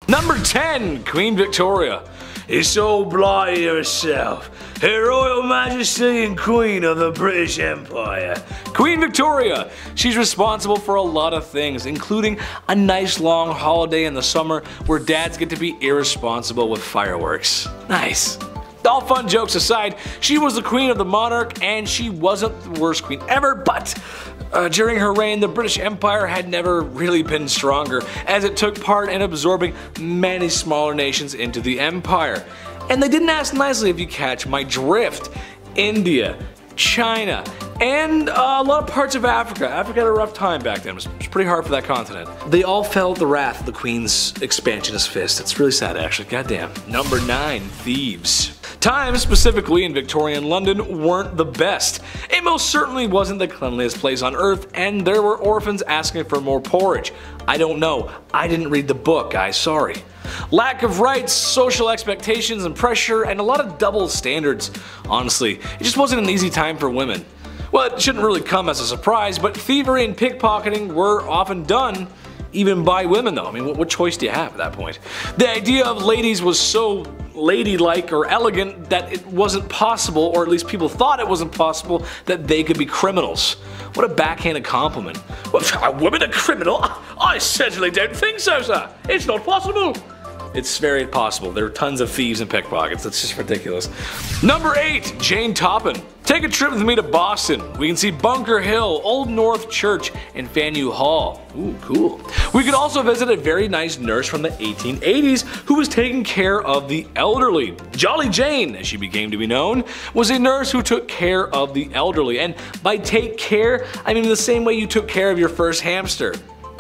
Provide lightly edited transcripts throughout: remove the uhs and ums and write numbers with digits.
Number 10, Queen Victoria is so bloody herself, Her Royal Majesty and Queen of the British Empire. Queen Victoria, she's responsible for a lot of things, including a nice long holiday in the summer where dads get to be irresponsible with fireworks. Nice. All fun jokes aside, she was the queen of the monarch and she wasn't the worst queen ever, but during her reign, the British Empire had never really been stronger, as it took part in absorbing many smaller nations into the empire. And they didn't ask nicely, if you catch my drift. India, China, and a lot of parts of Africa. Africa had a rough time back then. It was pretty hard for that continent. They all felt the wrath of the Queen's expansionist fist. It's really sad, actually. Goddamn. Number 9, Thieves. Times, specifically in Victorian London, weren't the best. It most certainly wasn't the cleanliest place on earth, and there were orphans asking for more porridge. I don't know. I didn't read the book, guys. Sorry. Lack of rights, social expectations and pressure, and a lot of double standards. Honestly, it just wasn't an easy time for women. Well, it shouldn't really come as a surprise, but thievery and pickpocketing were often done even by women though. I mean, what choice do you have at that point? The idea of ladies was so ladylike or elegant that it wasn't possible, or at least people thought it wasn't possible, that they could be criminals. What a backhanded compliment. What, a woman a criminal? I certainly don't think so, sir. It's not possible. It's very possible. There are tons of thieves and pickpockets. That's just ridiculous. Number 8, Jane Toppin. Take a trip with me to Boston. We can see Bunker Hill, Old North Church, and Faneuil Hall. Ooh, cool. We could also visit a very nice nurse from the 1880s who was taking care of the elderly. Jolly Jane, as she became to be known, was a nurse who took care of the elderly. And by take care, I mean the same way you took care of your first hamster.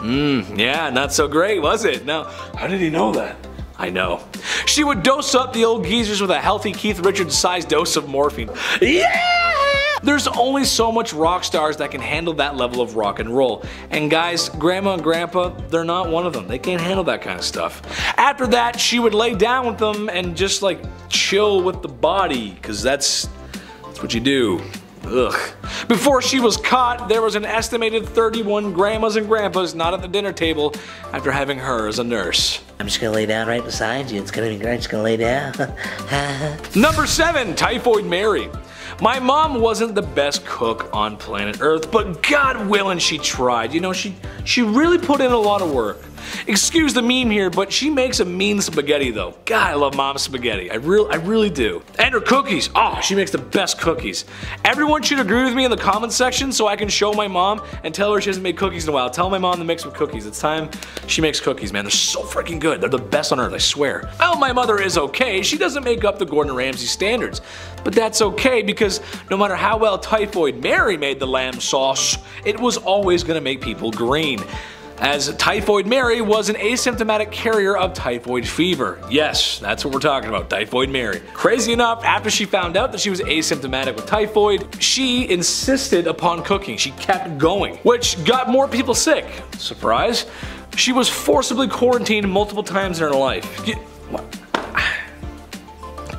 Yeah, not so great, was it? Now, how did he know that? I know. She would dose up the old geezers with a healthy Keith Richards-sized dose of morphine. Yeah! There's only so much rock stars that can handle that level of rock and roll. And guys, Grandma and Grandpa, they're not one of them. They can't handle that kind of stuff. After that, she would lay down with them and just like chill with the body, because that's what you do. Ugh. Before she was caught, there was an estimated 31 grandmas and grandpas not at the dinner table after having her as a nurse. I'm just gonna lay down right beside you. It's gonna be great. Just gonna lay down. Number 7, Typhoid Mary. My mom wasn't the best cook on planet Earth, but God willing she tried. You know, she really put in a lot of work. Excuse the meme here, but she makes a mean spaghetti though. God, I love mom's spaghetti. I really do. And her cookies. Oh, she makes the best cookies. Everyone should agree with me in the comments section so I can show my mom and tell her she hasn't made cookies in a while. Tell my mom to make some cookies. It's time she makes cookies, man. They're so freaking good. They're the best on earth, I swear. Well, my mother is okay. She doesn't make up the Gordon Ramsay standards. But that's okay because no matter how well Typhoid Mary made the lamb sauce, it was always gonna make people green, as Typhoid Mary was an asymptomatic carrier of typhoid fever. Yes, that's what we're talking about, Typhoid Mary. Crazy enough, after she found out that she was asymptomatic with typhoid, she insisted upon cooking. She kept going, which got more people sick. Surprise. She was forcibly quarantined multiple times in her life.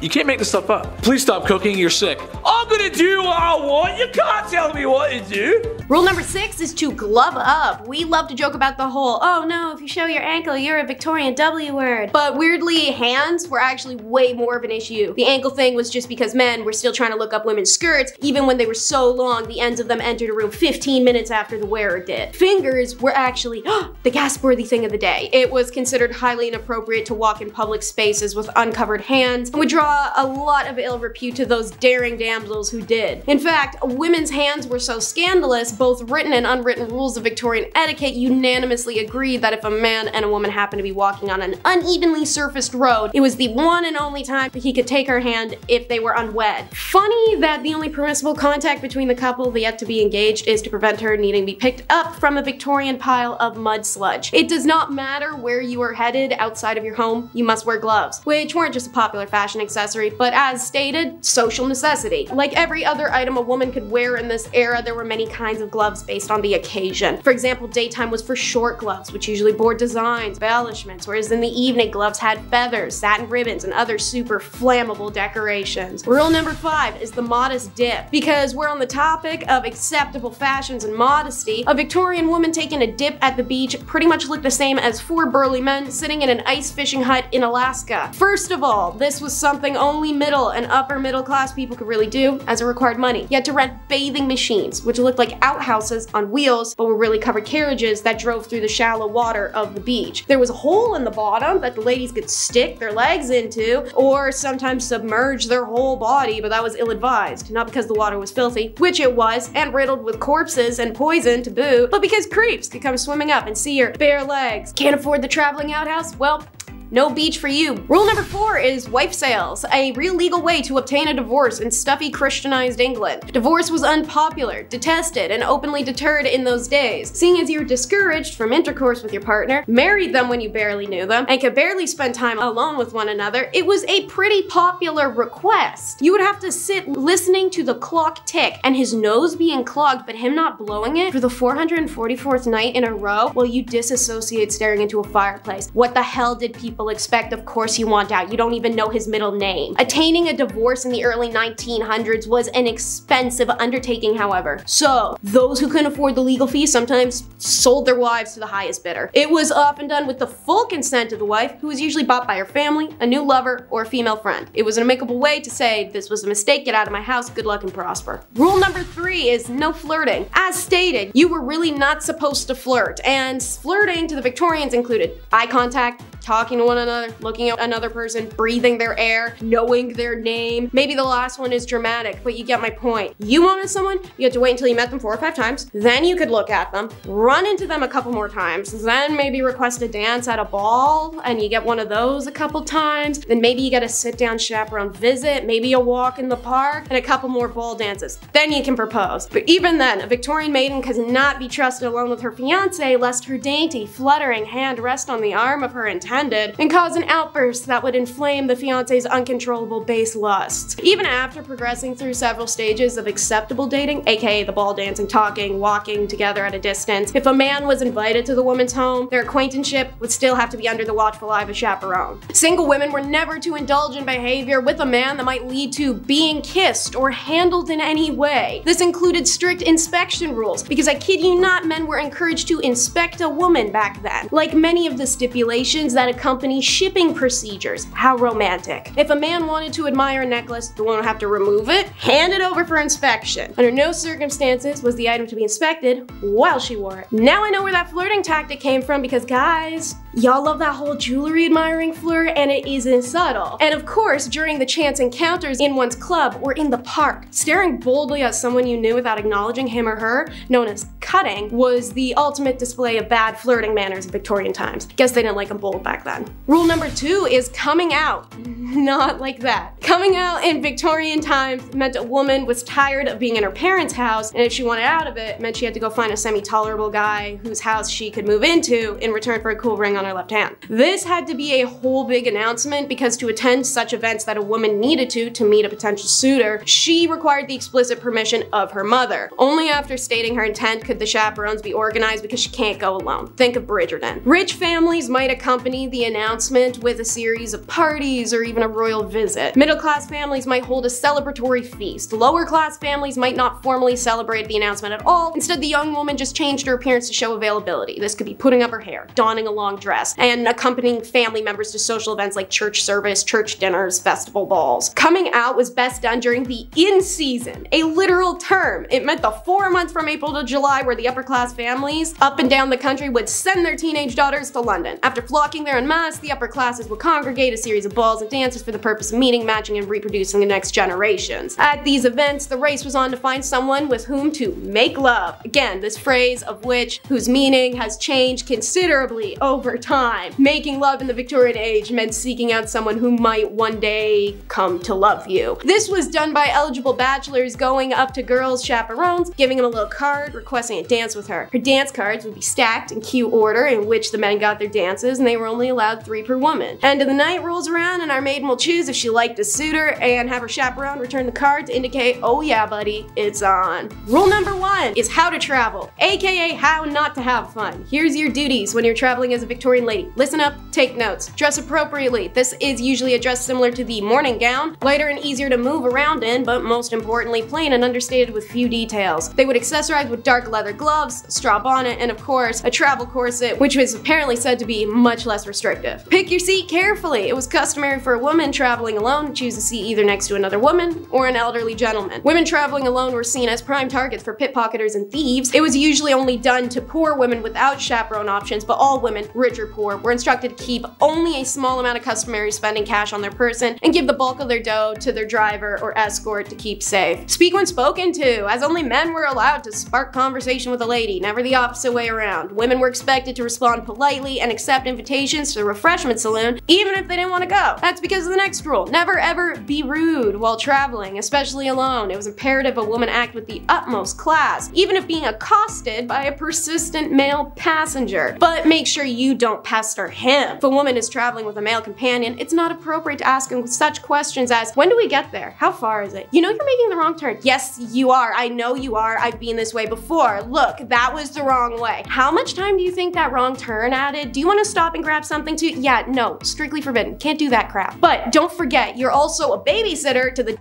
You can't make this stuff up. Please stop cooking, you're sick. I'm gonna do what I want, you can't tell me what to do. Rule number 6 is to glove up. We love to joke about the whole, oh no, if you show your ankle, you're a Victorian W word. But weirdly, hands were actually way more of an issue. The ankle thing was just because men were still trying to look up women's skirts, even when they were so long, the ends of them entered a room 15 minutes after the wearer did. Fingers were actually the gasp-worthy thing of the day. It was considered highly inappropriate to walk in public spaces with uncovered hands, and would draw a lot of ill repute to those daring damsels who did. In fact, women's hands were so scandalous, both written and unwritten rules of Victorian etiquette unanimously agreed that if a man and a woman happened to be walking on an unevenly surfaced road, it was the one and only time he could take her hand if they were unwed. Funny that the only permissible contact between the couple, the yet to be engaged, is to prevent her needing to be picked up from a Victorian pile of mud sludge. It does not matter where you are headed outside of your home, you must wear gloves, which weren't just a popular fashion accessory, but as stated, social necessity. Like every other item a woman could wear in this era, there were many kinds of of gloves based on the occasion. For example, daytime was for short gloves, which usually bore designs, embellishments, whereas in the evening, gloves had feathers, satin ribbons, and other super flammable decorations. Rule number 5 is the modest dip. Because we're on the topic of acceptable fashions and modesty, a Victorian woman taking a dip at the beach pretty much looked the same as 4 burly men sitting in an ice fishing hut in Alaska. First of all, this was something only middle and upper middle class people could really do, as it required money. You had to rent bathing machines, which looked like outhouses on wheels, but were really covered carriages that drove through the shallow water of the beach. There was a hole in the bottom that the ladies could stick their legs into, or sometimes submerge their whole body, but that was ill-advised. Not because the water was filthy, which it was, and riddled with corpses and poison to boot, but because creeps could come swimming up and see your bare legs. Can't afford the traveling outhouse? Well, no beach for you. Rule number 4 is wife sales, a real legal way to obtain a divorce in stuffy Christianized England. Divorce was unpopular, detested, and openly deterred in those days. Seeing as you were discouraged from intercourse with your partner, married them when you barely knew them, and could barely spend time alone with one another, it was a pretty popular request. You would have to sit listening to the clock tick and his nose being clogged but him not blowing it for the 444th night in a row while you disassociate staring into a fireplace. What the hell did people expect? Of course you want out. You don't even know his middle name. Attaining a divorce in the early 1900s was an expensive undertaking, however. So, those who couldn't afford the legal fee sometimes sold their wives to the highest bidder. It was often done with the full consent of the wife, who was usually bought by her family, a new lover, or a female friend. It was an amicable way to say, this was a mistake, get out of my house, good luck and prosper. Rule number 3 is no flirting. As stated, you were really not supposed to flirt, and flirting to the Victorians included eye contact, talking to one another, looking at another person, breathing their air, knowing their name. Maybe the last one is dramatic, but you get my point. You wanted someone, you had to wait until you met them 4 or 5 times, then you could look at them, run into them a couple more times, then maybe request a dance at a ball, and you get one of those a couple times, then maybe you get a sit-down chaperone visit, maybe a walk in the park, and a couple more ball dances. Then you can propose. But even then, a Victorian maiden could not be trusted alone with her fiancé lest her dainty, fluttering hand rest on the arm of her intended and cause an outburst that would inflame the fiancé's uncontrollable base lusts. Even after progressing through several stages of acceptable dating, aka the ball dancing, talking, walking together at a distance, if a man was invited to the woman's home, their acquaintanceship would still have to be under the watchful eye of a chaperone. Single women were never to indulge in behavior with a man that might lead to being kissed or handled in any way. This included strict inspection rules, because I kid you not, men were encouraged to inspect a woman back then. Like many of the stipulations that accompany shipping procedures. How romantic. If a man wanted to admire a necklace, the woman would have to remove it, hand it over for inspection. Under no circumstances was the item to be inspected while she wore it. Now I know where that flirting tactic came from, because guys, y'all love that whole jewelry admiring flirt, and it isn't subtle. And of course, during the chance encounters in one's club or in the park, staring boldly at someone you knew without acknowledging him or her, known as cutting, was the ultimate display of bad flirting manners in Victorian times. Guess they didn't like them bold back then. Rule number 2 is coming out. Not like that. Coming out in Victorian times meant a woman was tired of being in her parents' house, and if she wanted out of it, meant she had to go find a semi-tolerable guy whose house she could move into in return for a cool ring on her left hand. This had to be a whole big announcement, because to attend such events that a woman needed to meet a potential suitor, she required the explicit permission of her mother. Only after stating her intent could the chaperones be organized, because she can't go alone. Think of Bridgerton. Rich families might accompany the announcement with a series of parties or even a royal visit. Middle-class families might hold a celebratory feast. Lower-class families might not formally celebrate the announcement at all. Instead, the young woman just changed her appearance to show availability. This could be putting up her hair, donning a long dress, and accompanying family members to social events like church service, church dinners, festival balls. Coming out was best done during the in-season, a literal term. It meant the 4 months from April to July where the upper-class families up and down the country would send their teenage daughters to London. After flocking there en masse, the upper classes would congregate a series of balls and dances for the purpose of meeting, matching, and reproducing the next generations. At these events, the race was on to find someone with whom to make love. Again, this phrase of whose meaning has changed considerably over time. Making love in the Victorian age meant seeking out someone who might one day come to love you. This was done by eligible bachelors going up to girls' chaperones, giving them a little card, requesting a dance with her. Her dance cards would be stacked in cue order in which the men got their dances, and they were only only allowed 3 per woman. End of the night rolls around and our maiden will choose if she liked a suitor and have her chaperone return the card to indicate, oh yeah buddy, it's on. Rule number 1 is how to travel, aka how not to have fun. Here's your duties when you're traveling as a Victorian lady. Listen up, take notes. Dress appropriately. This is usually a dress similar to the morning gown, lighter and easier to move around in, but most importantly plain and understated with few details. They would accessorize with dark leather gloves, straw bonnet, and of course a travel corset, which was apparently said to be much less restrictive. Pick your seat carefully. It was customary for a woman traveling alone to choose a seat either next to another woman or an elderly gentleman. Women traveling alone were seen as prime targets for pickpocketers and thieves. It was usually only done to poor women without chaperone options, but all women, rich or poor, were instructed to keep only a small amount of customary spending cash on their person and give the bulk of their dough to their driver or escort to keep safe. Speak when spoken to, as only men were allowed to spark conversation with a lady, never the opposite way around. Women were expected to respond politely and accept invitations to the refreshment saloon, even if they didn't want to go. That's because of the next rule. Never ever be rude while traveling, especially alone. It was imperative a woman act with the utmost class, even if being accosted by a persistent male passenger. But make sure you don't pester him. If a woman is traveling with a male companion, it's not appropriate to ask him such questions as, when do we get there? How far is it? You know you're making the wrong turn. Yes, you are. I know you are. I've been this way before. Look, that was the wrong way. How much time do you think that wrong turn added? Do you want to stop and grab something too? Yeah, no, strictly forbidden. Can't do that crap. But don't forget, you're also a babysitter to the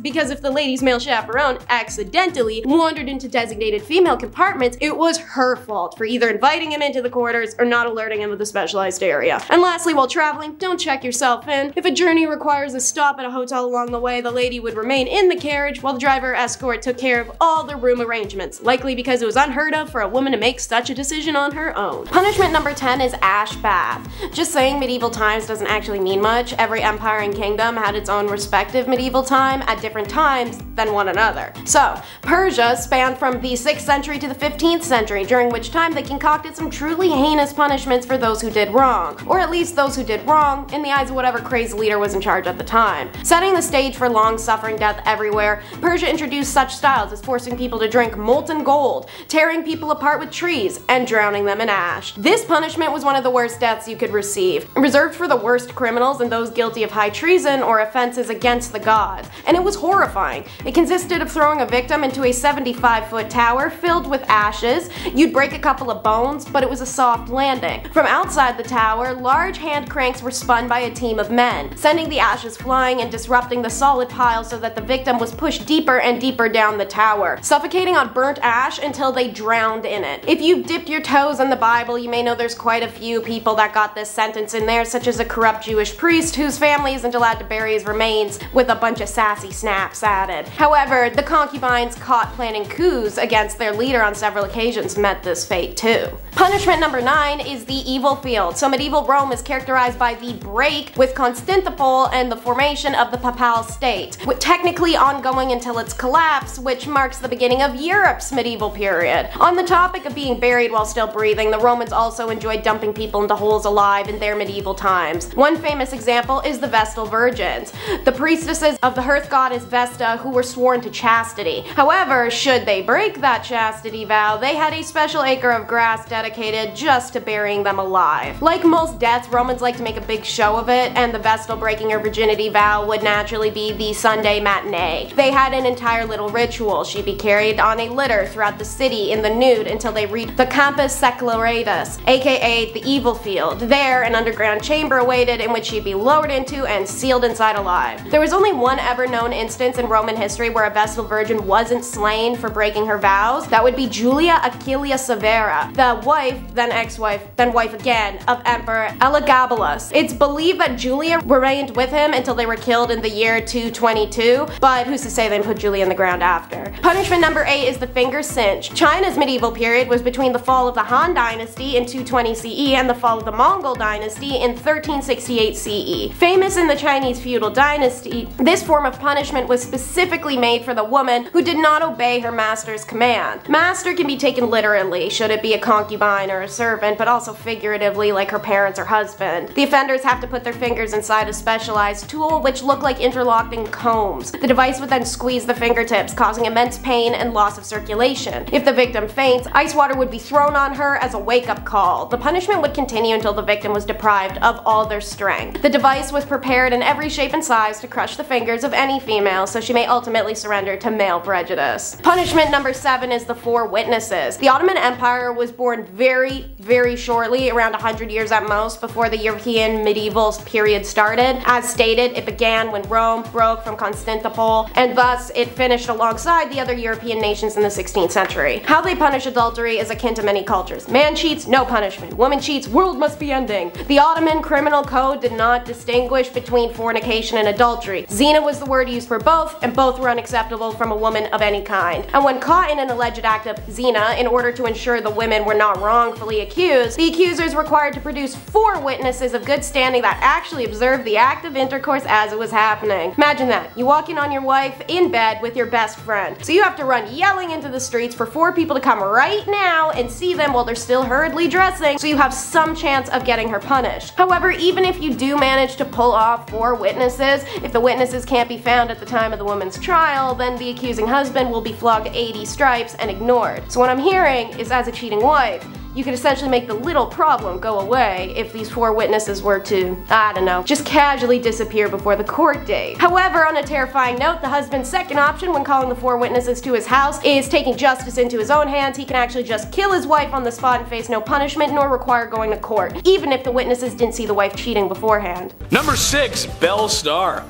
because if the lady's male chaperone accidentally wandered into designated female compartments, it was her fault for either inviting him into the quarters or not alerting him of the specialized area. And lastly, while traveling, don't check yourself in. If a journey requires a stop at a hotel along the way, the lady would remain in the carriage while the driver or escort took care of all the room arrangements, likely because it was unheard of for a woman to make such a decision on her own. Punishment number 10 is ash bath. Just saying medieval times doesn't actually mean much. Every empire and kingdom had its own respective medieval time at different times than one another. So, Persia spanned from the 6th century to the 15th century, during which time they concocted some truly heinous punishments for those who did wrong, or at least those who did wrong in the eyes of whatever crazy leader was in charge at the time. Setting the stage for long-suffering death everywhere, Persia introduced such styles as forcing people to drink molten gold, tearing people apart with trees, and drowning them in ash. This punishment was one of the worst deaths you could receive, reserved for the worst criminals and those guilty of high treason or offenses against the gods, and it was horrifying. It consisted of throwing a victim into a 75-foot tower filled with ashes. You'd break a couple of bones, but it was a soft landing. From outside the tower, large hand cranks were spun by a team of men, sending the ashes flying and disrupting the solid pile so that the victim was pushed deeper and deeper down the tower, suffocating on burnt ash until they drowned in it. If you've dipped your toes in the Bible, you may know there's quite a few people that got this sentence in there, such as a corrupt Jewish priest whose family isn't allowed to bury his remains with a bunch of sassy snaps added. However, the concubines caught planning coups against their leader on several occasions met this fate too. Punishment number 9 is the evil field. So medieval Rome is characterized by the break with Constantinople and the formation of the Papal State, with technically ongoing until its collapse, which marks the beginning of Europe's medieval period. On the topic of being buried while still breathing, the Romans also enjoyed dumping people into holes alive in their medieval times. One famous example is the Vestal Virgins, the priestesses of the hearth goddess Vesta, who were sworn to chastity. However, should they break that chastity vow, they had a special acre of grass dedicated just to burying them alive. Like most deaths, Romans like to make a big show of it, and the Vestal breaking her virginity vow would naturally be the Sunday matinee. They had an entire little ritual. She'd be carried on a litter throughout the city in the nude until they reached the Campus Secularis, aka the evil field. There, an underground chamber awaited in which she'd be lowered into and sealed inside alive. There was only one ever known instance in Roman history where a Vestal Virgin wasn't slain for breaking her vows. That would be Julia Aquilia Severa, the wife, then ex-wife, then wife again, of Emperor Elagabalus. It's believed that Julia remained with him until they were killed in the year 222, but who's to say they put Julia in the ground after. Punishment number 8 is the finger cinch. China's medieval period was between the fall of the Han Dynasty in 220 CE and the fall of the Mongol Dynasty in 1368 CE. Famous in the Chinese feudal dynasty, this form of punishment punishment was specifically made for the woman who did not obey her master's command. Master can be taken literally, should it be a concubine or a servant, but also figuratively like her parents or husband. The offenders have to put their fingers inside a specialized tool which look like interlocking combs. The device would then squeeze the fingertips, causing immense pain and loss of circulation. If the victim faints, ice water would be thrown on her as a wake-up call. The punishment would continue until the victim was deprived of all their strength. The device was prepared in every shape and size to crush the fingers of any female, so she may ultimately surrender to male prejudice. Punishment number 7 is the 4 witnesses. The Ottoman Empire was born very shortly, around 100 years at most, before the European medieval period started. As stated, it began when Rome broke from Constantinople, and thus it finished alongside the other European nations in the 16th century. How they punish adultery is akin to many cultures. Man cheats, no punishment. Woman cheats, world must be ending. The Ottoman criminal code did not distinguish between fornication and adultery. Zina was the word used for both, and both were unacceptable from a woman of any kind. And when caught in an alleged act of zina, in order to ensure the women were not wrongfully accused, the accusers required to produce 4 witnesses of good standing that actually observed the act of intercourse as it was happening. Imagine that. You walk in on your wife in bed with your best friend. So you have to run yelling into the streets for 4 people to come right now and see them while they're still hurriedly dressing, so you have some chance of getting her punished. However, even if you do manage to pull off 4 witnesses, if the witnesses can't be found at the time of the woman's trial, then the accusing husband will be flogged 80 stripes and ignored. So what I'm hearing is, as a cheating wife, you could essentially make the little problem go away if these 4 witnesses were to, I don't know, just casually disappear before the court date. However, on a terrifying note, the husband's second option when calling the 4 witnesses to his house is taking justice into his own hands. He can actually just kill his wife on the spot and face no punishment, nor require going to court, even if the witnesses didn't see the wife cheating beforehand. Number 6, Belle Starr.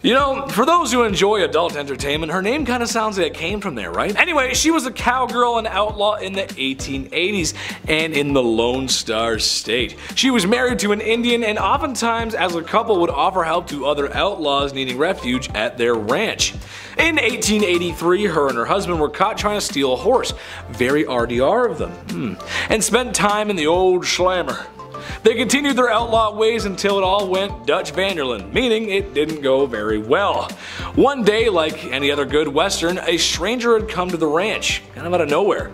You know, for those who enjoy adult entertainment, her name kinda sounds like it came from there, right? Anyway, she was a cowgirl and outlaw in the 1880s and in the Lone Star State. She was married to an Indian, and oftentimes as a couple would offer help to other outlaws needing refuge at their ranch. In 1883, her and her husband were caught trying to steal a horse. Very RDR of them. And spent time in the old slammer. They continued their outlaw ways until it all went Dutch Vanderland, meaning it didn't go very well. One day, like any other good western, a stranger had come to the ranch, kind of out of nowhere,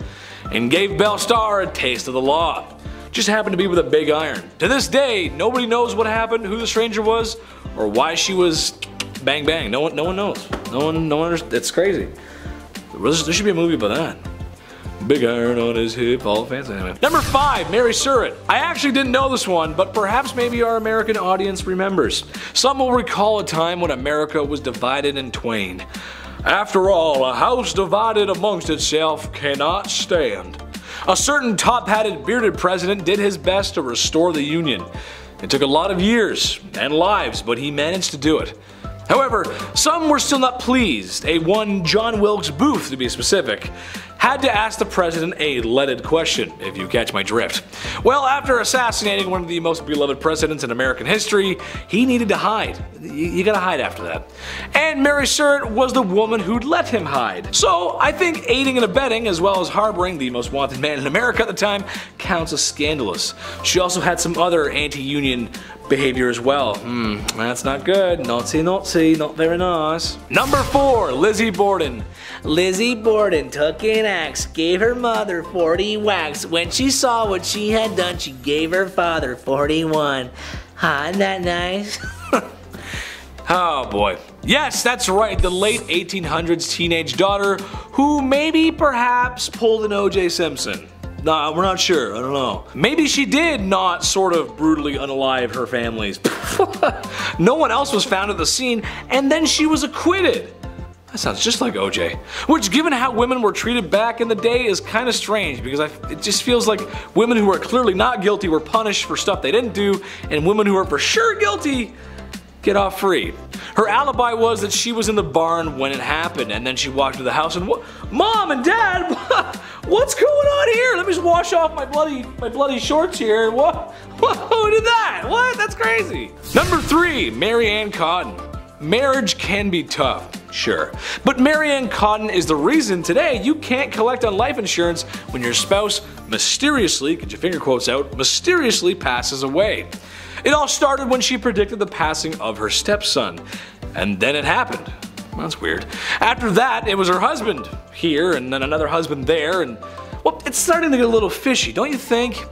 and gave Belle Starr a taste of the law. Just happened to be with a big iron. To this day, nobody knows what happened, who the stranger was, or why she was bang bang. No one knows. No one understands. It's crazy. There should be a movie about that. Big iron on his hip, all fancy anyway. Number 5, Mary Surratt. I actually didn't know this one, but perhaps maybe our American audience remembers. Some will recall a time when America was divided in twain. After all, a house divided amongst itself cannot stand. A certain top-hatted bearded president did his best to restore the Union. It took a lot of years and lives, but he managed to do it. However, some were still not pleased. One John Wilkes Booth, to be specific, had to ask the president a leaded question, if you catch my drift. Well, after assassinating one of the most beloved presidents in American history, he needed to hide. You gotta hide after that. And Mary Surratt was the woman who'd let him hide. So I think aiding and abetting, as well as harboring the most wanted man in America at the time, counts as scandalous. She also had some other anti-union behavior as well. That's not good. Naughty, not very nice. Number 4, Lizzie Bordon. Lizzie Bordon took an axe, gave her mother 40 whacks. When she saw what she had done, she gave her father 41. Isn't that nice? Oh boy. Yes, that's right, the late 1800s teenage daughter who maybe perhaps pulled an O.J. Simpson. Nah, we're not sure, I don't know. Maybe she did not sort of brutally unalive her families. No one else was found at the scene, and then she was acquitted. That sounds just like OJ. Which, given how women were treated back in the day, is kind of strange, because it just feels like women who are clearly not guilty were punished for stuff they didn't do, and women who are for sure guilty get off free. Her alibi was that she was in the barn when it happened, and then she walked to the house and Mom and Dad, what's going on here? Let me just wash off my bloody shorts here. What? Who did that? What? That's crazy. Number 3, Maryann Cotton. Marriage can be tough, sure, but Maryann Cotton is the reason today you can't collect on life insurance when your spouse mysteriously, get your finger quotes out, mysteriously passes away. It all started when she predicted the passing of her stepson, and then it happened. That's weird. After that, it was her husband here and then another husband there, and well, it's starting to get a little fishy, don't you think?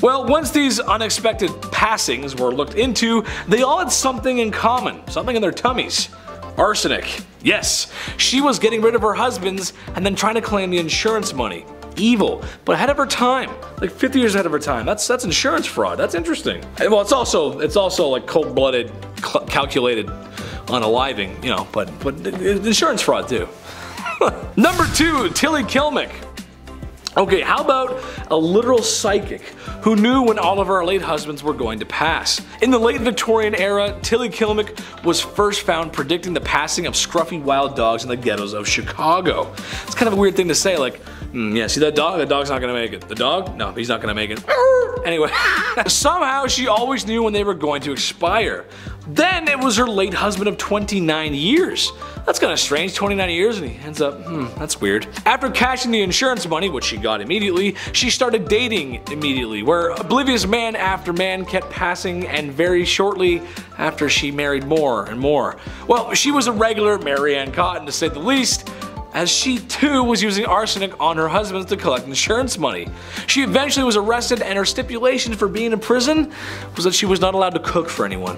Well, once these unexpected passings were looked into, they all had something in common, something in their tummies. Arsenic. Yes, she was getting rid of her husbands and then trying to claim the insurance money. Evil, but ahead of her time, like 50 years ahead of her time. That's insurance fraud. That's interesting. And well, it's also like cold-blooded, calculated unaliving, you know, but insurance fraud too. Number 2, Tilly Kilmick. Okay, how about a literal psychic who knew when all of our late husbands were going to pass? In the late Victorian era, Tilly Kilmick was first found predicting the passing of scruffy wild dogs in the ghettos of Chicago. It's kind of a weird thing to say, like, yeah, see that dog? That dog's not gonna make it. The dog? No, he's not gonna make it. Anyway, somehow she always knew when they were going to expire. Then it was her late husband of 29 years. That's kinda strange, 29 years and he ends up, that's weird. After cashing the insurance money, which she got immediately, she started dating immediately, where oblivious man after man kept passing, and very shortly after she married more and more. Well, she was a regular Maryann Cotton to say the least, as she too was using arsenic on her husbands to collect insurance money. She eventually was arrested, and her stipulation for being in prison was that she was not allowed to cook for anyone.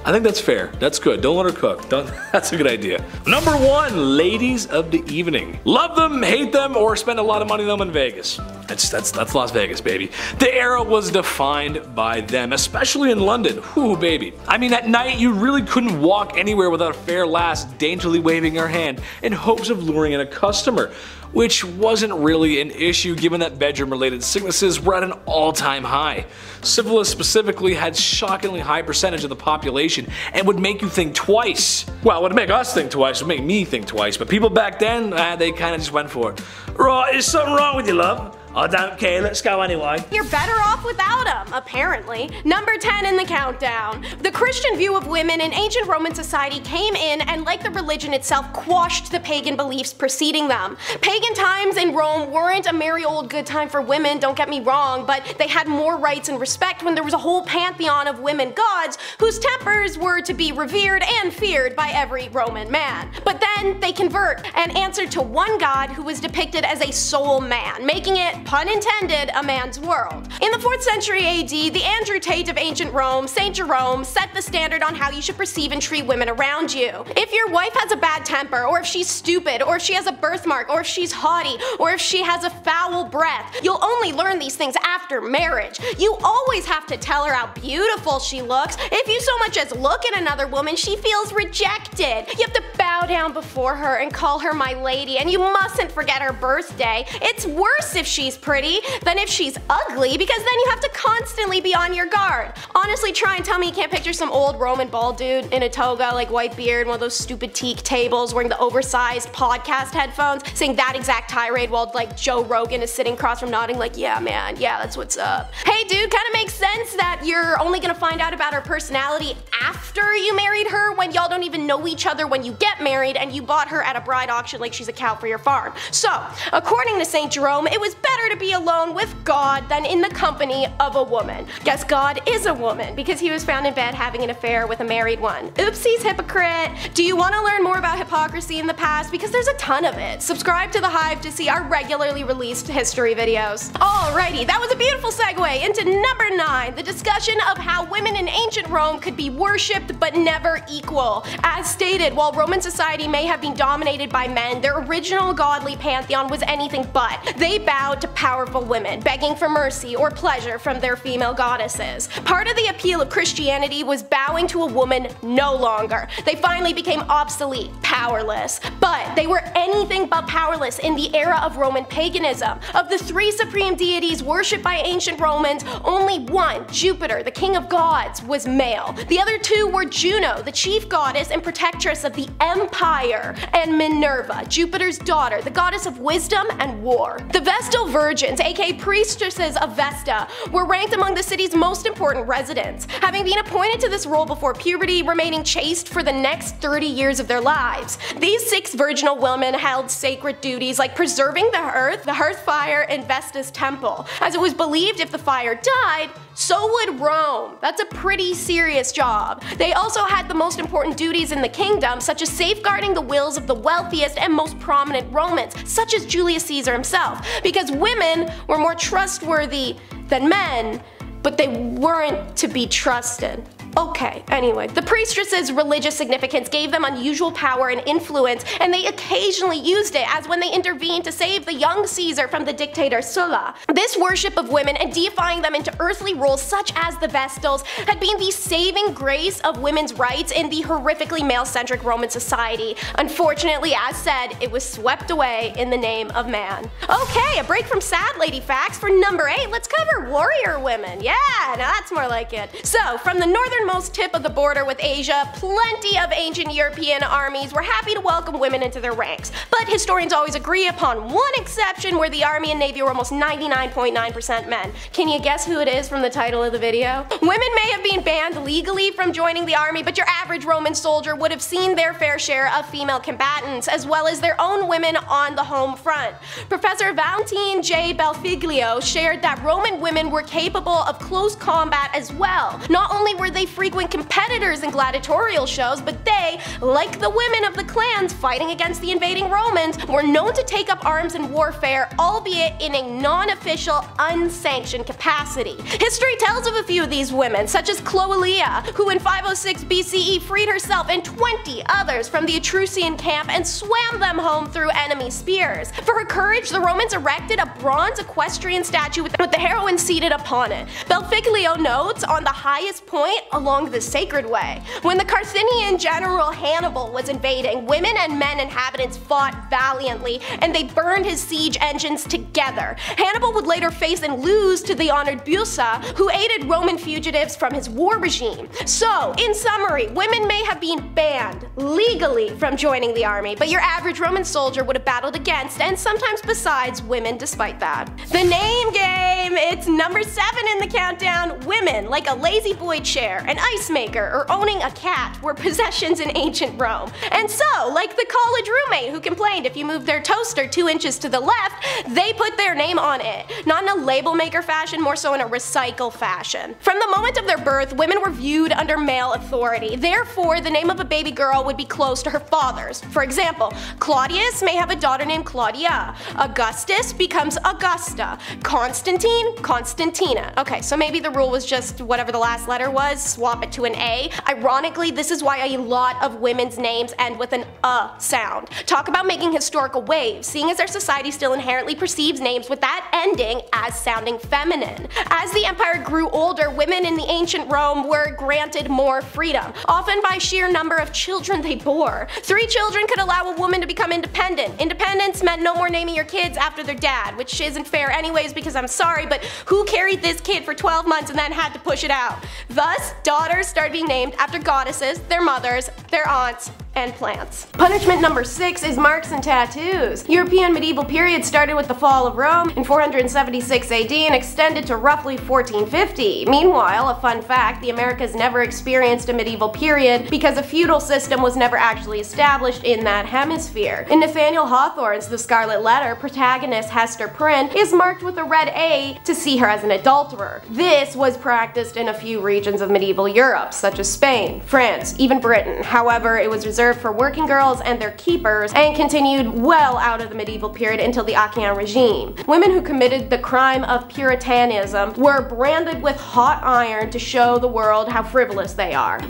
I think that's fair. That's good. Don't let her cook. That's a good idea. Number 1, ladies of the evening. Love them, hate them, or spend a lot of money on them in Vegas. That's Las Vegas, baby. The era was defined by them, especially in London. Whoo, baby. I mean, at night you really couldn't walk anywhere without a fair lass daintily waving her hand in hopes of luring in a customer, which wasn't really an issue given that bedroom-related sicknesses were at an all-time high. Syphilis specifically had shockingly high percentage of the population and would make you think twice. Well, it would make us think twice, it would make me think twice, but people back then, they kinda just went for it. Right, is something wrong with you, love? I don't care, let's go anyway. You're better off without them, apparently. Number 10 in the countdown. The Christian view of women in ancient Roman society came in and, like the religion itself, quashed the pagan beliefs preceding them. Pagan times in Rome weren't a merry old good time for women, don't get me wrong, but they had more rights and respect when there was a whole pantheon of women gods whose tempers were to be revered and feared by every Roman man. But then they convert and answer to one god who was depicted as a soul man, making it, pun intended, a man's world. In the 4th century AD, the Andrew Tate of ancient Rome, St. Jerome, set the standard on how you should perceive and treat women around you. If your wife has a bad temper, or if she's stupid, or if she has a birthmark, or if she's haughty, or if she has a foul breath, you'll only learn these things after marriage. You always have to tell her how beautiful she looks. If you so much as look at another woman, she feels rejected. You have to bow down before her and call her my lady, and you mustn't forget her birthday. It's worse if she's pretty than if she's ugly, because then you have to constantly be on your guard. Honestly, try and tell me you can't picture some old Roman bald dude in a toga, like white beard, one of those stupid teak tables, wearing the oversized podcast headphones, saying that exact tirade while like Joe Rogan is sitting across from nodding like, yeah man, yeah, that's what's up. Hey dude, kinda makes sense that you're only gonna find out about her personality after you married her, when y'all don't even know each other when you get married and you bought her at a bride auction like she's a cow for your farm. So, according to St. Jerome, it was better to be alone with God than in the company of a woman. Guess God is a woman, because he was found in bed having an affair with a married one. Oopsies, hypocrite. Do you want to learn more about hypocrisy in the past? Because there's a ton of it. Subscribe to The Hive to see our regularly released history videos. Alrighty, that was a beautiful segue into number 9, the discussion of how women in ancient Rome could be worshipped but never equal. As stated, while Roman society may have been dominated by men, their original godly pantheon was anything but. They bowed to powerful women, begging for mercy or pleasure from their female goddesses. Part of the appeal of Christianity was bowing to a woman no longer. They finally became obsolete, powerless. But they were anything but powerless in the era of Roman paganism. Of the 3 supreme deities worshipped by ancient Romans, only one, Jupiter, the king of gods, was male. The other 2 were Juno, the chief goddess and protectress of the empire, and Minerva, Jupiter's daughter, the goddess of wisdom and war. The Vestal Virgins, aka priestesses of Vesta, were ranked among the city's most important residents, having been appointed to this role before puberty, remaining chaste for the next 30 years of their lives. These 6 virginal women held sacred duties like preserving the hearth fire, and Vesta's temple, as it was believed if the fire died, So would Rome. That's a pretty serious job. They also had the most important duties in the kingdom, such as safeguarding the wills of the wealthiest and most prominent Romans, such as Julius Caesar himself, because women were more trustworthy than men, but they weren't to be trusted. Okay, anyway, the priestesses' religious significance gave them unusual power and influence, and they occasionally used it as when they intervened to save the young Caesar from the dictator Sulla. This worship of women and deifying them into earthly roles such as the Vestals had been the saving grace of women's rights in the horrifically male-centric Roman society. Unfortunately, as said, it was swept away in the name of man. Okay, a break from sad lady facts. For number 8, let's cover warrior women. Yeah, now that's more like it. So, from the northernmost tip of the border with Asia, plenty of ancient European armies were happy to welcome women into their ranks. But historians always agree upon one exception where the army and navy were almost 99.9% men. Can you guess who it is from the title of the video? Women may have been banned legally from joining the army, but your average Roman soldier would have seen their fair share of female combatants, as well as their own women on the home front. Professor Valentine J. Belfiglio shared that Roman women were capable of close combat as well. Not only were they frequent competitors in gladiatorial shows, but they, like the women of the clans fighting against the invading Romans, were known to take up arms in warfare, albeit in a non-official, unsanctioned capacity. History tells of a few of these women, such as Cloelia, who in 506 BCE freed herself and 20 others from the Etruscan camp and swam them home through enemy spears. For her courage, the Romans erected a bronze equestrian statue with the heroine seated upon it. Belfiglio notes, on the highest point along the sacred way. When the Carthaginian general Hannibal was invading, women and men inhabitants fought valiantly, and they burned his siege engines together. Hannibal would later face and lose to the honored Busa, who aided Roman fugitives from his war regime. So, in summary, women may have been banned legally from joining the army, but your average Roman soldier would have battled against and sometimes besides women despite that. The name game! It's number 7 in the countdown. Women, like a lazy boy chair, an ice maker, or owning a cat, were possessions in ancient Rome. And so, like the college roommate who complained if you moved their toaster 2 inches to the left, they put their name on it. Not in a label maker fashion, more so in a recycle fashion. From the moment of their birth, women were viewed under male authority. Therefore, the name of a baby girl would be close to her father's. For example, Claudius may have a daughter named Claudia. Augustus becomes Augusta. Constantine, Constantina. Okay, so maybe the rule was just whatever the last letter was, swap it to an A. Ironically, this is why a lot of women's names end with an sound. Talk about making historical waves, seeing as our society still inherently perceives names with that ending as sounding feminine. As the empire grew older, women in the ancient Rome were granted more freedom, often by sheer number of children they bore. 3 children could allow a woman to become independent. Independence meant no more naming your kids after their dad, which isn't fair anyways because I'm sorry, but who carried this kid for 12 months and then had to push it out? Thus, daughters started being named after goddesses, their mothers, their aunts, and plants. Punishment number 6 is marks and tattoos. European medieval period started with the fall of Rome in 476 AD and extended to roughly 1450. Meanwhile, a fun fact, the Americas never experienced a medieval period because a feudal system was never actually established in that hemisphere. In Nathaniel Hawthorne's The Scarlet Letter, protagonist Hester Prynne is marked with a red A to see her as an adulterer. This was practiced in a few regions of medieval Europe, such as Spain, France, even Britain. However, it was reserved for working girls and their keepers, and continued well out of the medieval period until the Achaean regime. Women who committed the crime of Puritanism were branded with hot iron to show the world how frivolous they are.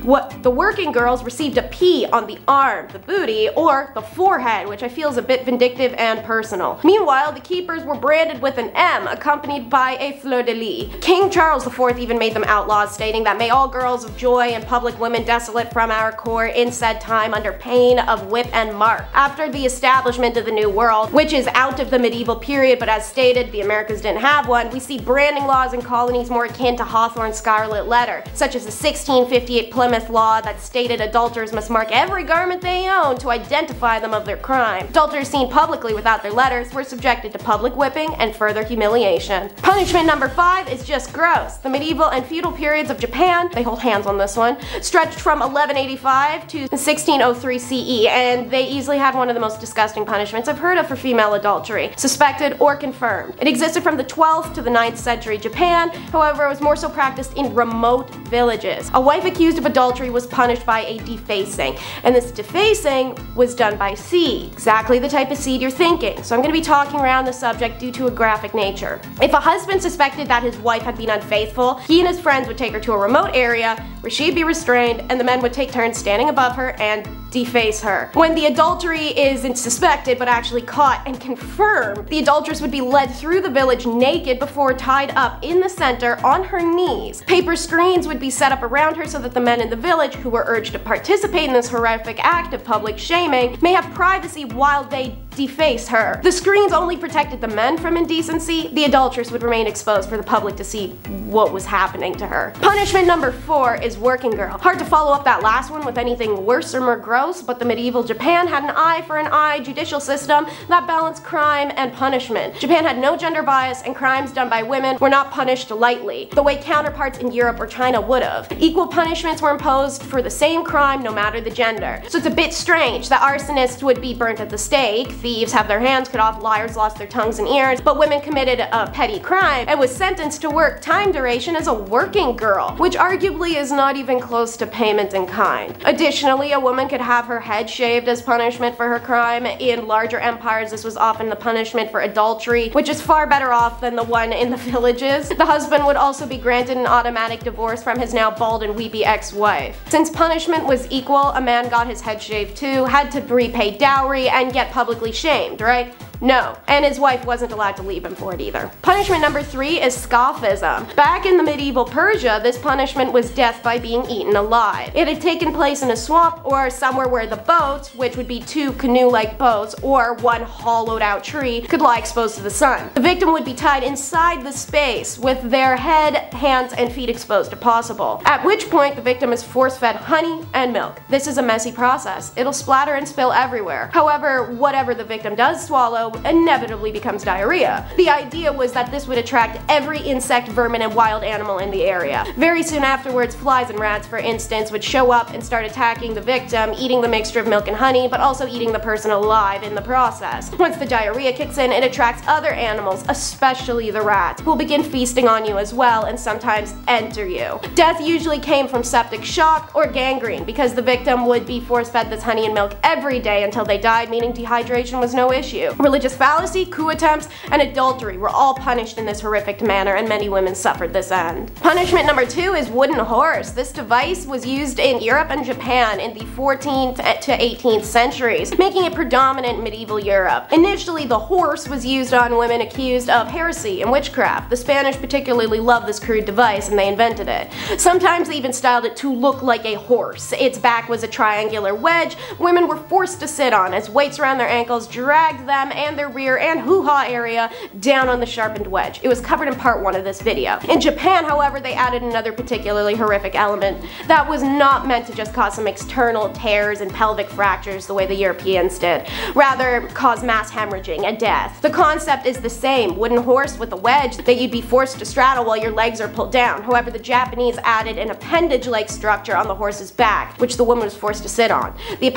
The working girls received a P on the arm, the booty, or the forehead, which I feel is a bit vindictive and personal. Meanwhile, the keepers were branded with an M, accompanied by a fleur-de-lis. King Charles IV even made them outlaws, stating that may all girls of joy and public women desolate from our court in said time under pain of whip and mark. After the establishment of the New World, which is out of the medieval period, but as stated, the Americas didn't have one, we see branding laws in colonies more akin to Hawthorne's Scarlet Letter, such as the 1658 Plymouth Law that stated adulterers must mark every garment they own to identify them of their crime. Adulterers seen publicly without their letters were subjected to public whipping and further humiliation. Punishment number 5 is just gross. The medieval and feudal periods of Japan, they hold hands on this one, stretched from 1185 to 1602 1403 CE, and they easily had one of the most disgusting punishments I've heard of for female adultery, suspected or confirmed. It existed from the 12th to the 9th century Japan, however it was more so practiced in remote villages. A wife accused of adultery was punished by a defacing, and this defacing was done by seed, exactly the type of seed you're thinking, so I'm going to be talking around the subject due to a graphic nature. If a husband suspected that his wife had been unfaithful, he and his friends would take her to a remote area where she'd be restrained, and the men would take turns standing above her and deface her. When the adultery isn't suspected but actually caught and confirmed, the adulteress would be led through the village naked before tied up in the center on her knees. Paper screens would be set up around her so that the men in the village, who were urged to participate in this horrific act of public shaming, may have privacy while they deface her. The screens only protected the men from indecency. The adulteress would remain exposed for the public to see what was happening to her. Punishment number 4 is working girl. Hard to follow up that last one with anything worse or more gross, but the medieval Japan had an eye for an eye judicial system that balanced crime and punishment. Japan had no gender bias, and crimes done by women were not punished lightly, the way counterparts in Europe or China would have. Equal punishments were imposed for the same crime no matter the gender. So it's a bit strange that arsonists would be burnt at the stake, thieves have their hands cut off, liars lost their tongues and ears, but women committed a petty crime and was sentenced to work time duration as a working girl, which arguably is not even close to payment in kind. Additionally, a woman could have her head shaved as punishment for her crime. In larger empires, this was often the punishment for adultery, which is far better off than the one in the villages. The husband would also be granted an automatic divorce from his now bald and weepy ex-wife. Since punishment was equal, a man got his head shaved too, had to repay dowry, and get publicly shamed, right? No, and his wife wasn't allowed to leave him for it either. Punishment number 3 is scaphism. Back in the medieval Persia, this punishment was death by being eaten alive. It had taken place in a swamp or somewhere where the boats, which would be 2 canoe-like boats or 1 hollowed out tree, could lie exposed to the sun. The victim would be tied inside the space with their head, hands, and feet exposed if possible, at which point the victim is force-fed honey and milk. This is a messy process. It'll splatter and spill everywhere. However, whatever the victim does swallow inevitably becomes diarrhea. The idea was that this would attract every insect, vermin, and wild animal in the area. Very soon afterwards, flies and rats, for instance, would show up and start attacking the victim, eating the mixture of milk and honey, but also eating the person alive in the process. Once the diarrhea kicks in, it attracts other animals, especially the rats, who will begin feasting on you as well and sometimes enter you. Death usually came from septic shock or gangrene, because the victim would be force-fed this honey and milk every day until they died, meaning dehydration was no issue. Religious fallacy, coup attempts, and adultery were all punished in this horrific manner, and many women suffered this end. Punishment number 2 is wooden horse. This device was used in Europe and Japan in the 14th to 18th centuries, making it predominant in medieval Europe. Initially, the horse was used on women accused of heresy and witchcraft. The Spanish particularly loved this crude device, and they invented it. Sometimes they even styled it to look like a horse. Its back was a triangular wedge women were forced to sit on, as weights around their ankles dragged them and their rear and hoo-ha area down on the sharpened wedge. It was covered in part 1 of this video. In Japan, however, they added another particularly horrific element that was not meant to just cause some external tears and pelvic fractures the way the Europeans did, rather cause mass hemorrhaging and death. The concept is the same, wooden horse with a wedge that you'd be forced to straddle while your legs are pulled down. However, the Japanese added an appendage-like structure on the horse's back, which the woman was forced to sit on. The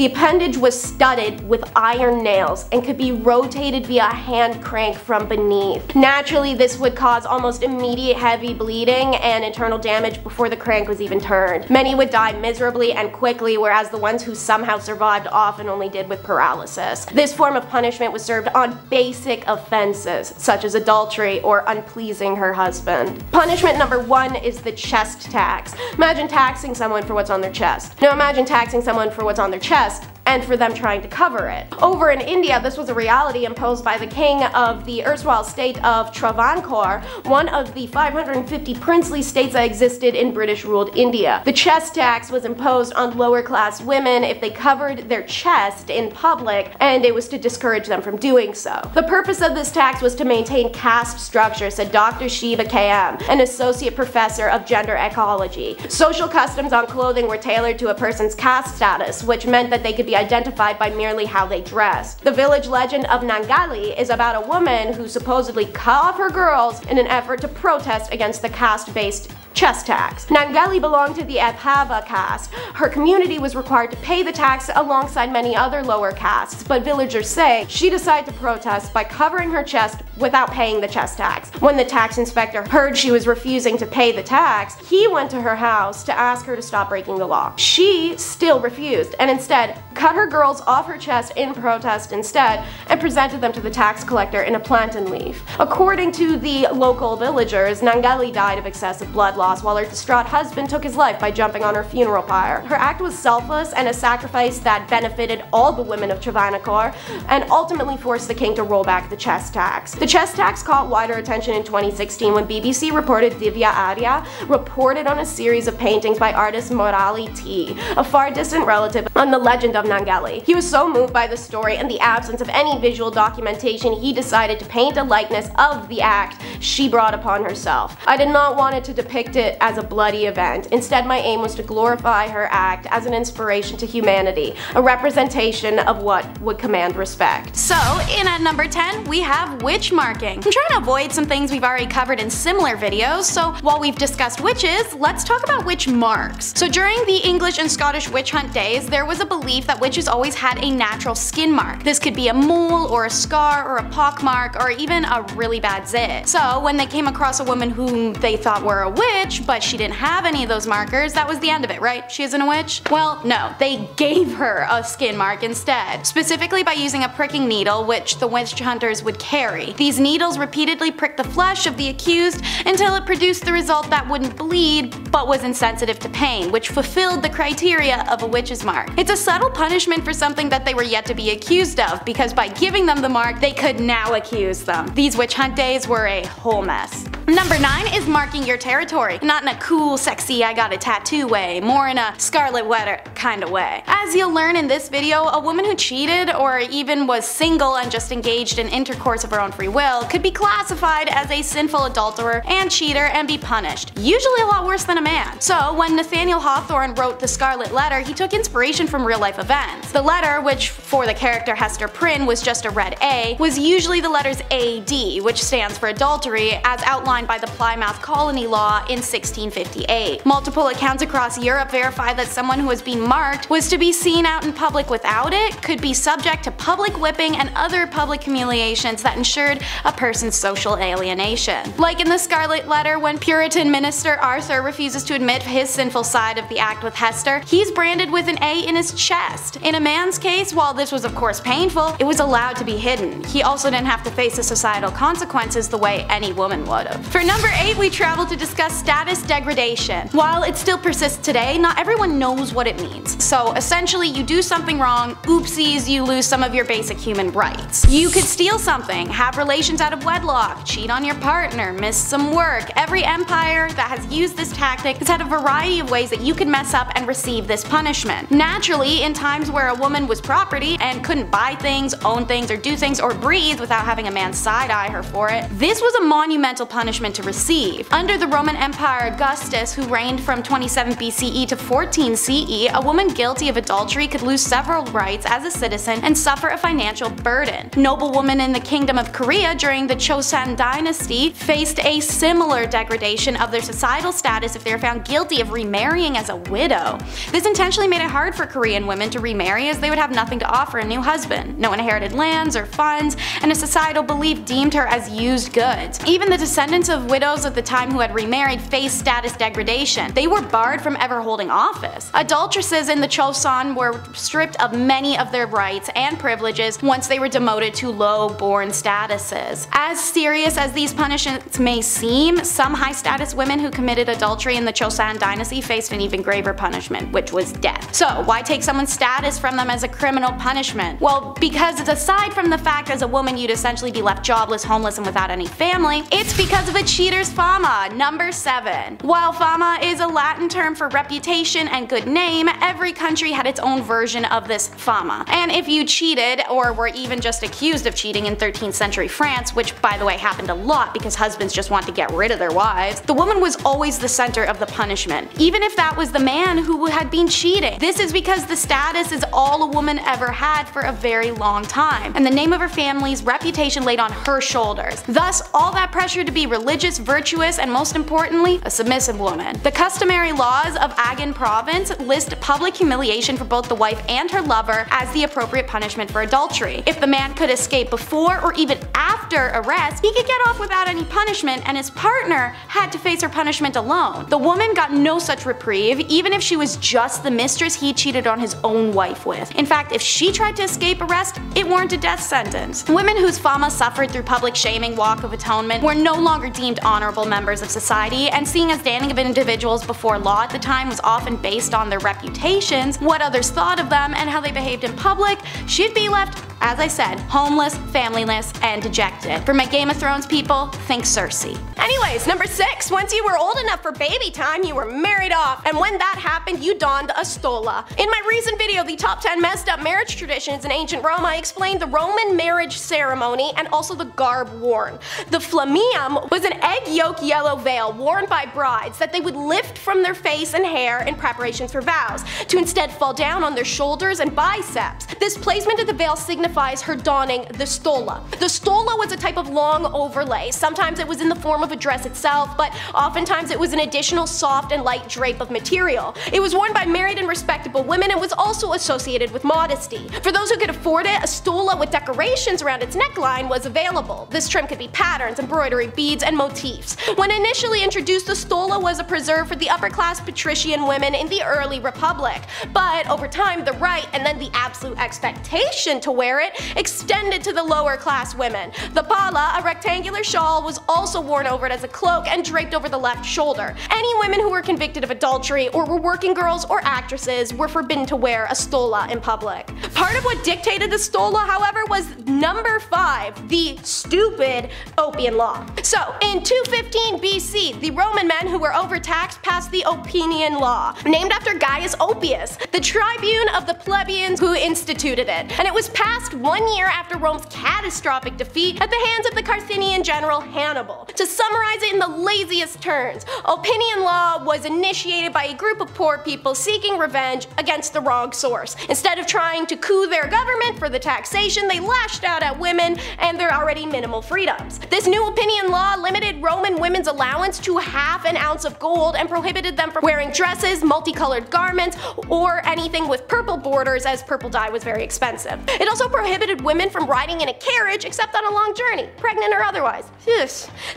appendage was studded with iron nails and could be rotated via a hand crank from beneath. Naturally, this would cause almost immediate heavy bleeding and internal damage before the crank was even turned. Many would die miserably and quickly, whereas the ones who somehow survived often only did with paralysis. This form of punishment was served on basic offenses, such as adultery or unpleasing her husband. Punishment number 1 is the chest tax. Imagine taxing someone for what's on their chest. Now imagine taxing someone for what's on their chest and for them trying to cover it. Over in India, this was a reality imposed by the king of the erstwhile state of Travancore, one of the 550 princely states that existed in British-ruled India. The chest tax was imposed on lower-class women if they covered their chest in public, and it was to discourage them from doing so. The purpose of this tax was to maintain caste structure, said Dr. Shiva KM, an associate professor of gender ecology. Social customs on clothing were tailored to a person's caste status, which meant that they could be identified by merely how they dressed. The village legend of Nangali is about a woman who supposedly cut off her girls in an effort to protest against the caste-based chest tax. Nangali belonged to the Abhava caste. Her community was required to pay the tax alongside many other lower castes, but villagers say she decided to protest by covering her chest without paying the chest tax. When the tax inspector heard she was refusing to pay the tax, he went to her house to ask her to stop breaking the law. She still refused and instead cut her girls off her chest in protest instead and presented them to the tax collector in a plantain leaf. According to the local villagers, Nangali died of excessive blood loss while her distraught husband took his life by jumping on her funeral pyre. Her act was selfless and a sacrifice that benefited all the women of Travancore and ultimately forced the king to roll back the chest tax. The chest tax caught wider attention in 2016 when BBC reported Divya Arya reported on a series of paintings by artist Murali T, a far distant relative on the legend of Nangali. He was so moved by the story and the absence of any visual documentation, he decided to paint a likeness of the act she brought upon herself. I did not want it to depict it as a bloody event. Instead, my aim was to glorify her act as an inspiration to humanity, a representation of what would command respect. So, in at number 10, we have witch marking. I'm trying to avoid some things we've already covered in similar videos, so while we've discussed witches, let's talk about witch marks. So during the English and Scottish witch hunt days, there was a belief that witches always had a natural skin mark. This could be a mole or a scar or a pock mark or even a really bad zit. So when they came across a woman whom they thought were a witch, but she didn't have any of those markers, that was the end of it, right? She isn't a witch? Well, no, they gave her a skin mark instead, specifically by using a pricking needle which the witch hunters would carry. These needles repeatedly pricked the flesh of the accused until it produced the result that wouldn't bleed but was insensitive to pain, which fulfilled the criteria of a witch's mark. It's a subtle punishment for something that they were yet to be accused of, because by giving them the mark, they could now accuse them. These witch hunt days were a whole mess. Number 9 is marking your territory. Not in a cool, sexy, I got a tattoo way, more in a Scarlet Letter kind of way. As you'll learn in this video, a woman who cheated or even was single and just engaged in intercourse of her own free will could be classified as a sinful adulterer and cheater and be punished, usually a lot worse than a man. So when Nathaniel Hawthorne wrote the Scarlet Letter, he took inspiration from real life events. The letter, which for the character Hester Prynne was just a red A, was usually the letters AD, which stands for adultery, as outlined by the Plymouth Colony Law in 1658. Multiple accounts across Europe verify that someone who was being marked was to be seen out in public without it, could be subject to public whipping and other public humiliations that ensured a person's social alienation. Like in the Scarlet Letter, when Puritan minister Arthur refuses to admit his sinful side of the act with Hester, he's branded with an A in his chest. In a man's case, while this was of course painful, it was allowed to be hidden. He also didn't have to face the societal consequences the way any woman would have. For number 8, we travel to discuss status degradation. While it still persists today, not everyone knows what it means. So essentially, you do something wrong, oopsies, you lose some of your basic human rights. You could steal something, have relations out of wedlock, cheat on your partner, miss some work. Every empire that has used this tactic has had a variety of ways that you could mess up and receive this punishment. Naturally, in times where a woman was property and couldn't buy things, own things, or do things, or breathe without having a man side-eye her for it, this was a monumental punishment to receive. Under the Roman Empire Augustus, who reigned from 27 BCE to 14 CE, a woman guilty of adultery could lose several rights as a citizen and suffer a financial burden. Noblewomen in the Kingdom of Korea during the Chosun dynasty faced a similar degradation of their societal status if they were found guilty of remarrying as a widow. This intentionally made it hard for Korean women to remarry, as they would have nothing to offer a new husband, no inherited lands or funds, and a societal belief deemed her as used goods. Even the descendants of widows at the time who had remarried faced status degradation. They were barred from ever holding office. Adulteresses in the Chosun were stripped of many of their rights and privileges once they were demoted to low-born statuses. As serious as these punishments may seem, some high-status women who committed adultery in the Chosun dynasty faced an even graver punishment, which was death. So why take someone's status from them as a criminal punishment? Well, because aside from the fact as a woman you'd essentially be left jobless, homeless, and without any family, it's because of a cheater's fama. Number 7. While fama is a Latin term for reputation and good name, every country had its own version of this fama. And if you cheated, or were even just accused of cheating in 13th century France, which by the way happened a lot because husbands just want to get rid of their wives, the woman was always the center of the punishment, even if that was the man who had been cheating. This is because the status is all a woman ever had for a very long time, and the name of her family's reputation laid on her shoulders. Thus, all that pressure to be religious, virtuous, and most importantly, importantly, a submissive woman. The customary laws of Agan province list public humiliation for both the wife and her lover as the appropriate punishment for adultery. If the man could escape before or even after arrest, he could get off without any punishment, and his partner had to face her punishment alone. The woman got no such reprieve, even if she was just the mistress he cheated on his own wife with. In fact, if she tried to escape arrest, it warranted a death sentence. Women whose fama suffered through public shaming walk of atonement were no longer deemed honorable members of society, and seeing as standing of individuals before law at the time was often based on their reputations, what others thought of them, and how they behaved in public, she'd be left, as I said, homeless, familyless, and dejected. For my Game of Thrones people, think Cersei. Anyways, number 6. Once you were old enough for baby time, you were married off, and when that happened, you donned a stola. In my recent video, the top 10 messed up marriage traditions in ancient Rome, I explained the Roman marriage ceremony and also the garb worn. The flamium was an egg yolk yellow veil worn by brides that they would lift from their face and hair in preparations for vows, to instead fall down on their shoulders and biceps. This placement of the veil signifies her donning the stola. The stola was a type of long overlay. Sometimes it was in the form of a dress itself, but oftentimes it was an additional soft and light drape of material. It was worn by married and respectable women and was also associated with modesty. For those who could afford it, a stola with decorations around its neckline was available. This trim could be patterns, embroidery, beads, and motifs. When initially introduced, the stola was a preserve for the upper-class patrician women in the early republic. But over time, the right and then the absolute expectation to wear it extended to the lower-class women. The pala, a rectangular shawl, was also worn over it as a cloak and draped over the left shoulder. Any women who were convicted of adultery or were working girls or actresses were forbidden to wear a stola in public. Part of what dictated the stola, however, was number 5, the Stupidopian Law. So, in 215 BC, the Roman men who were overtaxed passed the Opinian Law, named after Gaius Oppius, the tribune of the plebeians who instituted it, and it was passed 1 year after Rome's catastrophic defeat at the hands of the Carthaginian general Hannibal. To summarize it in the laziest terms, Opinian Law was initiated by a group of poor people seeking revenge against the wrong source. Instead of trying to coup their government for the taxation, they lashed out at women and their already minimal freedoms. This new Opinion Law limited Roman women's allowance to ½ an ounce of gold and prohibited them from wearing dresses, multicolored garments, or anything with purple borders, as purple dye was very expensive. It also prohibited women from riding in a carriage except on a long journey, pregnant or otherwise.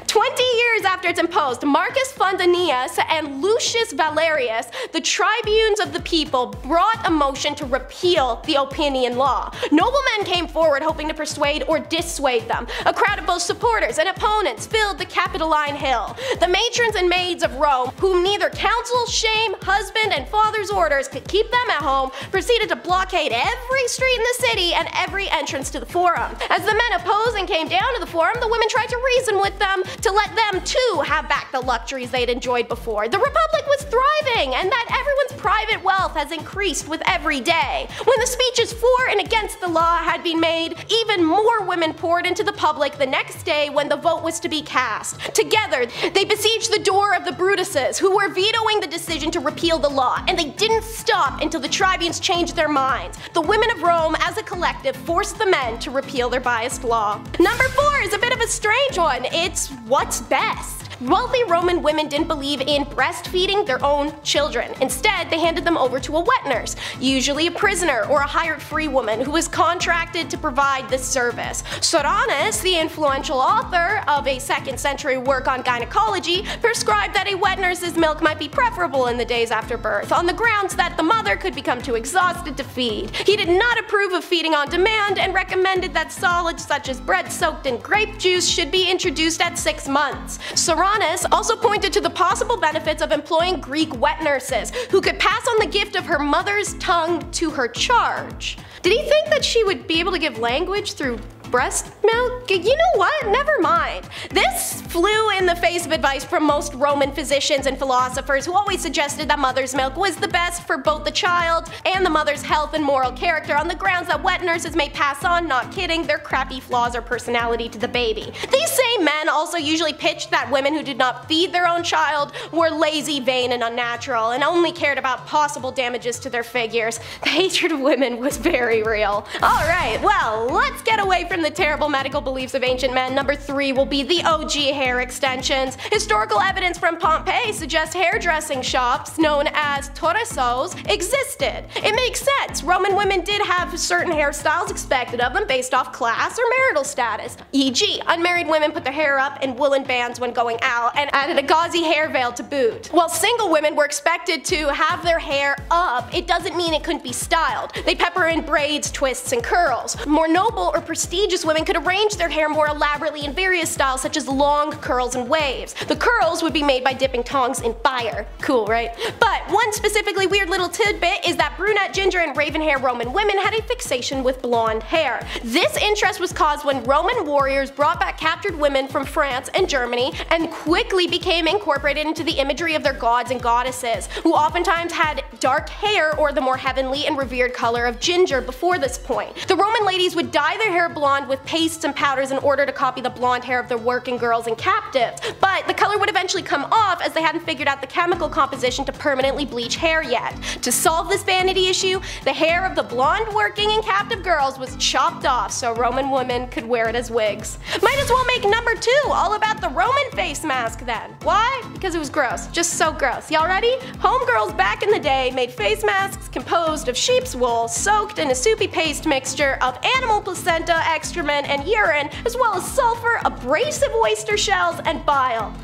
20 years after it's imposed, Marcus Fundanius and Lucius Valerius, the tribunes of the people, brought a motion to repeal the Opinian Law. Noblemen came forward hoping to persuade or dissuade them. A crowd of both supporters and opponents filled the Capitoline Hill. The matrons and maids of Rome, whom neither council, shame, husband, and father's orders could keep them at home, proceeded to blockade every street in the city and every entrance to the forum. As the men opposed and came down to the forum, the women tried to reason with them to let them too have back the luxuries they'd enjoyed before. The Republic was thriving, and that everyone's private wealth has increased with every day. When the speeches for and against the law had been made, even more women poured into the public the next day when the vote was to be cast. Together, they besieged the door of the Brutuses, who were vetoing the decision to repeal the law, and they didn't stop until the tribunes changed their minds. The women of Rome, as a collective, forced the men to repeal their biased law. Number 4 is a bit of a strange one. It's what's best. Wealthy Roman women didn't believe in breastfeeding their own children. Instead, they handed them over to a wet nurse, usually a prisoner or a hired free woman who was contracted to provide this service. Soranus, the influential author of a 2nd century work on gynecology, prescribed that a wet nurse's milk might be preferable in the days after birth, on the grounds that the mother could become too exhausted to feed. He did not approve of feeding on demand and recommended that solids such as bread soaked in grape juice should be introduced at 6 months. Soranus also pointed to the possible benefits of employing Greek wet nurses, who could pass on the gift of her mother's tongue to her charge. Did he think that she would be able to give language through breast milk? You know what? Never mind. This flew in the face of advice from most Roman physicians and philosophers who always suggested that mother's milk was the best for both the child and the mother's health and moral character, on the grounds that wet nurses may pass on, not kidding, their crappy flaws or personality to the baby. These same men also usually pitched that women who did not feed their own child were lazy, vain, and unnatural, and only cared about possible damages to their figures. The hatred of women was very real. Alright, well, let's get away from from the terrible medical beliefs of ancient men, number 3 will be the OG hair extensions. Historical evidence from Pompeii suggests hairdressing shops known as torresos existed. It makes sense. Roman women did have certain hairstyles expected of them based off class or marital status. E.g., unmarried women put their hair up in woolen bands when going out and added a gauzy hair veil to boot. While single women were expected to have their hair up, it doesn't mean it couldn't be styled. They pepper in braids, twists, and curls. More noble or prestigious women could arrange their hair more elaborately in various styles such as long curls and waves. The curls would be made by dipping tongs in fire. Cool, right? But one specifically weird little tidbit is that brunette, ginger, and raven hair Roman women had a fixation with blonde hair. This interest was caused when Roman warriors brought back captured women from France and Germany and quickly became incorporated into the imagery of their gods and goddesses, who oftentimes had dark hair or the more heavenly and revered color of ginger before this point. The Roman ladies would dye their hair blonde with pastes and powders in order to copy the blonde hair of their working girls and captives, but the color would eventually come off as they hadn't figured out the chemical composition to permanently bleach hair yet. To solve this vanity issue, the hair of the blonde working and captive girls was chopped off so Roman women could wear it as wigs. Might as well make number 2 all about the Roman face mask then. Why? Because it was gross. Just so gross. Y'all ready? Homegirls back in the day made face masks composed of sheep's wool soaked in a soupy paste mixture of animal placenta, excrement, and urine, as well as sulfur, abrasive oyster shells, and bile.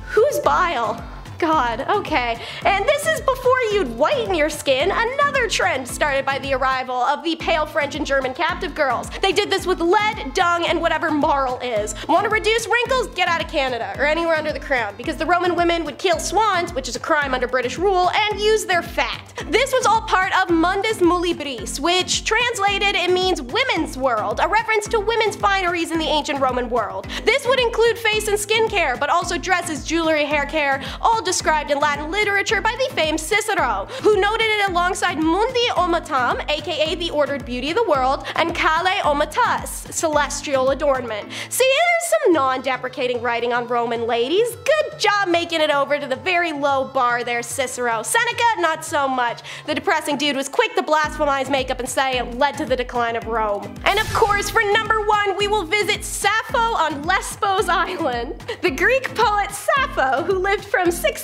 Who's bile? God, okay. And this is before you'd whiten your skin, another trend started by the arrival of the pale French and German captive girls. They did this with lead, dung, and whatever marl is. Want to reduce wrinkles? Get out of Canada, or anywhere under the crown, because the Roman women would kill swans, which is a crime under British rule, and use their fat. This was all part of Mundus Muliebris, which translated it means women's world, a reference to women's fineries in the ancient Roman world. This would include face and skin care, but also dresses, jewelry, hair care, all described in Latin literature by the famed Cicero, who noted it alongside Mundi Omatam, aka the ordered beauty of the world, and Kale Omatas, celestial adornment. See, there's some non-deprecating writing on Roman ladies. Good job making it over to the very low bar there, Cicero. Seneca, not so much. The depressing dude was quick to blasphemize makeup and say it led to the decline of Rome. And of course, for number 1, we will visit Safo on Lesbos Island. The Greek poet Safo, who lived from 630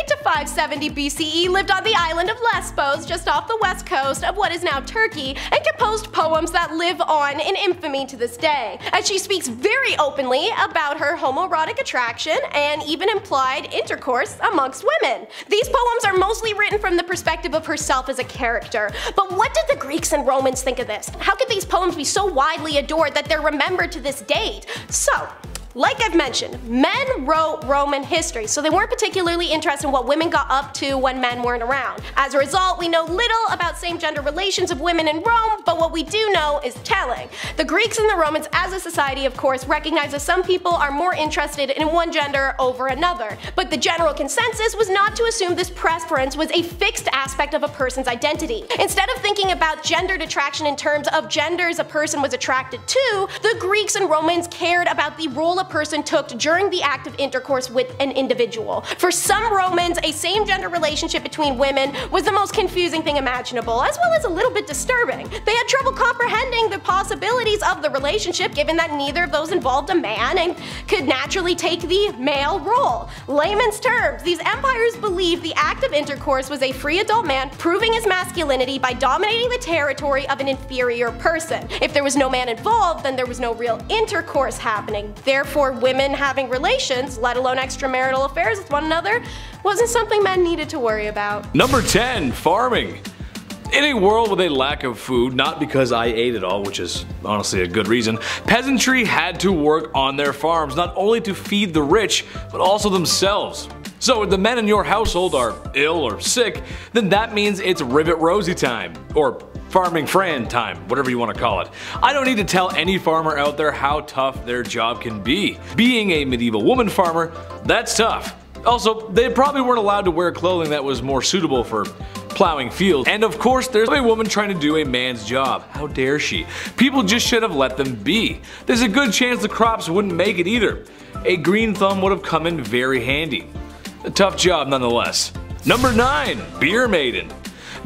to 570 BCE, lived on the island of Lesbos just off the west coast of what is now Turkey, and composed poems that live on in infamy to this day, as she speaks very openly about her homoerotic attraction and even implied intercourse amongst women. These poems are mostly written from the perspective of herself as a character, but what did the Greeks and Romans think of this? How could these poems be so widely adored that they're remembered to this date? So, like I've mentioned, men wrote Roman history, so they weren't particularly interested in what women got up to when men weren't around. As a result, we know little about same-gender relations of women in Rome, but what we do know is telling. The Greeks and the Romans as a society, of course, recognize that some people are more interested in one gender over another, but the general consensus was not to assume this preference was a fixed aspect of a person's identity. Instead of thinking about gendered attraction in terms of genders a person was attracted to, the Greeks and Romans cared about the role a person took during the act of intercourse with an individual. For some Romans, a same-gender relationship between women was the most confusing thing imaginable, as well as a little bit disturbing. They had trouble comprehending the possibilities of the relationship given that neither of those involved a man and could naturally take the male role. Layman's terms, these empires believed the act of intercourse was a free adult man proving his masculinity by dominating the territory of an inferior person. If there was no man involved, then there was no real intercourse happening. Therefore, women having relations, let alone extramarital affairs with one another, wasn't something men needed to worry about. Number 10. Farming. In a world with a lack of food, not because I ate it all, which is honestly a good reason, peasantry had to work on their farms not only to feed the rich, but also themselves. So if the men in your household are ill or sick, then that means it's Rivet Rosie time, or Farming Fran time, whatever you want to call it. I don't need to tell any farmer out there how tough their job can be. Being a medieval woman farmer, that's tough. Also, they probably weren't allowed to wear clothing that was more suitable for plowing fields. And of course, there's a woman trying to do a man's job. How dare she? People just should have let them be. There's a good chance the crops wouldn't make it either. A green thumb would have come in very handy. A tough job nonetheless. Number 9. Beer Maiden.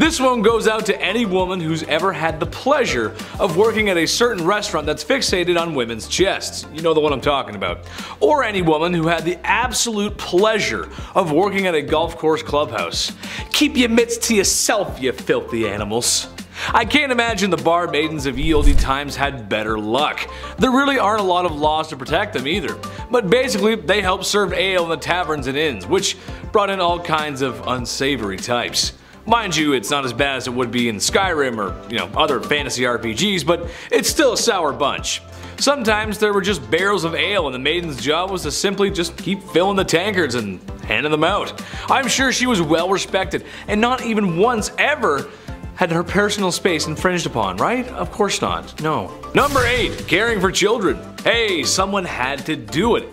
This one goes out to any woman who's ever had the pleasure of working at a certain restaurant that's fixated on women's chests. You know the one I'm talking about. Or any woman who had the absolute pleasure of working at a golf course clubhouse. Keep your mitts to yourself, you filthy animals. I can't imagine the bar maidens of ye olde times had better luck. There really aren't a lot of laws to protect them either. But basically, they helped serve ale in the taverns and inns, which brought in all kinds of unsavory types. Mind you, it's not as bad as it would be in Skyrim or, other fantasy RPGs, but it's still a sour bunch. Sometimes there were just barrels of ale and the maiden's job was to simply just keep filling the tankards and handing them out. I'm sure she was well respected and not even once ever had her personal space infringed upon, right? Of course not. No. Number 8. Caring for children. Hey, someone had to do it.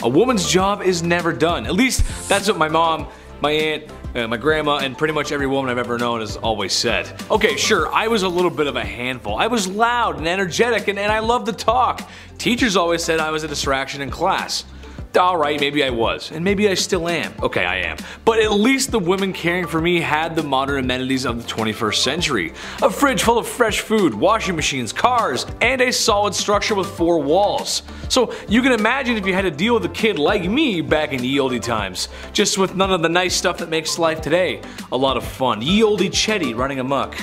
A woman's job is never done. At least that's what my mom, my aunt, my grandma, and pretty much every woman I've ever known has always said. Okay, sure, I was a little bit of a handful. I was loud and energetic and I loved to talk. Teachers always said I was a distraction in class. Alright, maybe I was, and maybe I still am. Okay, I am. But at least the women caring for me had the modern amenities of the 21st century. A fridge full of fresh food, washing machines, cars, and a solid structure with 4 walls. So you can imagine if you had to deal with a kid like me back in ye olde times, just with none of the nice stuff that makes life today a lot of fun. Ye olde Chetty running amok.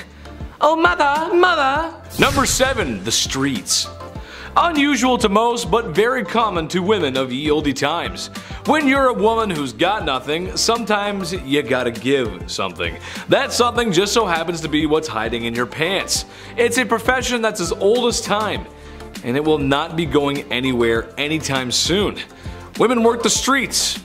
Oh mother, mother! Number 7. The streets. Unusual to most, but very common to women of ye olde times. When you're a woman who's got nothing, sometimes you gotta give something. That something just so happens to be what's hiding in your pants. It's a profession that's as old as time, and it will not be going anywhere anytime soon. Women work the streets.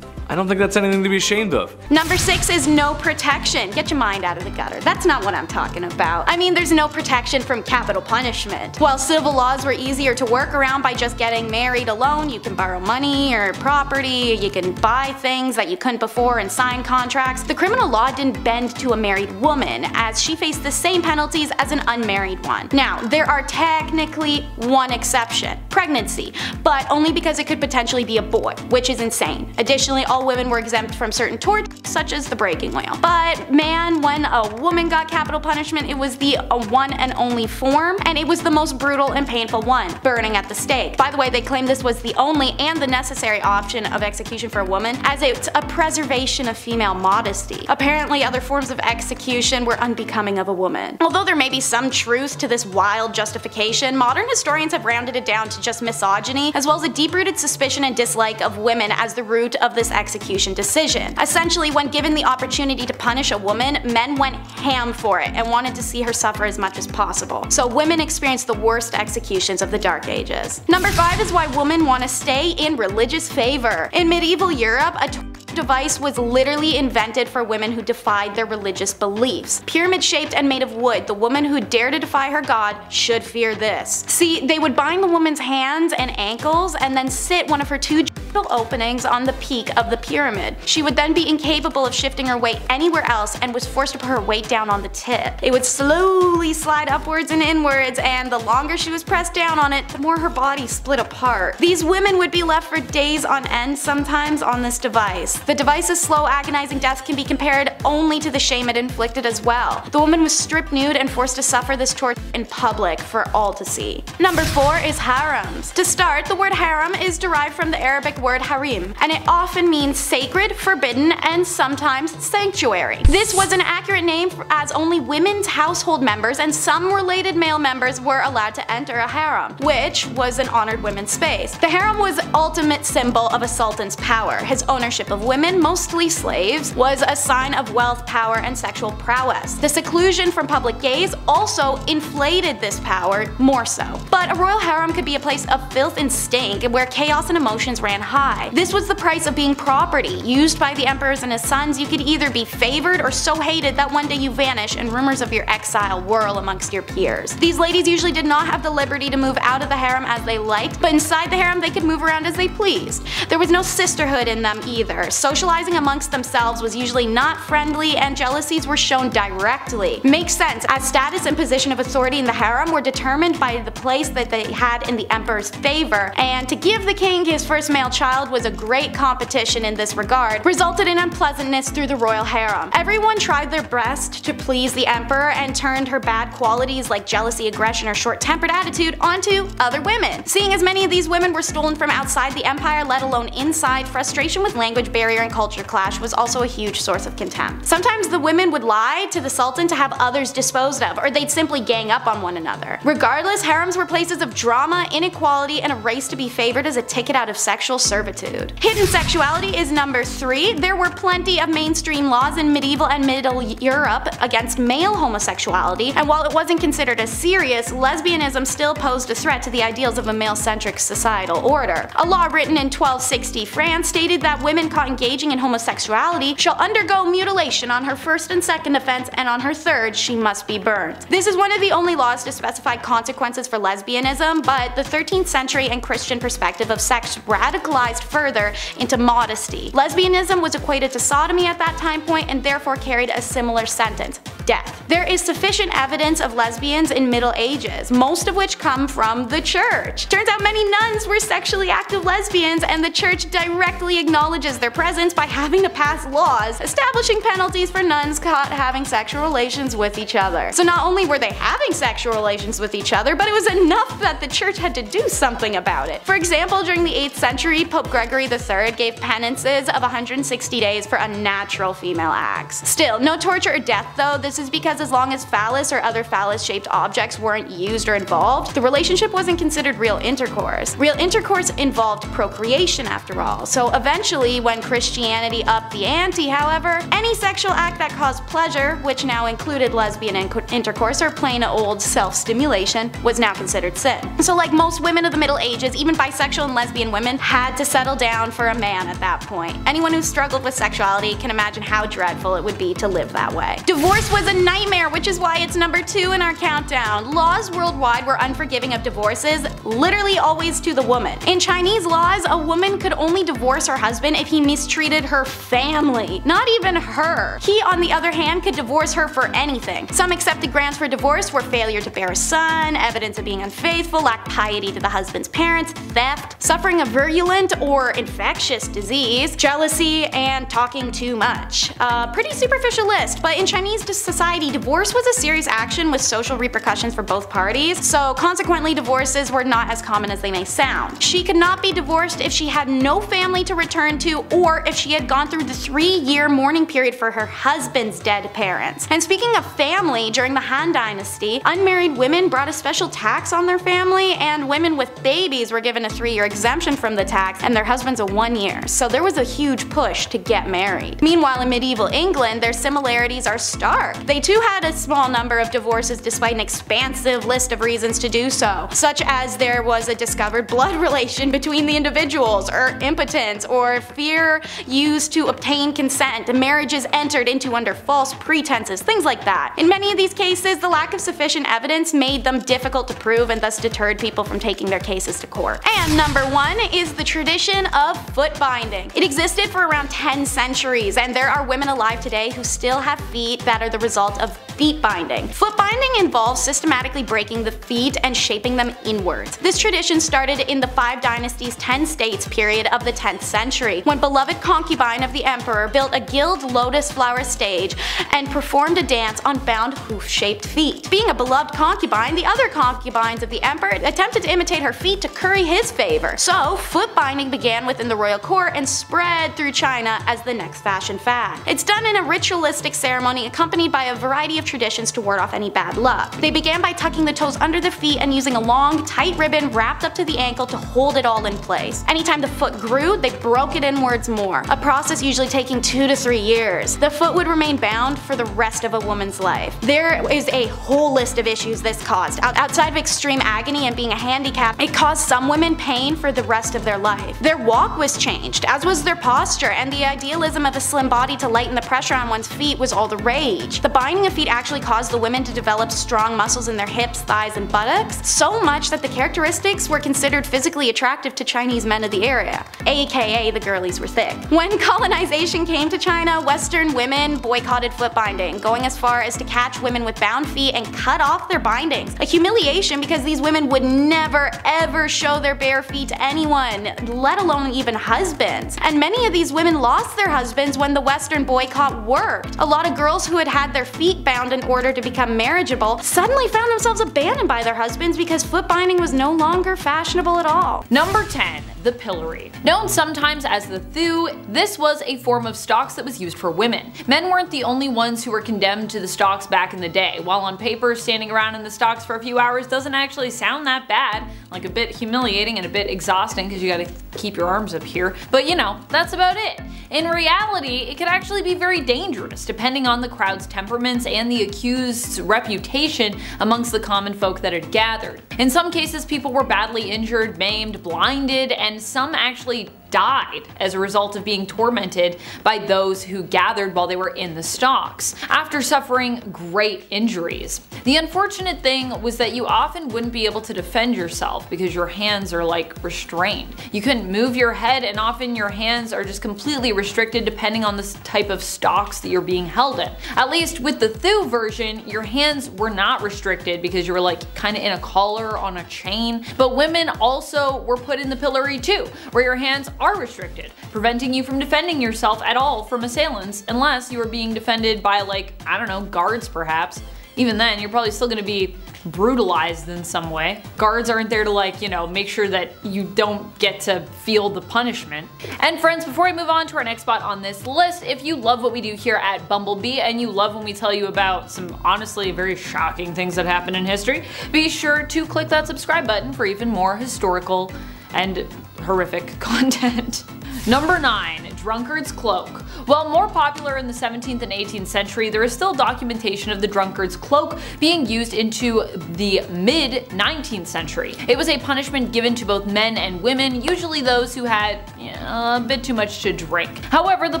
I don't think that's anything to be ashamed of. Number 6 is no protection. Get your mind out of the gutter. That's not what I'm talking about. I mean, there's no protection from capital punishment. While civil laws were easier to work around by just getting married alone, you can borrow money or property, you can buy things that you couldn't before and sign contracts, the criminal law didn't bend to a married woman, as she faced the same penalties as an unmarried one. Now, there are technically one exception, pregnancy, but only because it could potentially be a boy, which is insane. Additionally, all women were exempt from certain torts, such as the breaking wheel. But man, when a woman got capital punishment, it was the one and only form, and it was the most brutal and painful one, burning at the stake. By the way, they claim this was the only and the necessary option of execution for a woman, as it's a preservation of female modesty. Apparently, other forms of execution were unbecoming of a woman. Although there may be some truth to this wild justification, modern historians have rounded it down to just misogyny, as well as a deep-rooted suspicion and dislike of women as the root of this execution decision. Essentially, when given the opportunity to punish a woman, men went ham for it and wanted to see her suffer as much as possible. So women experienced the worst executions of the Dark Ages. Number 5 is why women want to stay in religious favor. In medieval Europe, a device was literally invented for women who defied their religious beliefs. Pyramid shaped and made of wood, the woman who dared to defy her god should fear this. See, they would bind the woman's hands and ankles and then sit one of her 2 openings on the peak of the pyramid. She would then be incapable of shifting her weight anywhere else and was forced to put her weight down on the tip. It would slowly slide upwards and inwards, and the longer she was pressed down on it, the more her body split apart. These women would be left for days on end sometimes on this device. The device's slow, agonizing death can be compared only to the shame it inflicted as well. The woman was stripped nude and forced to suffer this torture in public for all to see. Number 4 is harems. To start, the word harem is derived from the Arabic word harim, and it often means sacred, forbidden, and sometimes sanctuary. This was an accurate name as only women's household members and some related male members were allowed to enter a harem, which was an honored women's space. The harem was the ultimate symbol of a sultan's power. His ownership of women, mostly slaves, was a sign of wealth, power, and sexual prowess. The seclusion from public gaze also inflated this power more so. But a royal harem could be a place of filth and stink where chaos and emotions ran high. This was the price of being property, used by the emperors and his sons. You could either be favored or so hated that one day you vanish and rumors of your exile whirl amongst your peers. These ladies usually did not have the liberty to move out of the harem as they liked, but inside the harem they could move around as they pleased. There was no sisterhood in them either. Socializing amongst themselves was usually not friendly, and jealousies were shown directly. Makes sense, as status and position of authority in the harem were determined by the place that they had in the emperor's favor, and to give the king his first male child child was a great competition in this regard, resulted in unpleasantness through the royal harem. Everyone tried their best to please the emperor and turned her bad qualities like jealousy, aggression, or short-tempered attitude onto other women. Seeing as many of these women were stolen from outside the empire, let alone inside, frustration with language barrier and culture clash was also a huge source of contempt. Sometimes the women would lie to the sultan to have others disposed of, or they'd simply gang up on one another. Regardless, harems were places of drama, inequality, and a race to be favored as a ticket out of sexual servitude. Hidden sexuality is number 3. There were plenty of mainstream laws in medieval and Middle Europe against male homosexuality, and while it wasn't considered as serious, lesbianism still posed a threat to the ideals of a male-centric societal order. A law written in 1260 France stated that women caught engaging in homosexuality shall undergo mutilation on her first and second offense, and on her third she must be burned. This is one of the only laws to specify consequences for lesbianism, but the 13th century and Christian perspective of sex radicalized further into modesty. Lesbianism was equated to sodomy at that time point and therefore carried a similar sentence: death. There is sufficient evidence of lesbians in Middle Ages, most of which come from the church. Turns out many nuns were sexually active lesbians, and the church directly acknowledges their presence by having to pass laws establishing penalties for nuns caught having sexual relations with each other. So not only were they having sexual relations with each other, but it was enough that the church had to do something about it. For example, during the 8th century, Pope Gregory III gave penances of 160 days for unnatural female acts. Still, no torture or death though. This is because as long as phallus or other phallus-shaped objects weren't used or involved, the relationship wasn't considered real intercourse. Real intercourse involved procreation after all, so eventually when Christianity upped the ante, however, any sexual act that caused pleasure, which now included lesbian intercourse or plain old self-stimulation, was now considered sin. So like most women of the Middle Ages, even bisexual and lesbian women had to settle down for a man at that point. Anyone who struggled with sexuality can imagine how dreadful it would be to live that way. Divorce was a nightmare, which is why it's number 2 in our countdown. Laws worldwide were unforgiving of divorces, literally always to the woman. In Chinese laws, a woman could only divorce her husband if he mistreated her family, not even her. He, on the other hand, could divorce her for anything. Some accepted grounds for divorce were failure to bear a son, evidence of being unfaithful, lack piety to the husband's parents, theft, suffering a virulent or infectious disease, jealousy, and talking too much. A pretty superficial list, but in Chinese society, divorce was a serious action with social repercussions for both parties, so consequently divorces were not as common as they may sound. She could not be divorced if she had no family to return to, or if she had gone through the 3-year mourning period for her husband's dead parents. And speaking of family, during the Han Dynasty, unmarried women brought a special tax on their family, and women with babies were given a 3-year exemption from the tax, and their husbands a 1 year. So there was a huge push to get married. Meanwhile, in medieval England, their similarities are stark. They too had a small number of divorces despite an expansive list of reasons to do so, such as there was a discovered blood relation between the individuals, or impotence, or fear used to obtain consent, marriages entered into under false pretenses, things like that. In many of these cases, the lack of sufficient evidence made them difficult to prove and thus deterred people from taking their cases to court. And number 1 is the tradition of foot binding. It existed for around 10 centuries, and there are women alive today who still have feet that are the result of feet binding. Foot binding involves systematically breaking the feet and shaping them inwards. This tradition started in the 5 Dynasties 10 states period of the 10th century, when beloved concubine of the emperor built a gilt lotus flower stage and performed a dance on bound hoof-shaped feet. Being a beloved concubine, the other concubines of the emperor attempted to imitate her feet to curry his favor. So foot binding began within the royal court and spread through China as the next fashion fad. It's done in a ritualistic ceremony accompanied by a variety of traditions to ward off any bad luck. They began by tucking the toes under the feet and using a long, tight ribbon wrapped up to the ankle to hold it all in place. Anytime the foot grew, they broke it inwards more, a process usually taking 2 to 3 years. The foot would remain bound for the rest of a woman's life. There is a whole list of issues this caused. Outside of extreme agony and being a handicap, it caused some women pain for the rest of their life. Their walk was changed, as was their posture, and the idealism of a slim body to lighten the pressure on one's feet was all the rage. The binding of feet actually caused the women to develop strong muscles in their hips, thighs, and buttocks, so much that the characteristics were considered physically attractive to Chinese men of the area, aka the girlies were thick. When colonization came to China, Western women boycotted foot binding, going as far as to catch women with bound feet and cut off their bindings. A humiliation because these women would never ever show their bare feet to anyone, let alone even husbands. And many of these women lost their husbands when the Western boycott worked. A lot of girls who had had their feet bound in order to become marriageable suddenly found themselves abandoned by their husbands because foot binding was no longer fashionable at all. Number 10. The pillory. Known sometimes as the thew, this was a form of stocks that was used for women. Men weren't the only ones who were condemned to the stocks back in the day. While on paper, standing around in the stocks for a few hours doesn't actually sound that bad, like a bit humiliating and a bit exhausting because you gotta keep your arms up here, but you know, that's about it. In reality, it could actually be very dangerous depending on the crowd's temperaments and the accused's reputation amongst the common folk that had gathered. In some cases, people were badly injured, maimed, blinded, and some actually died as a result of being tormented by those who gathered while they were in the stocks, after suffering great injuries. The unfortunate thing was that you often wouldn't be able to defend yourself because your hands are like restrained. You couldn't move your head, and often your hands are just completely restricted depending on the type of stocks that you're being held in. At least with the thew version, your hands were not restricted because you were like kind of in a collar on a chain, but women also were put in the pillory too, where your hands are restricted, preventing you from defending yourself at all from assailants unless you were being defended by, like, I don't know, guards perhaps. Even then, you're probably still gonna be brutalized in some way. Guards aren't there to, like, you know, make sure that you don't get to feel the punishment. And friends, before I move on to our next spot on this list, if you love what we do here at BumbleBee and you love when we tell you about some honestly very shocking things that happen in history, be sure to click that subscribe button for even more historical and horrific content. Number 9. Drunkard's cloak. While more popular in the 17th and 18th century, there is still documentation of the drunkard's cloak being used into the mid-19th century. It was a punishment given to both men and women, usually those who had a bit too much to drink. However, the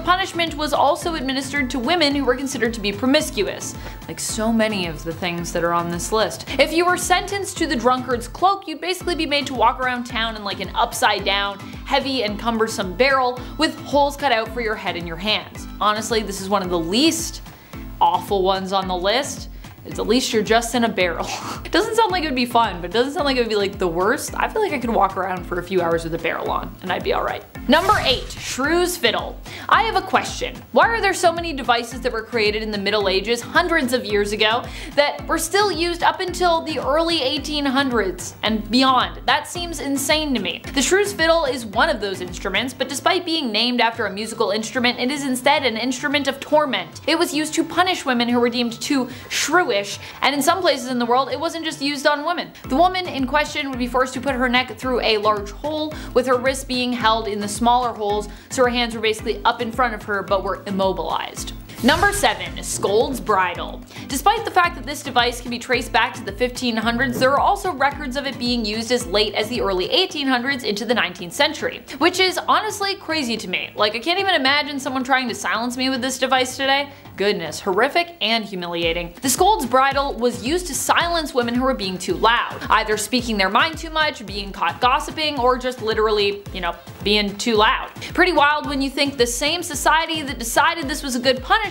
punishment was also administered to women who were considered to be promiscuous, like so many of the things that are on this list. If you were sentenced to the drunkard's cloak, you'd basically be made to walk around town in like an upside down, heavy and cumbersome barrel with holes cut out for your head and your hands. Honestly, this is one of the least awful ones on the list. At least you're just in a barrel. It doesn't sound like it would be fun, but it doesn't sound like it would be like the worst. I feel like I could walk around for a few hours with a barrel on and I'd be alright. Number 8. Shrew's fiddle. I have a question. Why are there so many devices that were created in the Middle Ages hundreds of years ago that were still used up until the early 1800s and beyond? That seems insane to me. The shrew's fiddle is one of those instruments, but despite being named after a musical instrument, it is instead an instrument of torment. It was used to punish women who were deemed too shrewish, and in some places in the world, it wasn't just used on women. The woman in question would be forced to put her neck through a large hole, with her wrists being held in the smaller holes, so her hands were basically up in front of her but were immobilized. Number 7. Scold's bridle. Despite the fact that this device can be traced back to the 1500s, there are also records of it being used as late as the early 1800s into the 19th century, which is honestly crazy to me. Like, I can't even imagine someone trying to silence me with this device today. Goodness, horrific and humiliating. The scold's bridle was used to silence women who were being too loud, either speaking their mind too much, being caught gossiping, or just literally, you know, being too loud. Pretty wild when you think the same society that decided this was a good punishment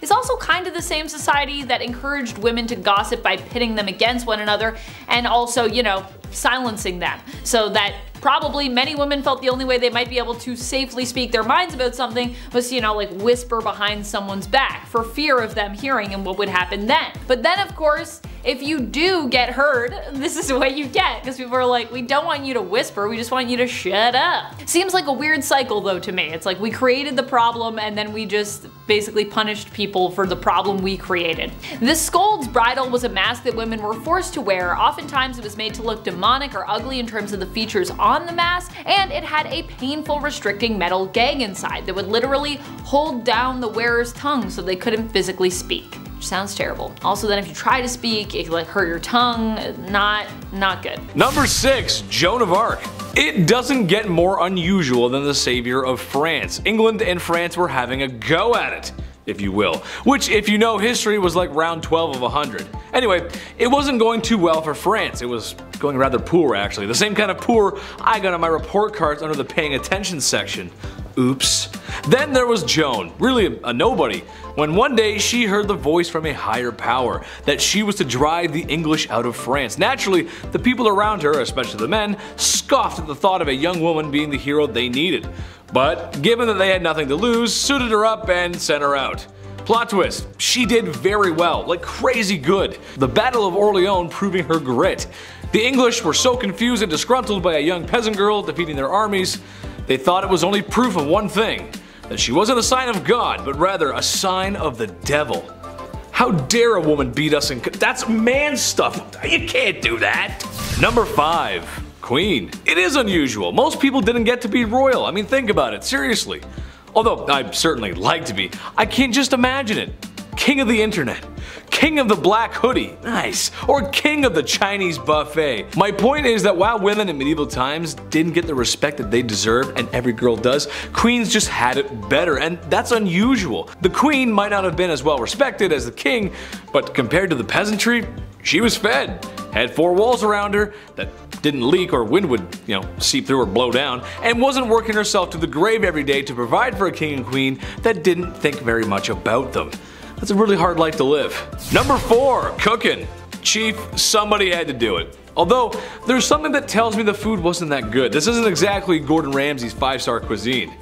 is also kind of the same society that encouraged women to gossip by pitting them against one another and also, you know, silencing them, so that probably many women felt the only way they might be able to safely speak their minds about something was, you know, like whisper behind someone's back for fear of them hearing and what would happen then. But then of course, if you do get heard, this is what you get, because people are like, we don't want you to whisper, we just want you to shut up. Seems like a weird cycle though to me. It's like we created the problem and then we just basically punished people for the problem we created. This scold's bridle was a mask that women were forced to wear. Oftentimes it was made to look demonic or ugly in terms of the features on the mask, and it had a painful restricting metal gag inside that would literally hold down the wearer's tongue so they couldn't physically speak. Sounds terrible. Also then if you try to speak, it could like hurt your tongue. Not good. Number 6. Joan of Arc. It doesn't get more unusual than the savior of France. England and France were having a go at it. if you will, which if you know history was like round 12 of 100. Anyway, it wasn't going too well for France. It was going rather poor actually, the same kind of poor I got on my report cards under the paying attention section. Oops. Then there was Joan, really a nobody, when one day she heard the voice from a higher power that she was to drive the English out of France. Naturally, the people around her, especially the men, scoffed at the thought of a young woman being the hero they needed. But given that they had nothing to lose, suited her up and sent her out. Plot twist, she did very well, like crazy good. The Battle of Orleans proving her grit. The English were so confused and disgruntled by a young peasant girl defeating their armies, they thought it was only proof of one thing, that she wasn't a sign of God, but rather a sign of the devil. How dare a woman beat us that's man stuff, you can't do that. Number 5. Queen. It is unusual. Most people didn't get to be royal. I mean, think about it, seriously. Although I'd certainly like to be, I can't just imagine it. King of the internet. King of the black hoodie, nice, or king of the Chinese buffet. My point is that while women in medieval times didn't get the respect that they deserved, and every girl does, queens just had it better, and that's unusual. The queen might not have been as well respected as the king, but compared to the peasantry, she was fed, had 4 walls around her that didn't leak or wind would, seep through or blow down, and wasn't working herself to the grave every day to provide for a king and queen that didn't think very much about them. That's a really hard life to live. Number 4, cooking. Chief, somebody had to do it. Although, there's something that tells me the food wasn't that good. This isn't exactly Gordon Ramsay's 5-star cuisine.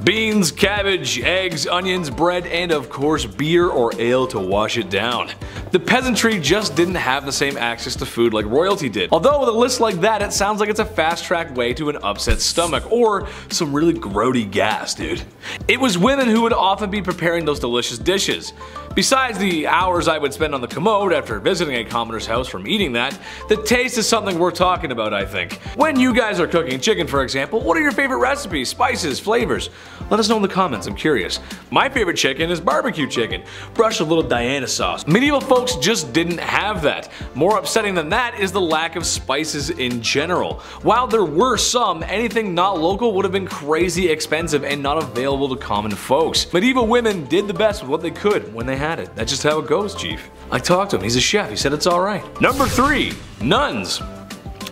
Beans, cabbage, eggs, onions, bread, and of course beer or ale to wash it down. The peasantry just didn't have the same access to food like royalty did. Although with a list like that, it sounds like it's a fast-track way to an upset stomach or some really grody gas, dude. It was women who would often be preparing those delicious dishes. Besides the hours I would spend on the commode after visiting a commoner's house from eating that, the taste is something worth talking about, I think. When you guys are cooking chicken, for example, what are your favorite recipes, spices, flavors? Let us know in the comments, I'm curious. My favorite chicken is barbecue chicken, brushed with a little Diana sauce. Medieval folks just didn't have that. More upsetting than that is the lack of spices in general. While there were some, anything not local would have been crazy expensive and not available to common folks. Medieval women did the best with what they could when they had it. That's just how it goes, Chief. I talked to him, he's a chef, he said it's alright. Number 3, nuns.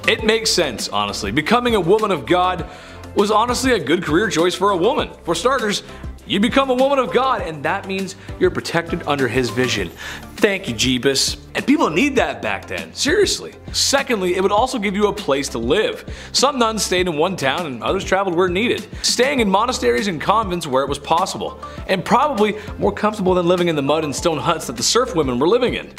It makes sense, honestly. Becoming a woman of God was honestly a good career choice for a woman. For starters, you become a woman of God, and that means you're protected under his vision. Thank you, Jeebus. And people need that back then, seriously. Secondly, it would also give you a place to live. Some nuns stayed in one town and others traveled where needed, staying in monasteries and convents where it was possible, and probably more comfortable than living in the mud and stone huts that the serf women were living in.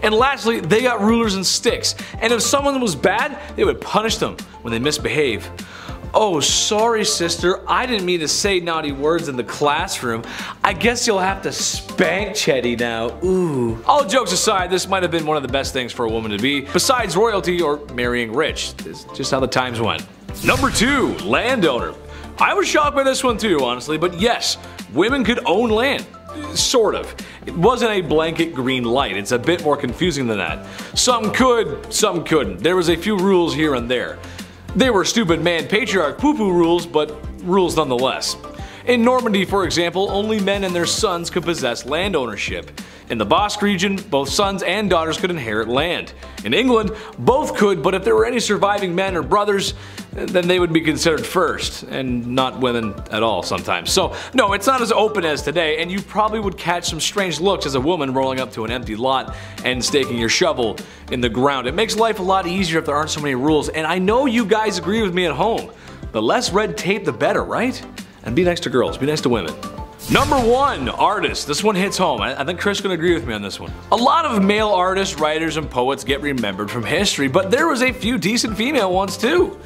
And lastly, they got rulers and sticks, and if someone was bad, they would punish them when they misbehave. Oh, sorry sister, I didn't mean to say naughty words in the classroom. I guess you'll have to spank Chetty now, ooh. All jokes aside, this might have been one of the best things for a woman to be, besides royalty or marrying rich. It's just how the times went. Number 2, landowner. I was shocked by this one too, honestly, but yes, women could own land. Sort of. It wasn't a blanket green light, it's a bit more confusing than that. Some could, some couldn't. There was a few rules here and there. They were stupid man patriarch poo-poo rules, but rules nonetheless. In Normandy, for example, only men and their sons could possess land ownership. In the Basque region, both sons and daughters could inherit land. In England, both could, but if there were any surviving men or brothers, then they would be considered first, and not women at all sometimes. So no, it's not as open as today, and you probably would catch some strange looks as a woman rolling up to an empty lot and staking your shovel in the ground. It makes life a lot easier if there aren't so many rules, and I know you guys agree with me at home. The less red tape, the better, right? And be nice to girls, be nice to women. Number 1, artists. This one hits home. I think Chris can agree with me on this one. A lot of male artists, writers, and poets get remembered from history, but there was a few decent female ones too.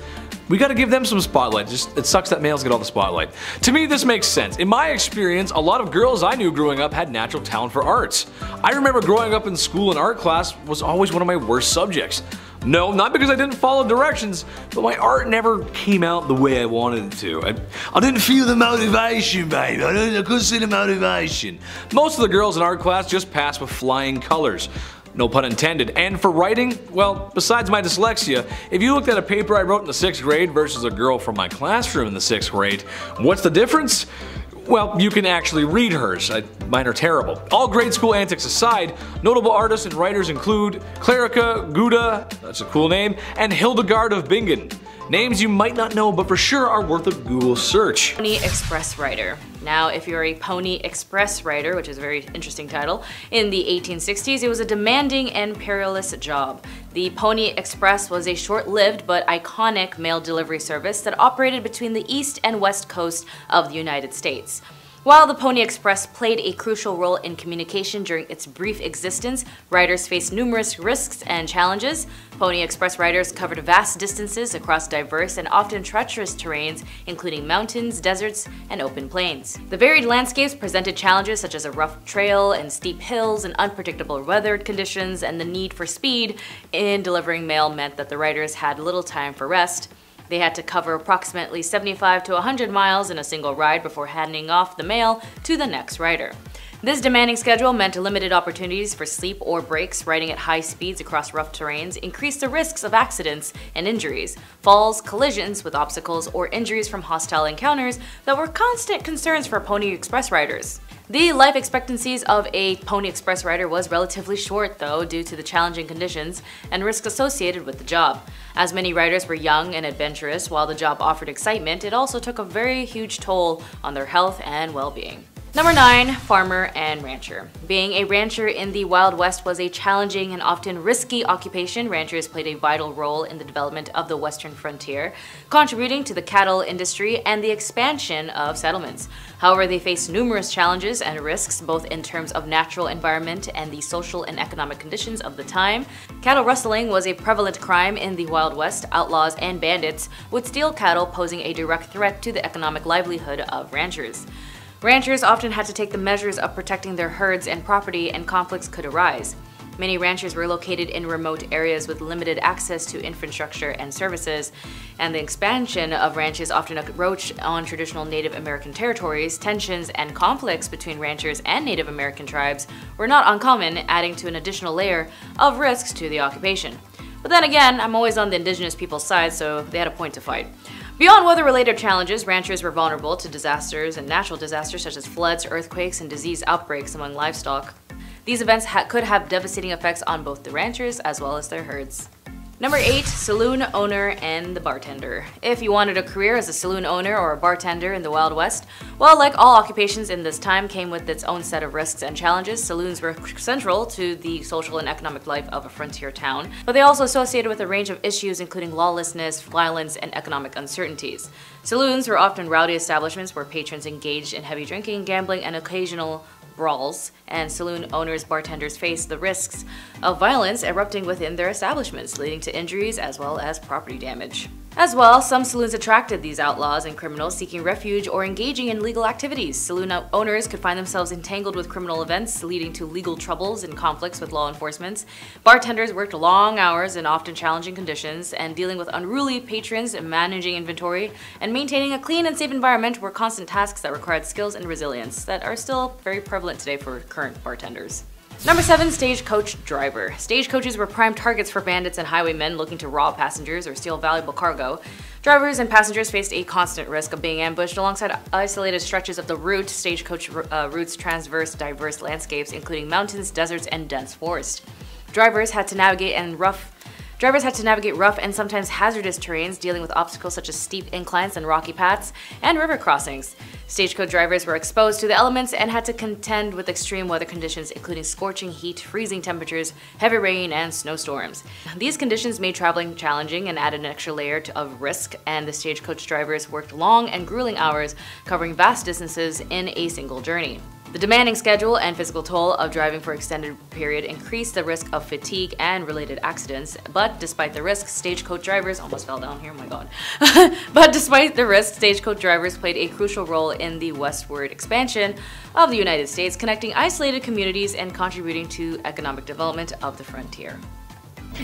We gotta give them some spotlight, it sucks that males get all the spotlight. To me, this makes sense. In my experience, a lot of girls I knew growing up had natural talent for arts. I remember growing up in school and art class was always one of my worst subjects. No, not because I didn't follow directions, but my art never came out the way I wanted it to. I didn't feel the motivation, babe. I couldn't see the motivation. Most of the girls in art class just passed with flying colors. No pun intended. And for writing, well, besides my dyslexia, if you looked at a paper I wrote in the 6th grade versus a girl from my classroom in the 6th grade, what's the difference? Well, you can actually read hers. Mine are terrible. All grade school antics aside, notable artists and writers include Clerica Gouda, that's a cool name, and Hildegard of Bingen. Names you might not know, but for sure are worth a Google search. Pony Express Rider. Now, if you're a Pony Express rider, which is a very interesting title, in the 1860s, it was a demanding and perilous job. The Pony Express was a short-lived but iconic mail delivery service that operated between the east and west coast of the United States. While the Pony Express played a crucial role in communication during its brief existence, riders faced numerous risks and challenges. Pony Express riders covered vast distances across diverse and often treacherous terrains, including mountains, deserts, and open plains. The varied landscapes presented challenges such as a rough trail and steep hills and unpredictable weather conditions, and the need for speed in delivering mail meant that the riders had little time for rest. They had to cover approximately 75 to 100 miles in a single ride before handing off the mail to the next rider. This demanding schedule meant limited opportunities for sleep or breaks. Riding at high speeds across rough terrains increased the risks of accidents and injuries, falls, collisions with obstacles, or injuries from hostile encounters that were constant concerns for Pony Express riders. The life expectancies of a Pony Express rider was relatively short, though, due to the challenging conditions and risks associated with the job. As many riders were young and adventurous, while the job offered excitement, it also took a very huge toll on their health and well-being. Number 9. Farmer and Rancher. Being a rancher in the Wild West was a challenging and often risky occupation. Ranchers played a vital role in the development of the western frontier, contributing to the cattle industry and the expansion of settlements. However, they faced numerous challenges and risks, both in terms of natural environment and the social and economic conditions of the time. Cattle rustling was a prevalent crime in the Wild West. Outlaws and bandits would steal cattle, posing a direct threat to the economic livelihood of ranchers. Ranchers often had to take the measures of protecting their herds and property, and conflicts could arise. Many ranchers were located in remote areas with limited access to infrastructure and services, and the expansion of ranches often encroached on traditional Native American territories. Tensions and conflicts between ranchers and Native American tribes were not uncommon, adding to an additional layer of risks to the occupation. But then again, I'm always on the indigenous people's side, so they had a point to fight. Beyond weather-related challenges, ranchers were vulnerable to disasters and natural disasters such as floods, earthquakes, and disease outbreaks among livestock. These events could have devastating effects on both the ranchers as well as their herds. Number 8. Saloon owner and the bartender. If you wanted a career as a saloon owner or a bartender in the Wild West, well, like all occupations in this time came with its own set of risks and challenges. Saloons were central to the social and economic life of a frontier town, but they also associated with a range of issues including lawlessness, violence, and economic uncertainties. Saloons were often rowdy establishments where patrons engaged in heavy drinking, gambling, and occasional brawls, and saloon owners, bartenders faced the risks of violence erupting within their establishments, leading to injuries as well as property damage. As well, some saloons attracted these outlaws and criminals seeking refuge or engaging in legal activities. Saloon owners could find themselves entangled with criminal events, leading to legal troubles and conflicts with law enforcement. Bartenders worked long hours in often challenging conditions, and dealing with unruly patrons, managing inventory, and maintaining a clean and safe environment were constant tasks that required skills and resilience that are still very prevalent today for current bartenders. Number 7. Stagecoach driver. Stagecoaches were prime targets for bandits and highwaymen looking to rob passengers or steal valuable cargo. Drivers and passengers faced a constant risk of being ambushed alongside isolated stretches of the route. Stagecoach routes traverse diverse landscapes, including mountains, deserts, and dense forest. Drivers had to navigate rough and sometimes hazardous terrains, dealing with obstacles such as steep inclines and rocky paths, and river crossings. Stagecoach drivers were exposed to the elements and had to contend with extreme weather conditions, including scorching heat, freezing temperatures, heavy rain, and snowstorms. These conditions made traveling challenging and added an extra layer of risk, and the stagecoach drivers worked long and grueling hours, covering vast distances in a single journey. The demanding schedule and physical toll of driving for an extended period increased the risk of fatigue and related accidents, but despite the risks, stagecoach drivers almost fell down here, oh my god. But despite the risks, stagecoach drivers played a crucial role in the westward expansion of the United States, connecting isolated communities and contributing to economic development of the frontier.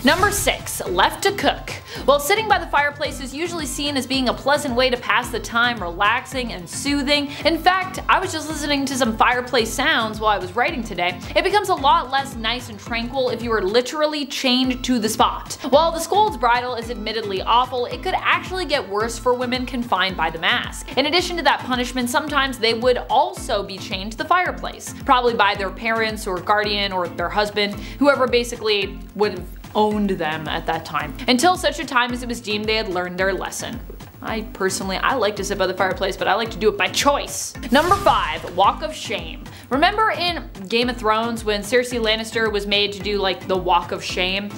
Number 6. Left to cook. While sitting by the fireplace is usually seen as being a pleasant way to pass the time, relaxing and soothing. In fact, I was just listening to some fireplace sounds while I was writing today. It becomes a lot less nice and tranquil if you are literally chained to the spot. While the scold's bridle is admittedly awful, it could actually get worse for women confined by the mask. In addition to that punishment, sometimes they would also be chained to the fireplace, probably by their parents or guardian or their husband, whoever basically would have owned them at that time, until such a time as it was deemed they had learned their lesson. I like to sit by the fireplace, but I like to do it by choice. Number 5. Walk of shame. Remember in Game of Thrones when Cersei Lannister was made to do like the walk of shame?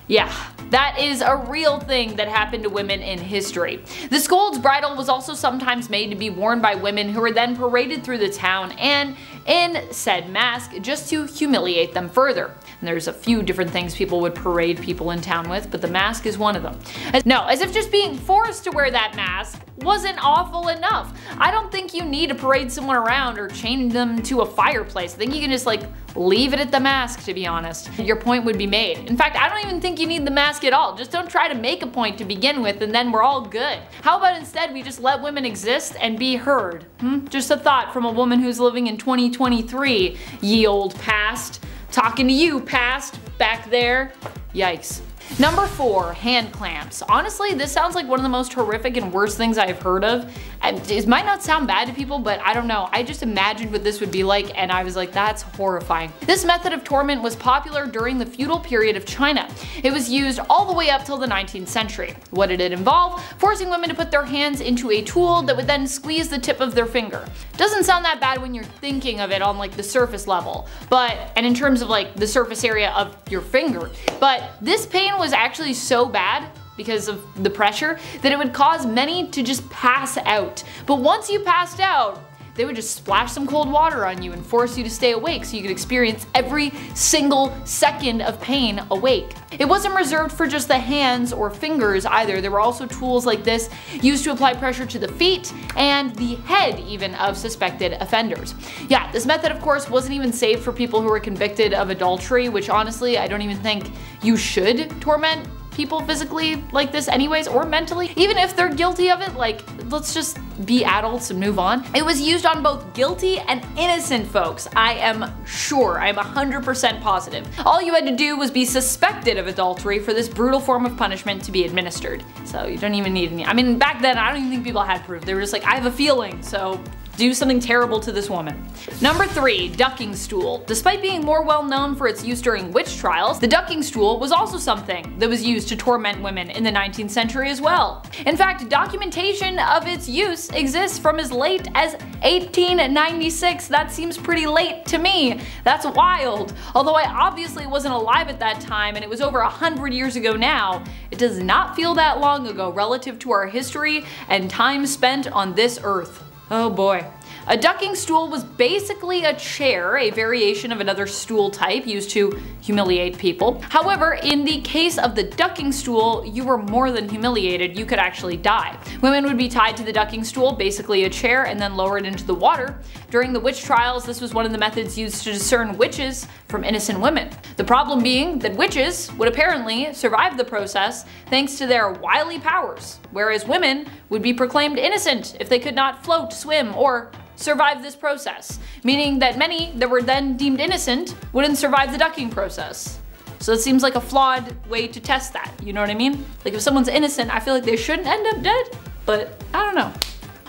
Yeah, that is a real thing that happened to women in history. The scold's bridle was also sometimes made to be worn by women who were then paraded through the town and in said mask just to humiliate them further. And there's a few different things people would parade people in town with, but the mask is one of them. As if just being forced to wear that mask wasn't awful enough. I don't think you need to parade someone around or chain them to a fireplace. I think you can just like leave it at the mask, to be honest. Your point would be made. In fact, I don't even think you need the mask at all. Just don't try to make a point to begin with and then we're all good. How about instead we just let women exist and be heard? Just a thought from a woman who's living in 2023, ye old past. Talking to you, past, back there. Yikes. Number 4. Hand clamps. Honestly, this sounds like one of the most horrific and worst things I've heard of. It might not sound bad to people, but I don't know. I just imagined what this would be like and I was like, that's horrifying. This method of torment was popular during the feudal period of China. It was used all the way up till the 19th century. What did it involve? Forcing women to put their hands into a tool that would then squeeze the tip of their finger. Doesn't sound that bad when you're thinking of it on like the surface level, and in terms of like the surface area of your finger. But this pain was actually so bad because of the pressure that it would cause many to just pass out. But once you passed out, they would just splash some cold water on you and force you to stay awake so you could experience every single second of pain awake. It wasn't reserved for just the hands or fingers either. There were also tools like this used to apply pressure to the feet and the head even of suspected offenders. Yeah, this method of course wasn't even safe for people who were convicted of adultery, which honestly I don't even think you should torment people physically like this anyways, or mentally. Even if they're guilty of it, like, let's just be adults and move on. It was used on both guilty and innocent folks. I am sure, I'm 100% positive. All you had to do was be suspected of adultery for this brutal form of punishment to be administered. So you don't even need any, I mean, back then I don't even think people had proof. They were just like, I have a feeling, so do something terrible to this woman. Number 3. Ducking stool. Despite being more well known for its use during witch trials, the ducking stool was also something that was used to torment women in the 19th century as well. In fact, documentation of its use exists from as late as 1896. That seems pretty late to me. That's wild. Although I obviously wasn't alive at that time and it was over 100 years ago now, it does not feel that long ago relative to our history and time spent on this earth. Oh boy. A ducking stool was basically a chair, a variation of another stool type used to humiliate people. However, in the case of the ducking stool, you were more than humiliated, you could actually die. Women would be tied to the ducking stool, basically a chair, and then lowered into the water. During the witch trials, this was one of the methods used to discern witches from innocent women. The problem being that witches would apparently survive the process thanks to their wily powers, whereas women would be proclaimed innocent if they could not float, swim, or survive this process, meaning that many that were then deemed innocent wouldn't survive the ducking process. So it seems like a flawed way to test that, you know what I mean? Like if someone's innocent, I feel like they shouldn't end up dead, but I don't know.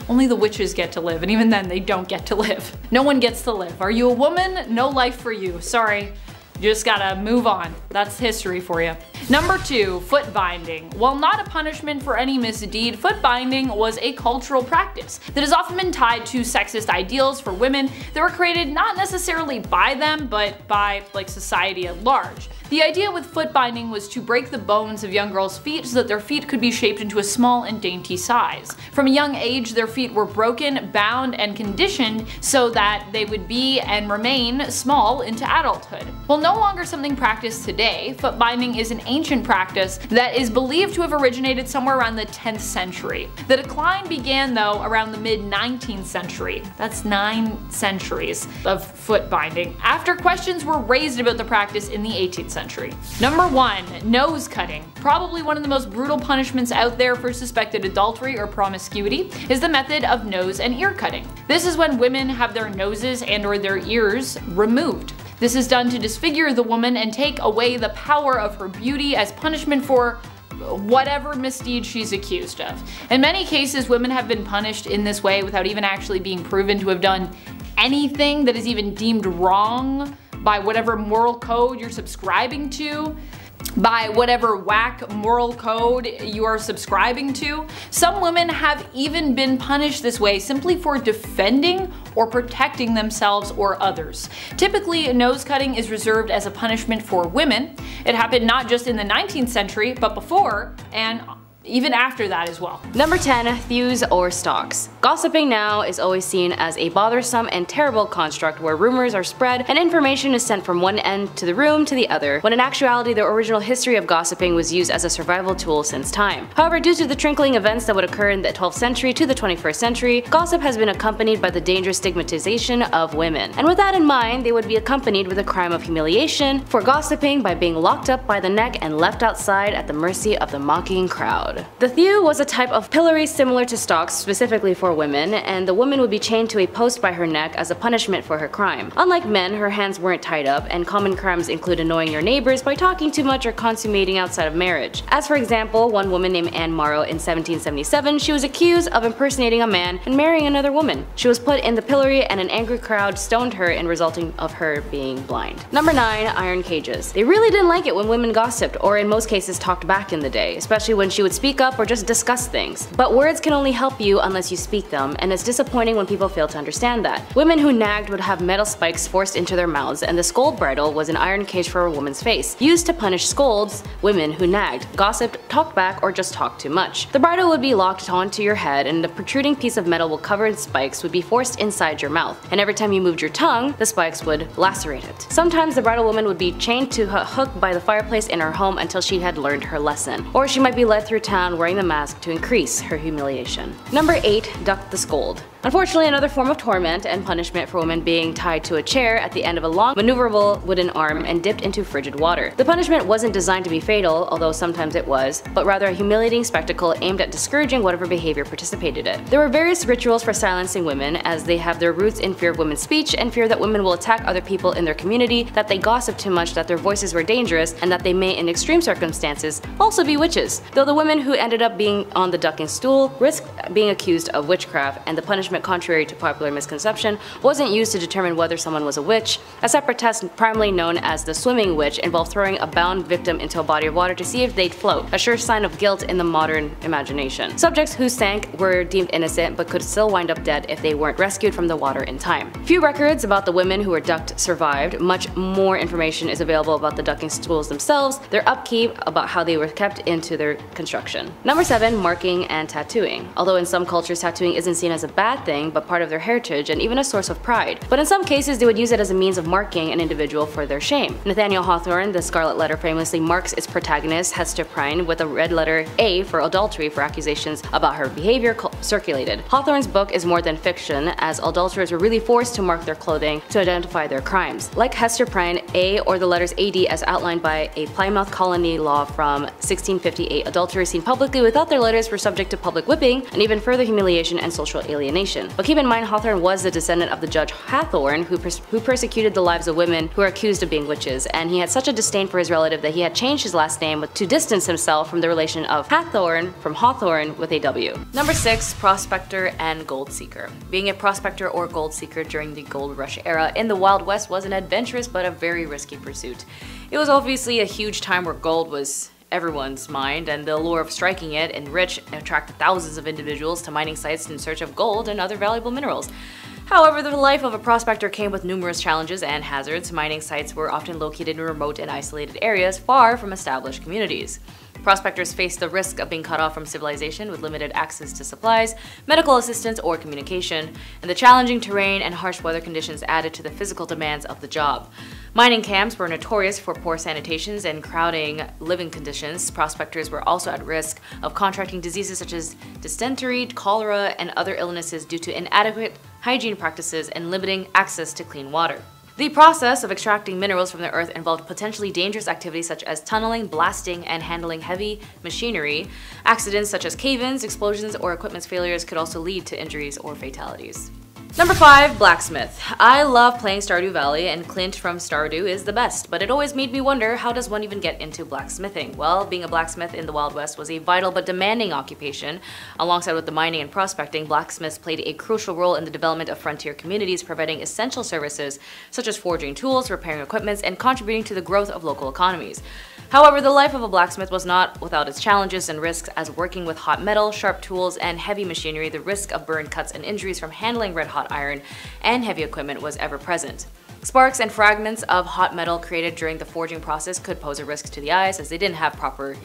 Only the witches get to live, and even then they don't get to live. No one gets to live. Are you a woman? No life for you. Sorry. You just gotta move on. That's history for you. Number 2. Footbinding. While not a punishment for any misdeed, footbinding was a cultural practice that has often been tied to sexist ideals for women that were created not necessarily by them, but by like society at large. The idea with footbinding was to break the bones of young girls' feet so that their feet could be shaped into a small and dainty size. From a young age, their feet were broken, bound, and conditioned so that they would be and remain small into adulthood. While no longer something practiced today, footbinding is an ancient practice that is believed to have originated somewhere around the 10th century. The decline began though around the mid-19th century. That's 9 centuries of footbinding, after questions were raised about the practice in the 18th century. century. Number 1. Nose cutting. Probably one of the most brutal punishments out there for suspected adultery or promiscuity is the method of nose and ear cutting. This is when women have their noses and or their ears removed. This is done to disfigure the woman and take away the power of her beauty as punishment for whatever misdeed she's accused of. In many cases, women have been punished in this way without even actually being proven to have done anything that is even deemed wrong by whatever moral code you're subscribing to, by whatever whack moral code you are subscribing to. Some women have even been punished this way simply for defending or protecting themselves or others. Typically, nose cutting is reserved as a punishment for women. It happened not just in the 19th century, but before and even after that as well. Number 10. Thieves or stalks. Gossiping now is always seen as a bothersome and terrible construct where rumors are spread and information is sent from one end to the room to the other, when in actuality the original history of gossiping was used as a survival tool since time. However, due to the trickling events that would occur in the 12th century to the 21st century, gossip has been accompanied by the dangerous stigmatization of women. And with that in mind, they would be accompanied with a crime of humiliation for gossiping by being locked up by the neck and left outside at the mercy of the mocking crowd. The thew was a type of pillory similar to stocks specifically for women, and the woman would be chained to a post by her neck as a punishment for her crime. Unlike men, her hands weren't tied up, and common crimes include annoying your neighbors by talking too much or consummating outside of marriage. As for example, one woman named Anne Morrow in 1777, she was accused of impersonating a man and marrying another woman. She was put in the pillory and an angry crowd stoned her, and resulting of her being blind. Number 9. Iron cages. They really didn't like it when women gossiped, or in most cases talked back in the day, especially when she would speak up or just discuss things. But words can only help you unless you speak them, and it's disappointing when people fail to understand that. Women who nagged would have metal spikes forced into their mouths, and the scold bridle was an iron cage for a woman's face, used to punish scolds, women who nagged, gossiped, talked back, or just talked too much. The bridle would be locked onto your head, and the protruding piece of metal covered in spikes would be forced inside your mouth, and every time you moved your tongue, the spikes would lacerate it. Sometimes the bridal woman would be chained to a hook by the fireplace in her home until she had learned her lesson, or she might be led through town wearing the mask to increase her humiliation. Number 8. Duck the scold. Unfortunately, another form of torment and punishment for women being tied to a chair at the end of a long, maneuverable wooden arm and dipped into frigid water. The punishment wasn't designed to be fatal, although sometimes it was, but rather a humiliating spectacle aimed at discouraging whatever behavior participated in it. There were various rituals for silencing women, as they have their roots in fear of women's speech and fear that women will attack other people in their community, that they gossip too much, that their voices were dangerous, and that they may, in extreme circumstances, also be witches. Though the women who ended up being on the ducking stool risked being accused of witchcraft, and the punishment, contrary to popular misconception, wasn't used to determine whether someone was a witch. A separate test, primarily known as the swimming witch, involved throwing a bound victim into a body of water to see if they'd float, a sure sign of guilt in the modern imagination. Subjects who sank were deemed innocent but could still wind up dead if they weren't rescued from the water in time. Few records about the women who were ducked survived. Much more information is available about the ducking stools themselves, their upkeep, about how they were kept into their construction. Number 7. Marking and tattooing. Although in some cultures tattooing isn't seen as a bad thing, but part of their heritage and even a source of pride. But in some cases they would use it as a means of marking an individual for their shame. Nathaniel Hawthorne, The Scarlet Letter, famously marks its protagonist Hester Prynne with a red letter A for adultery for accusations about her behavior circulated. Hawthorne's book is more than fiction, as adulterers were really forced to mark their clothing to identify their crimes. Like Hester Prynne, A or the letters AD as outlined by a Plymouth colony law from 1658, adulterers seen publicly without their letters were subject to public whipping and even further humiliation and social alienation. But keep in mind, Hawthorne was the descendant of the Judge Hathorne who persecuted the lives of women who were accused of being witches, and he had such a disdain for his relative that he had changed his last name to distance himself from the relation of Hathorne from Hawthorne with a W. Number 6. Prospector and gold seeker. Being a prospector or gold seeker during the gold rush era in the Wild West was an adventurous but a very risky pursuit. It was obviously a huge time where gold was everyone's mind, and the allure of striking it enriched and attracted thousands of individuals to mining sites in search of gold and other valuable minerals. However, the life of a prospector came with numerous challenges and hazards. Mining sites were often located in remote and isolated areas far from established communities. Prospectors faced the risk of being cut off from civilization with limited access to supplies, medical assistance, or communication, and the challenging terrain and harsh weather conditions added to the physical demands of the job. Mining camps were notorious for poor sanitations and crowding living conditions. Prospectors were also at risk of contracting diseases such as dysentery, cholera, and other illnesses due to inadequate hygiene practices and limiting access to clean water. The process of extracting minerals from the earth involved potentially dangerous activities such as tunneling, blasting, and handling heavy machinery. Accidents such as cave-ins, explosions, or equipment failures could also lead to injuries or fatalities. Number 5. Blacksmith. I love playing Stardew Valley, and Clint from Stardew is the best, but it always made me wonder, how does one even get into blacksmithing? Well, being a blacksmith in the Wild West was a vital but demanding occupation. Alongside with the mining and prospecting, blacksmiths played a crucial role in the development of frontier communities, providing essential services such as forging tools, repairing equipment, and contributing to the growth of local economies. However, the life of a blacksmith was not without its challenges and risks, as working with hot metal, sharp tools, and heavy machinery, the risk of burn, cuts, and injuries from handling red-hot iron and heavy equipment was ever present. Sparks and fragments of hot metal created during the forging process could pose a risk to the eyes, as they didn't have proper,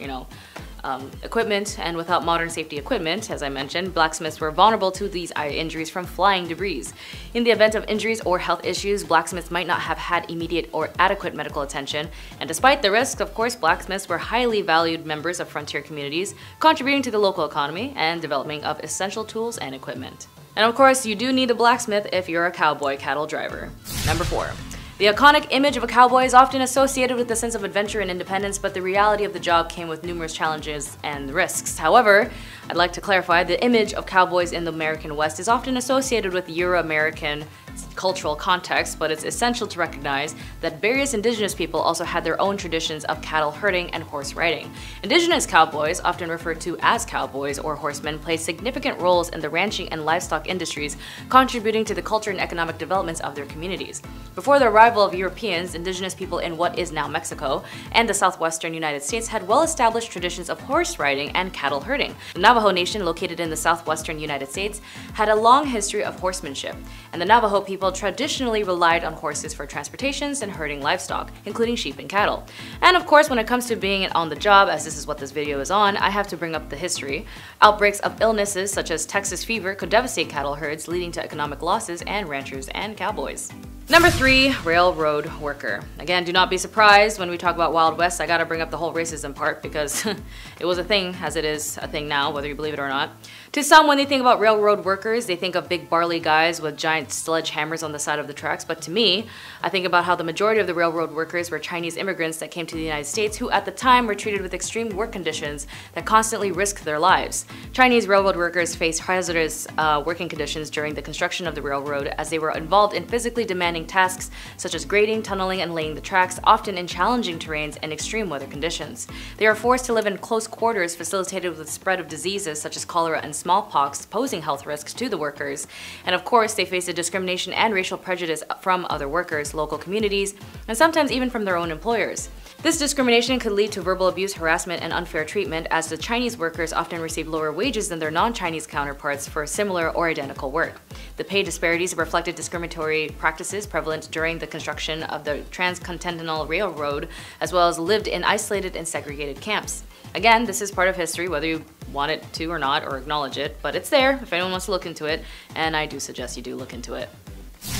equipment, and without modern safety equipment, as I mentioned, blacksmiths were vulnerable to these eye injuries from flying debris. In the event of injuries or health issues, blacksmiths might not have had immediate or adequate medical attention, and despite the risks, of course, blacksmiths were highly valued members of frontier communities, contributing to the local economy and development of essential tools and equipment. And of course, you do need a blacksmith if you're a cowboy cattle driver. Number 4. The iconic image of a cowboy is often associated with a sense of adventure and independence, but the reality of the job came with numerous challenges and risks. However, I'd like to clarify, the image of cowboys in the American West is often associated with Euro-American cultural context, but it's essential to recognize that various indigenous people also had their own traditions of cattle herding and horse riding. Indigenous cowboys, often referred to as cowboys or horsemen, played significant roles in the ranching and livestock industries, contributing to the culture and economic developments of their communities. Before the arrival of Europeans, indigenous people in what is now Mexico and the southwestern United States had well-established traditions of horse riding and cattle herding. The Navajo Nation, located in the southwestern United States, had a long history of horsemanship, and the Navajo people traditionally relied on horses for transportations and herding livestock, including sheep and cattle. And of course, when it comes to being on the job, as this is what this video is on, I have to bring up the history. Outbreaks of illnesses such as Texas fever could devastate cattle herds, leading to economic losses and ranchers and cowboys. Number 3, railroad worker. Again, do not be surprised when we talk about Wild West. I gotta bring up the whole racism part because it was a thing, as it is a thing now, whether you believe it or not. To some, when they think about railroad workers, they think of big burly guys with giant sledgehammers on the side of the tracks, but to me, I think about how the majority of the railroad workers were Chinese immigrants that came to the United States, who at the time were treated with extreme work conditions that constantly risked their lives. Chinese railroad workers faced hazardous working conditions during the construction of the railroad, as they were involved in physically demanding tasks such as grading, tunneling, and laying the tracks, often in challenging terrains and extreme weather conditions. They are forced to live in close quarters, facilitated with the spread of diseases such as cholera and smallpox, posing health risks to the workers. And of course, they face a discrimination and racial prejudice from other workers, local communities, and sometimes even from their own employers. This discrimination could lead to verbal abuse, harassment, and unfair treatment, as the Chinese workers often receive lower wages than their non-Chinese counterparts for similar or identical work. The pay disparities reflected discriminatory practices prevalent during the construction of the Transcontinental Railroad, as well as lived in isolated and segregated camps. Again, this is part of history, whether you want it to or not, or acknowledge it, but it's there if anyone wants to look into it, and I do suggest you do look into it.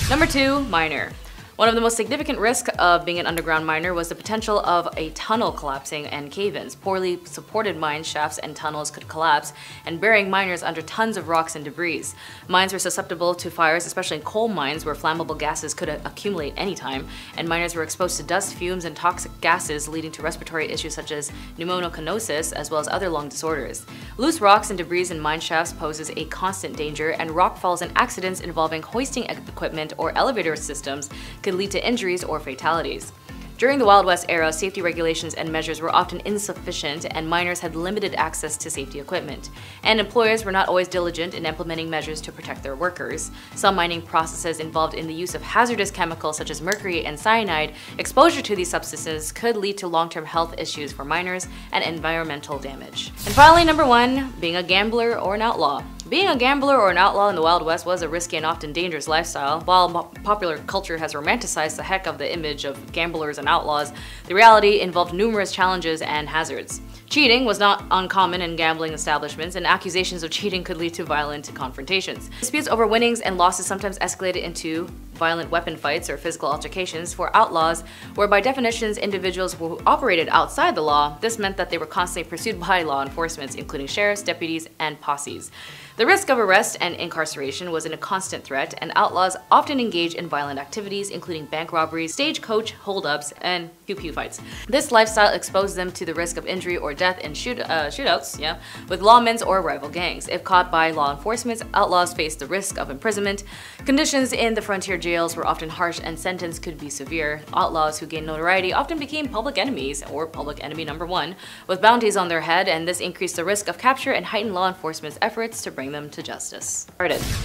Number 2, miner. One of the most significant risks of being an underground miner was the potential of a tunnel collapsing and cave-ins. Poorly supported mine shafts and tunnels could collapse, and burying miners under tons of rocks and debris. Mines were susceptible to fires, especially in coal mines where flammable gases could accumulate anytime, and miners were exposed to dust, fumes, and toxic gases, leading to respiratory issues such as pneumoconiosis, as well as other lung disorders. Loose rocks and debris in mine shafts poses a constant danger, and rock falls and accidents involving hoisting equipment or elevator systems could lead to injuries or fatalities. During the Wild West era, safety regulations and measures were often insufficient, and miners had limited access to safety equipment. And employers were not always diligent in implementing measures to protect their workers. Some mining processes involved in the use of hazardous chemicals such as mercury and cyanide. Exposure to these substances could lead to long-term health issues for miners and environmental damage. And finally, number 1, being a gambler or an outlaw. Being a gambler or an outlaw in the Wild West was a risky and often dangerous lifestyle. While popular culture has romanticized the heck of the image of gamblers and outlaws, the reality involved numerous challenges and hazards. Cheating was not uncommon in gambling establishments, and accusations of cheating could lead to violent confrontations. Disputes over winnings and losses sometimes escalated into violent weapon fights or physical altercations. For outlaws, where by definitions individuals who operated outside the law, this meant that they were constantly pursued by law enforcement, including sheriffs, deputies, and posses. The risk of arrest and incarceration was a constant threat, and outlaws often engaged in violent activities, including bank robberies, stagecoach holdups, and pew-pew fights. This lifestyle exposed them to the risk of injury or death in shootouts, with lawmen or rival gangs. If caught by law enforcement, outlaws faced the risk of imprisonment. Conditions in the frontier jails were often harsh, and sentence could be severe. Outlaws who gained notoriety often became public enemies, or public enemy number one, with bounties on their head, and this increased the risk of capture and heightened law enforcement's efforts to bring them to justice.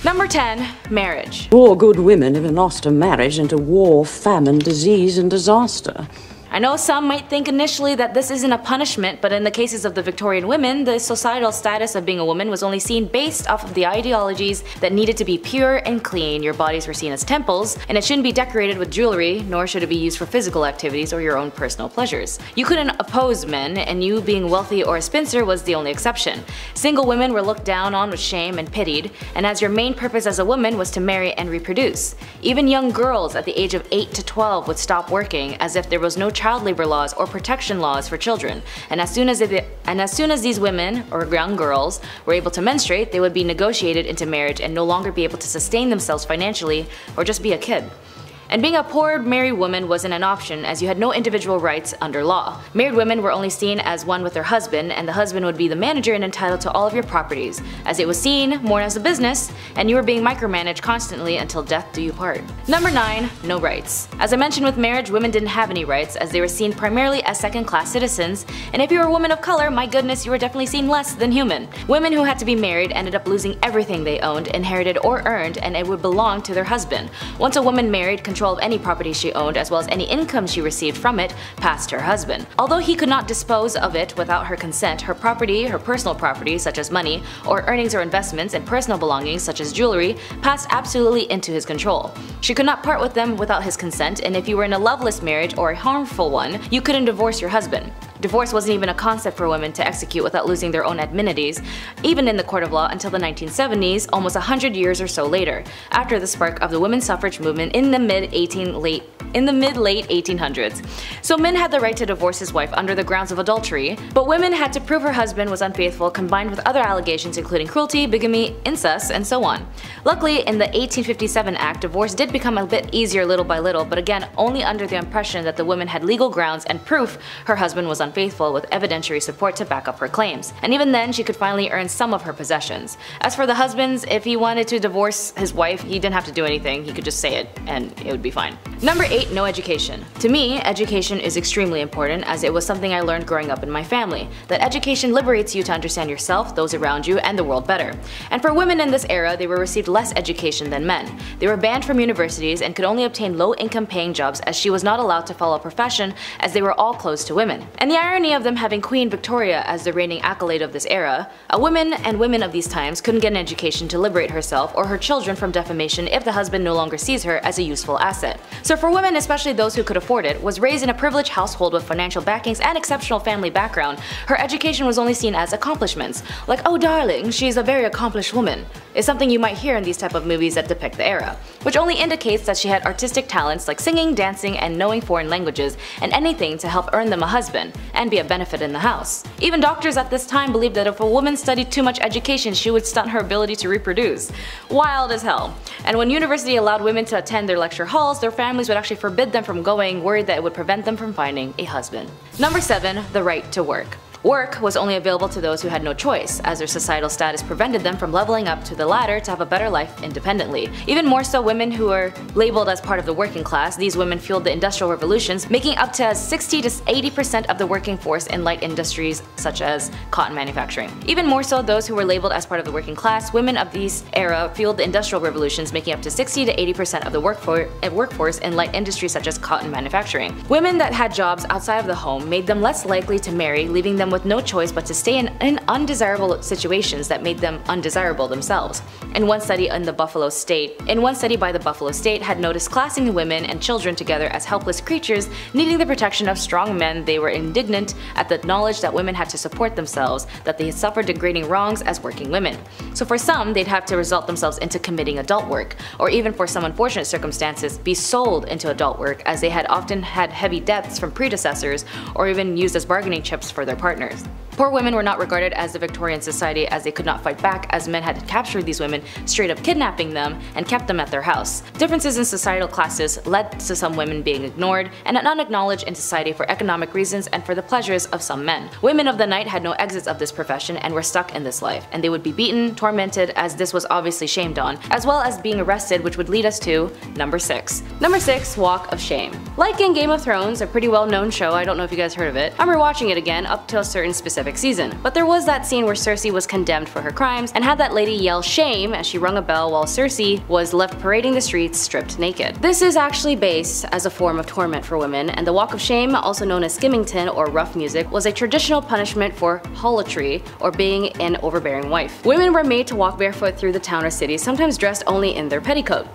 Number 10. Marriage. Poor good women have lost a marriage into war, famine, disease, and disaster. I know some might think initially that this isn't a punishment, but in the cases of the Victorian women, the societal status of being a woman was only seen based off of the ideologies that needed to be pure and clean. Your bodies were seen as temples, and it shouldn't be decorated with jewelry, nor should it be used for physical activities or your own personal pleasures. You couldn't oppose men, and you being wealthy or a spinster was the only exception. Single women were looked down on with shame and pitied, and as your main purpose as a woman was to marry and reproduce. Even young girls at the age of 8 to 12 would stop working, as if there was no child labor laws or protection laws for children, and as soon as these women or young girls were able to menstruate, they would be negotiated into marriage and no longer be able to sustain themselves financially or just be a kid. And being a poor married woman wasn't an option, as you had no individual rights under law. Married women were only seen as one with their husband, and the husband would be the manager and entitled to all of your properties, as it was seen more as a business, and you were being micromanaged constantly until death do you part. Number 9. No rights. As I mentioned with marriage, women didn't have any rights, as they were seen primarily as second-class citizens, and if you were a woman of color, my goodness, you were definitely seen less than human. Women who had to be married ended up losing everything they owned, inherited, or earned, and it would belong to their husband. Once a woman married, control of any property she owned, as well as any income she received from it, passed to her husband. Although he could not dispose of it without her consent, her property, her personal property such as money, or earnings or investments, and personal belongings such as jewelry, passed absolutely into his control. She could not part with them without his consent, and if you were in a loveless marriage or a harmful one, you couldn't divorce your husband. Divorce wasn't even a concept for women to execute without losing their own amenities, even in the court of law until the 1970s, almost 100 years or so later, after the spark of the women's suffrage movement in the mid-late 1800s. So men had the right to divorce his wife under the grounds of adultery, but women had to prove her husband was unfaithful, combined with other allegations including cruelty, bigamy, incest, and so on. Luckily, in the 1857 Act, divorce did become a bit easier little by little, but again only under the impression that the woman had legal grounds and proof her husband was unfaithful, with evidentiary support to back up her claims. And even then, she could finally earn some of her possessions. As for the husbands, if he wanted to divorce his wife, he didn't have to do anything, he could just say it and it would be fine. Number 8. No education. To me, education is extremely important, as it was something I learned growing up in my family, that education liberates you to understand yourself, those around you, and the world better. And for women in this era, they were received less education than men. They were banned from universities and could only obtain low-income paying jobs, as she was not allowed to follow a profession, as they were all closed to women. And the irony of them having Queen Victoria as the reigning accolade of this era, a woman and women of these times couldn't get an education to liberate herself or her children from defamation if the husband no longer sees her as a useful asset. So for women, especially those who could afford it, was raised in a privileged household with financial backings and exceptional family background, her education was only seen as accomplishments. Like, oh darling, she's a very accomplished woman, is something you might hear in these type of movies that depict the era, which only indicates that she had artistic talents like singing, dancing, and knowing foreign languages, and anything to help earn them a husband and be a benefit in the house. Even doctors at this time believed that if a woman studied too much education, she would stunt her ability to reproduce. Wild as hell. And when university allowed women to attend their lecture halls, their families would actually forbid them from going, worried that it would prevent them from finding a husband. Number 7. The right to work. Work was only available to those who had no choice, as their societal status prevented them from leveling up to the ladder to have a better life independently. Even more so, women who were labeled as part of the working class, these women fueled the industrial revolutions, making up to 60 to 80% of the working force in light industries such as cotton manufacturing. Even more so, those who were labeled as part of the working class, women of this era fueled the industrial revolutions, making up to 60 to 80% of the workforce in light industries such as cotton manufacturing. Women that had jobs outside of the home made them less likely to marry, leaving them with no choice but to stay in undesirable situations that made them undesirable themselves. In one study by the Buffalo State had noticed classing women and children together as helpless creatures needing the protection of strong men. They were indignant at the knowledge that women had to support themselves, that they had suffered degrading wrongs as working women. So for some, they'd have to result themselves into committing adult work, or even for some unfortunate circumstances, be sold into adult work, as they had often had heavy debts from predecessors, or even used as bargaining chips for their partners. Poor women were not regarded as the Victorian society, as they could not fight back, as men had captured these women, straight up kidnapping them, and kept them at their house. Differences in societal classes led to some women being ignored and unacknowledged in society for economic reasons and for the pleasures of some men. Women of the night had no exits of this profession and were stuck in this life, and they would be beaten, tormented, as this was obviously shamed on, as well as being arrested, which would lead us to number 6. Number 6, Walk of Shame. Like in Game of Thrones, a pretty well known show, I don't know if you guys heard of it, I'm rewatching it again up to a certain specific season. But there was that scene where Cersei was condemned for her crimes and had that lady yell shame as she rung a bell while Cersei was left parading the streets stripped naked. This is actually based as a form of torment for women, and the Walk of Shame, also known as skimmington or rough music, was a traditional punishment for harlotry or being an overbearing wife. Women were made to walk barefoot through the town or city, sometimes dressed only in their petticoat.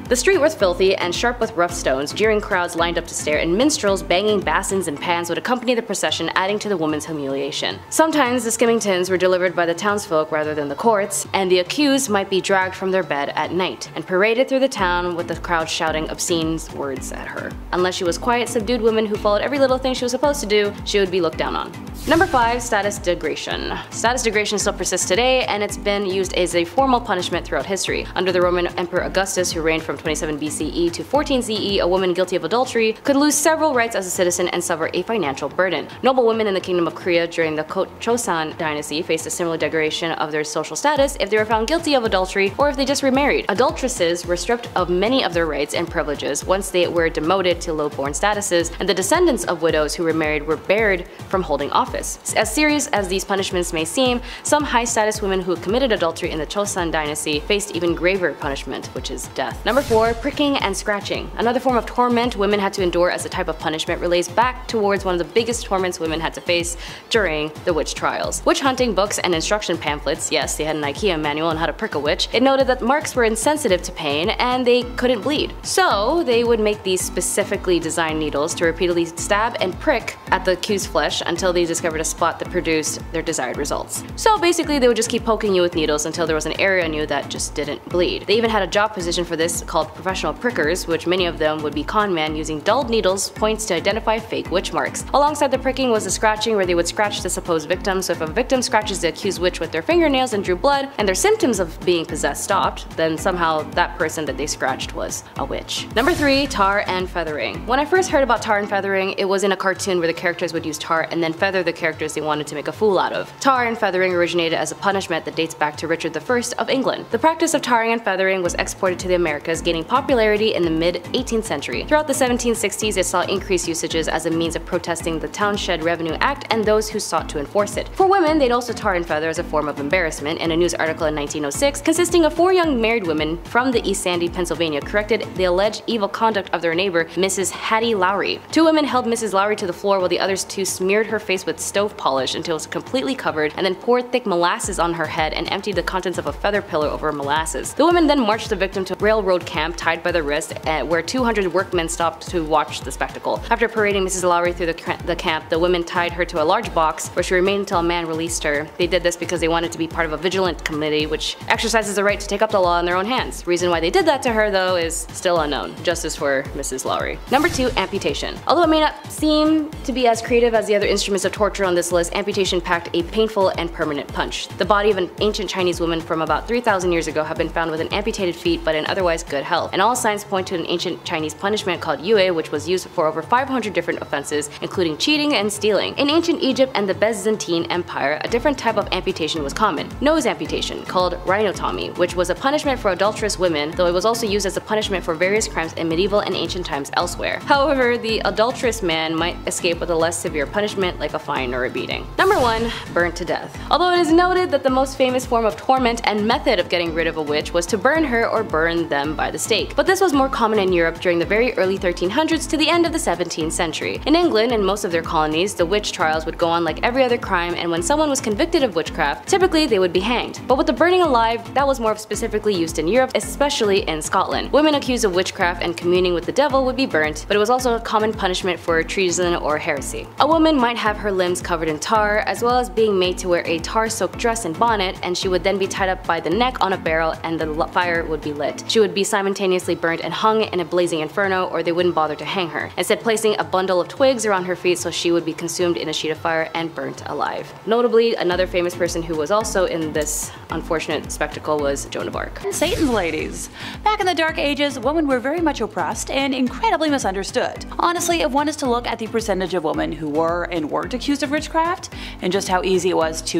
The street was filthy and sharp with rough stones, jeering crowds lined up to stare, and minstrels banging basins and pans would accompany the procession, adding to the woman's humiliation. Sometimes the skimmingtons were delivered by the townsfolk rather than the courts, and the accused might be dragged from their bed at night and paraded through the town with the crowd shouting obscene words at her. Unless she was quiet, subdued woman who followed every little thing she was supposed to do, she would be looked down on. Number 5, status degradation. Status degradation still persists today, and it's been used as a formal punishment throughout history. Under the Roman Emperor Augustus, who reigned from 27 BCE to 14 CE, a woman guilty of adultery could lose several rights as a citizen and suffer a financial burden. Noble women in the Kingdom of Korea during the Chosun dynasty faced a similar degradation of their social status if they were found guilty of adultery or if they just remarried. Adulteresses were stripped of many of their rights and privileges once they were demoted to low-born statuses, and the descendants of widows who remarried were barred from holding office. As serious as these punishments may seem, some high-status women who committed adultery in the Chosun dynasty faced even graver punishment, which is death. Number 4, pricking and scratching. Another form of torment women had to endure as a type of punishment relates back towards one of the biggest torments women had to face during the witch trials. Witch hunting books and instruction pamphlets, yes, they had an IKEA manual on how to prick a witch, it noted that marks were insensitive to pain and they couldn't bleed. So they would make these specifically designed needles to repeatedly stab and prick at the accused's flesh until they discovered a spot that produced their desired results. So basically they would just keep poking you with needles until there was an area on you that just didn't bleed. They even had a job position for this called professional prickers, which many of them would be con men using dulled needles points to identify fake witch marks. Alongside the pricking was the scratching, where they would scratch the supposed victim. So if a victim scratches the accused witch with their fingernails and drew blood and their symptoms of being possessed stopped, then somehow that person that they scratched was a witch. Number 3, tar and feathering. When I first heard about tar and feathering, it was in a cartoon where the characters would use tar and then feather the characters they wanted to make a fool out of. Tar and feathering originated as a punishment that dates back to Richard I of England. The practice of tarring and feathering was exported to the Americas, gaining popularity in the mid-18th century. Throughout the 1760s, it saw increased usages as a means of protesting the Townshend Revenue Act and those who sought to enforce it. For women, they'd also tar and feather as a form of embarrassment. In a news article in 1906, consisting of 4 young married women from the East Sandy, Pennsylvania, corrected the alleged evil conduct of their neighbor, Mrs. Hattie Lowry. 2 women held Mrs. Lowry to the floor while the others 2 smeared her face with stove polish until it was completely covered, and then poured thick molasses on her head and emptied the contents of a feather pillow over molasses. The women then marched the victim to a railroad camp tied by the wrist, where 200 workmen stopped to watch the spectacle. After parading Mrs. Lowry through the camp, the women tied her to a large box where she remained until a man released her. They did this because they wanted to be part of a vigilant committee which exercises the right to take up the law in their own hands. Reason why they did that to her, though, is still unknown. Justice for Mrs. Lowry. Number 2, amputation. Although it may not seem to be as creative as the other instruments of torture on this list, amputation packed a painful and permanent punch. The body of an ancient Chinese woman from about 3,000 years ago have been found with an amputated feet but in otherwise good health, and all signs point to an ancient Chinese punishment called yue, which was used for over 500 different offenses, including cheating and stealing. In ancient Egypt and the Byzantine Empire, a different type of amputation was common, nose amputation, called rhinotomy, which was a punishment for adulterous women, though it was also used as a punishment for various crimes in medieval and ancient times elsewhere. However, the adulterous man might escape with a less severe punishment like a fine or a beating. Number 1, burnt to death. Although it is noted that the most famous form of torment and method of getting rid of a witch was to burn her or burn them them by the stake. But this was more common in Europe during the very early 1300s to the end of the 17th century. In England and most of their colonies, the witch trials would go on like every other crime, and when someone was convicted of witchcraft, typically they would be hanged. But with the burning alive, that was more specifically used in Europe, especially in Scotland. Women accused of witchcraft and communing with the devil would be burnt, but it was also a common punishment for treason or heresy. A woman might have her limbs covered in tar, as well as being made to wear a tar-soaked dress and bonnet, and she would then be tied up by the neck on a barrel and the fire would be lit. She would be simultaneously burnt and hung in a blazing inferno, or they wouldn't bother to hang her, instead placing a bundle of twigs around her feet so she would be consumed in a sheet of fire and burnt alive. Notably, another famous person who was also in this unfortunate spectacle was Joan of Arc. Satan's ladies. Back in the Dark Ages, women were very much oppressed and incredibly misunderstood. Honestly, if one is to look at the percentage of women who were and weren't accused of witchcraft, and just how easy it was to,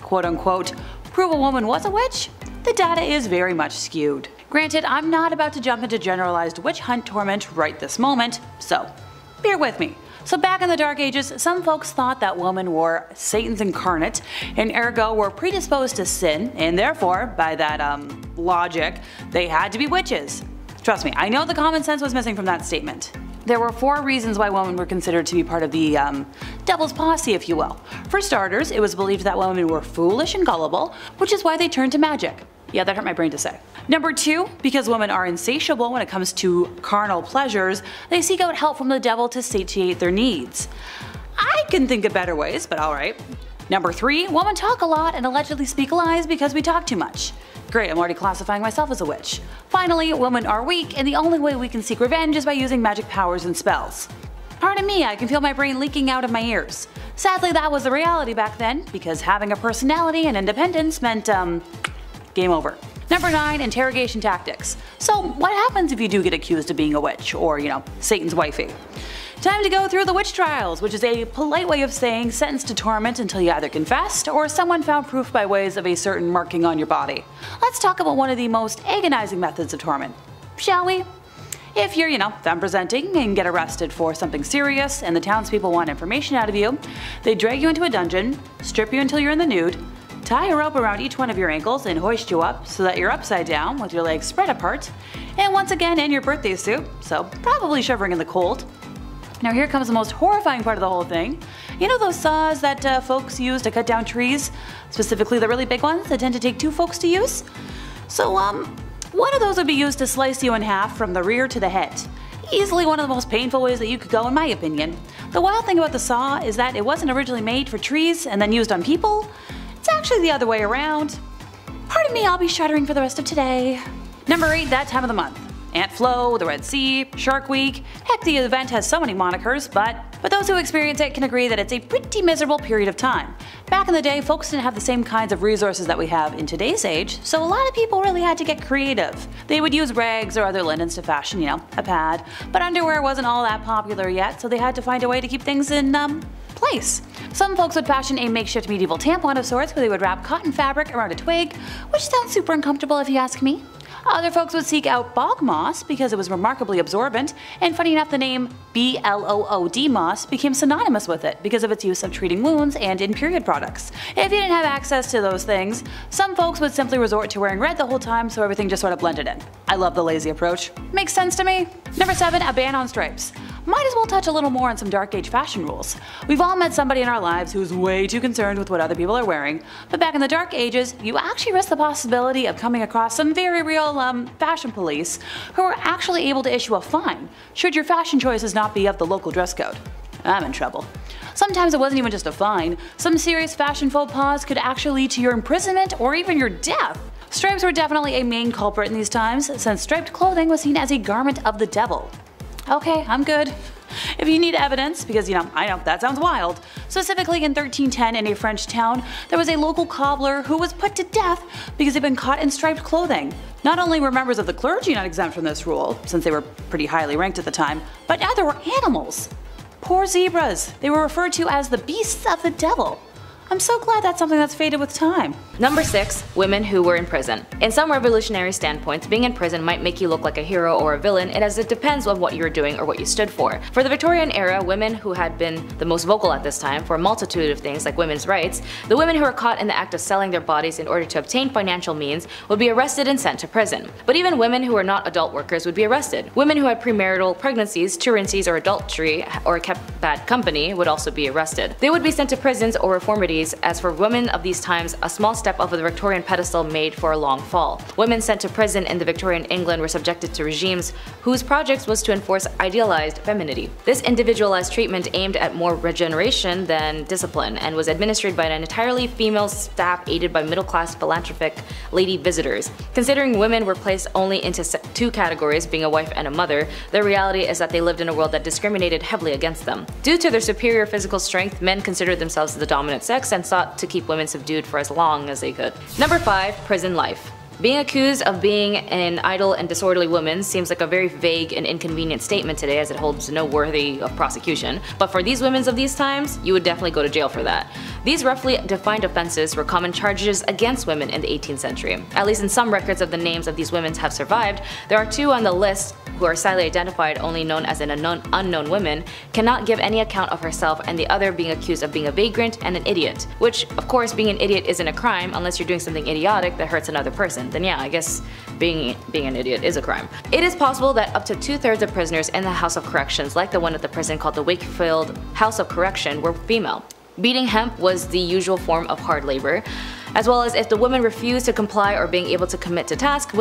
quote unquote, prove a woman was a witch, the data is very much skewed. Granted, I'm not about to jump into generalized witch hunt torment right this moment, so bear with me. So back in the Dark Ages, some folks thought that women were Satan's incarnate, and ergo were predisposed to sin, and therefore, by that logic, they had to be witches. Trust me, I know the common sense was missing from that statement. There were 4 reasons why women were considered to be part of the devil's posse, if you will. For starters, it was believed that women were foolish and gullible, which is why they turned to magic. Yeah, that hurt my brain to say. Number 2, because women are insatiable when it comes to carnal pleasures, they seek out help from the devil to satiate their needs. I can think of better ways, but alright. Number 3, women talk a lot and allegedly speak lies because we talk too much. Great, I'm already classifying myself as a witch. Finally, women are weak, and the only way we can seek revenge is by using magic powers and spells. Pardon me, I can feel my brain leaking out of my ears. Sadly, that was the reality back then, because having a personality and independence meant, game over. Number 9, interrogation tactics. So what happens if you do get accused of being a witch, or, Satan's wifey? Time to go through the witch trials, which is a polite way of saying sentenced to torment until you either confessed or someone found proof by ways of a certain marking on your body. Let's talk about one of the most agonizing methods of torment, shall we? If you're, femme presenting and get arrested for something serious and the townspeople want information out of you, they drag you into a dungeon, strip you until you're in the nude, tie a rope around each one of your ankles and hoist you up so that you're upside down with your legs spread apart, and once again in your birthday suit, so probably shivering in the cold. Now here comes the most horrifying part of the whole thing. You know those saws that folks use to cut down trees? Specifically the really big ones that tend to take 2 folks to use? So one of those would be used to slice you in half from the rear to the head. Easily one of the most painful ways that you could go, in my opinion. The wild thing about the saw is that it wasn't originally made for trees and then used on people. It's actually the other way around. Pardon me, I'll be shuddering for the rest of today. Number 8, that time of the month. Ant Flow, the Red Sea, Shark Week. Heck, the event has so many monikers, but those who experience it can agree that it's a pretty miserable period of time. Back in the day, folks didn't have the same kinds of resources that we have in today's age, so a lot of people really had to get creative. They would use rags or other linens to fashion, a pad, but underwear wasn't all that popular yet, so they had to find a way to keep things in, place. Some folks would fashion a makeshift medieval tampon of sorts where they would wrap cotton fabric around a twig, which sounds super uncomfortable if you ask me. Other folks would seek out bog moss because it was remarkably absorbent, and funny enough the name BLOOD moss became synonymous with it because of its use of treating wounds and in period products. If you didn't have access to those things, some folks would simply resort to wearing red the whole time so everything just sort of blended in. I love the lazy approach. Makes sense to me. Number 7, a ban on stripes. Might as well touch a little more on some Dark Age fashion rules. We've all met somebody in our lives who's way too concerned with what other people are wearing, but back in the Dark Ages, you actually risk the possibility of coming across some very real fashion police who are actually able to issue a fine should your fashion choices not be of the local dress code. I'm in trouble. Sometimes it wasn't even just a fine. Some serious fashion faux pas could actually lead to your imprisonment or even your death. Stripes were definitely a main culprit in these times, since striped clothing was seen as a garment of the devil. Okay, I'm good. If you need evidence, because I know that sounds wild. Specifically in 1310 in a French town, there was a local cobbler who was put to death because he'd been caught in striped clothing. Not only were members of the clergy not exempt from this rule, since they were pretty highly ranked at the time, but now there were animals. Poor zebras. They were referred to as the beasts of the devil. I'm so glad that's something that's faded with time. Number 6. Women who were in prison. In some revolutionary standpoints, being in prison might make you look like a hero or a villain, as it depends on what you were doing or what you stood for. For the Victorian era, women who had been the most vocal at this time for a multitude of things like women's rights, the women who were caught in the act of selling their bodies in order to obtain financial means would be arrested and sent to prison. But even women who were not adult workers would be arrested. Women who had premarital pregnancies, truancies, or adultery, or kept bad company would also be arrested. They would be sent to prisons or reformities. As for women of these times, a small step off of the Victorian pedestal made for a long fall. Women sent to prison in the Victorian England were subjected to regimes whose project was to enforce idealized femininity. This individualized treatment aimed at more regeneration than discipline and was administered by an entirely female staff aided by middle-class philanthropic lady visitors. Considering women were placed only into two categories, being a wife and a mother, the reality is that they lived in a world that discriminated heavily against them. Due to their superior physical strength, men considered themselves the dominant sex and sought to keep women subdued for as long as they could. Number 5. Prison life. Being accused of being an idle and disorderly woman seems like a very vague and inconvenient statement today, as it holds no worthy of prosecution, but for these women of these times, you would definitely go to jail for that. These roughly defined offenses were common charges against women in the 18th century. At least in some records of the names of these women have survived, there are 2 on the list who are sadly identified only known as an unknown woman, cannot give any account of herself, and the other being accused of being a vagrant and an idiot. Which, of course, being an idiot isn't a crime unless you're doing something idiotic that hurts another person. Then yeah, I guess being an idiot is a crime. It is possible that up to 2/3 of prisoners in the House of Corrections, like the one at the prison called the Wakefield House of Correction, were female. Beating hemp was the usual form of hard labor, as well as if the women refused to comply or being able to commit to tasks,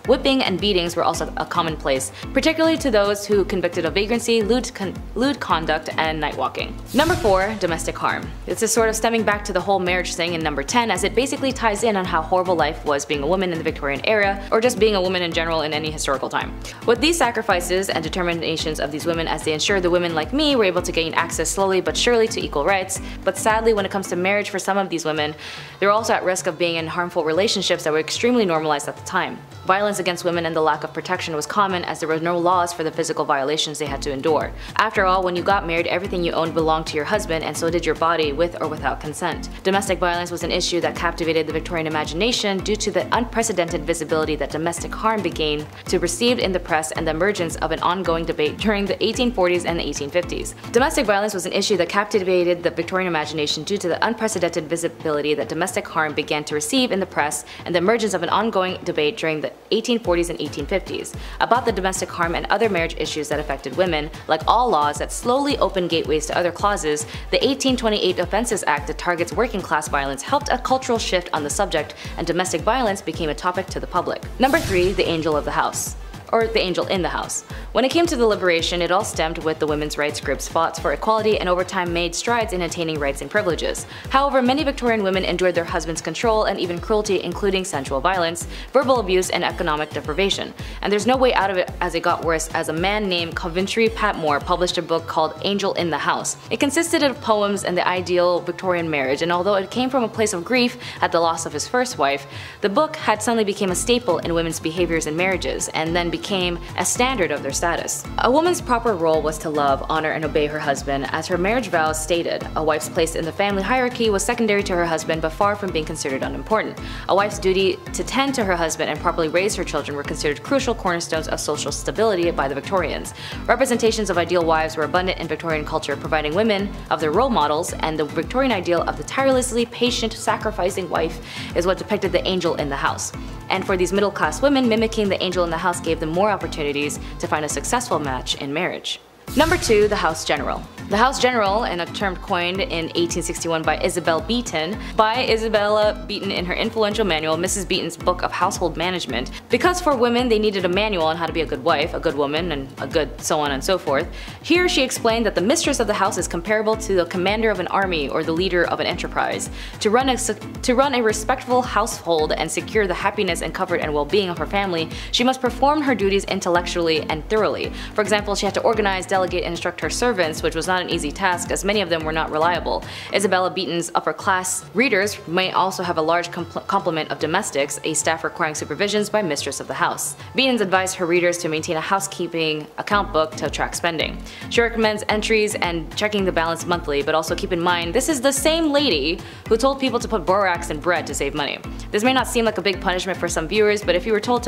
whipping and beatings were also a commonplace, particularly to those who convicted of vagrancy, lewd conduct, and night walking. Number 4. Domestic harm. This is sort of stemming back to the whole marriage thing in number 10, as it basically ties in on how horrible life was being a woman in the Victorian era, or just being a woman in general in any historical time. With these sacrifices and determinations of these women, as they ensured the women like me were able to gain access slowly but surely to equal rights, but sadly when it comes to marriage for some of these women, they're also at risk of being in harmful relationships that were extremely normalized at the time. Violence against women and the lack of protection was common, as there were no laws for the physical violations they had to endure. After all, when you got married, everything you owned belonged to your husband, and so did your body, with or without consent. Domestic violence was an issue that captivated the Victorian imagination due to the unprecedented visibility that domestic harm began to receive in the press and the emergence of an ongoing debate during the 1840s and the 1850s. Domestic violence was an issue that captivated the Victorian imagination due to the unprecedented visibility that domestic harm began to receive in the press and the emergence of an ongoing debate during the 1840s and 1850s about the domestic harm and other marriage issues that affected women. Like all laws that slowly opened gateways to other clauses, the 1828 Offences Act that targets working class violence helped a cultural shift on the subject, and domestic violence became a topic to the public. Number 3. The angel of the house. Or the angel in the house. When it came to the liberation, it all stemmed with the women's rights groups fought for equality and over time made strides in attaining rights and privileges. However, many Victorian women endured their husband's control and even cruelty, including sensual violence, verbal abuse, and economic deprivation. And there's no way out of it, as it got worse, as a man named Coventry Patmore published a book called Angel in the House. It consisted of poems and the ideal Victorian marriage, and although it came from a place of grief at the loss of his first wife, the book had suddenly become a staple in women's behaviors and marriages, and then became a standard of their status. A woman's proper role was to love, honor, and obey her husband, as her marriage vows stated. A wife's place in the family hierarchy was secondary to her husband, but far from being considered unimportant. A wife's duty to tend to her husband and properly raise her children were considered crucial cornerstones of social stability by the Victorians. Representations of ideal wives were abundant in Victorian culture, providing women of their role models, and the Victorian ideal of the tirelessly patient, sacrificing wife is what depicted the angel in the house. And for these middle-class women, mimicking the angel in the house gave them more opportunities to find a successful match in marriage. Number 2. The House General. The House General, and a term coined in 1861 by Isabella Beeton in her influential manual, Mrs. Beeton's Book of Household Management. Because for women they needed a manual on how to be a good wife, a good woman, and a good so on and so forth. Here she explained that the mistress of the house is comparable to the commander of an army or the leader of an enterprise. To run a respectful household and secure the happiness and comfort and well-being of her family, she must perform her duties intellectually and thoroughly. For example, she had to organize, delegate and instruct her servants, which was not an easy task as many of them were not reliable. Isabella Beeton's upper-class readers may also have a large complement of domestics, a staff requiring supervisions by mistress of the house. Beeton's advised her readers to maintain a housekeeping account book to track spending. She recommends entries and checking the balance monthly, but also keep in mind this is the same lady who told people to put borax in bread to save money. This may not seem like a big punishment for some viewers, but if you were told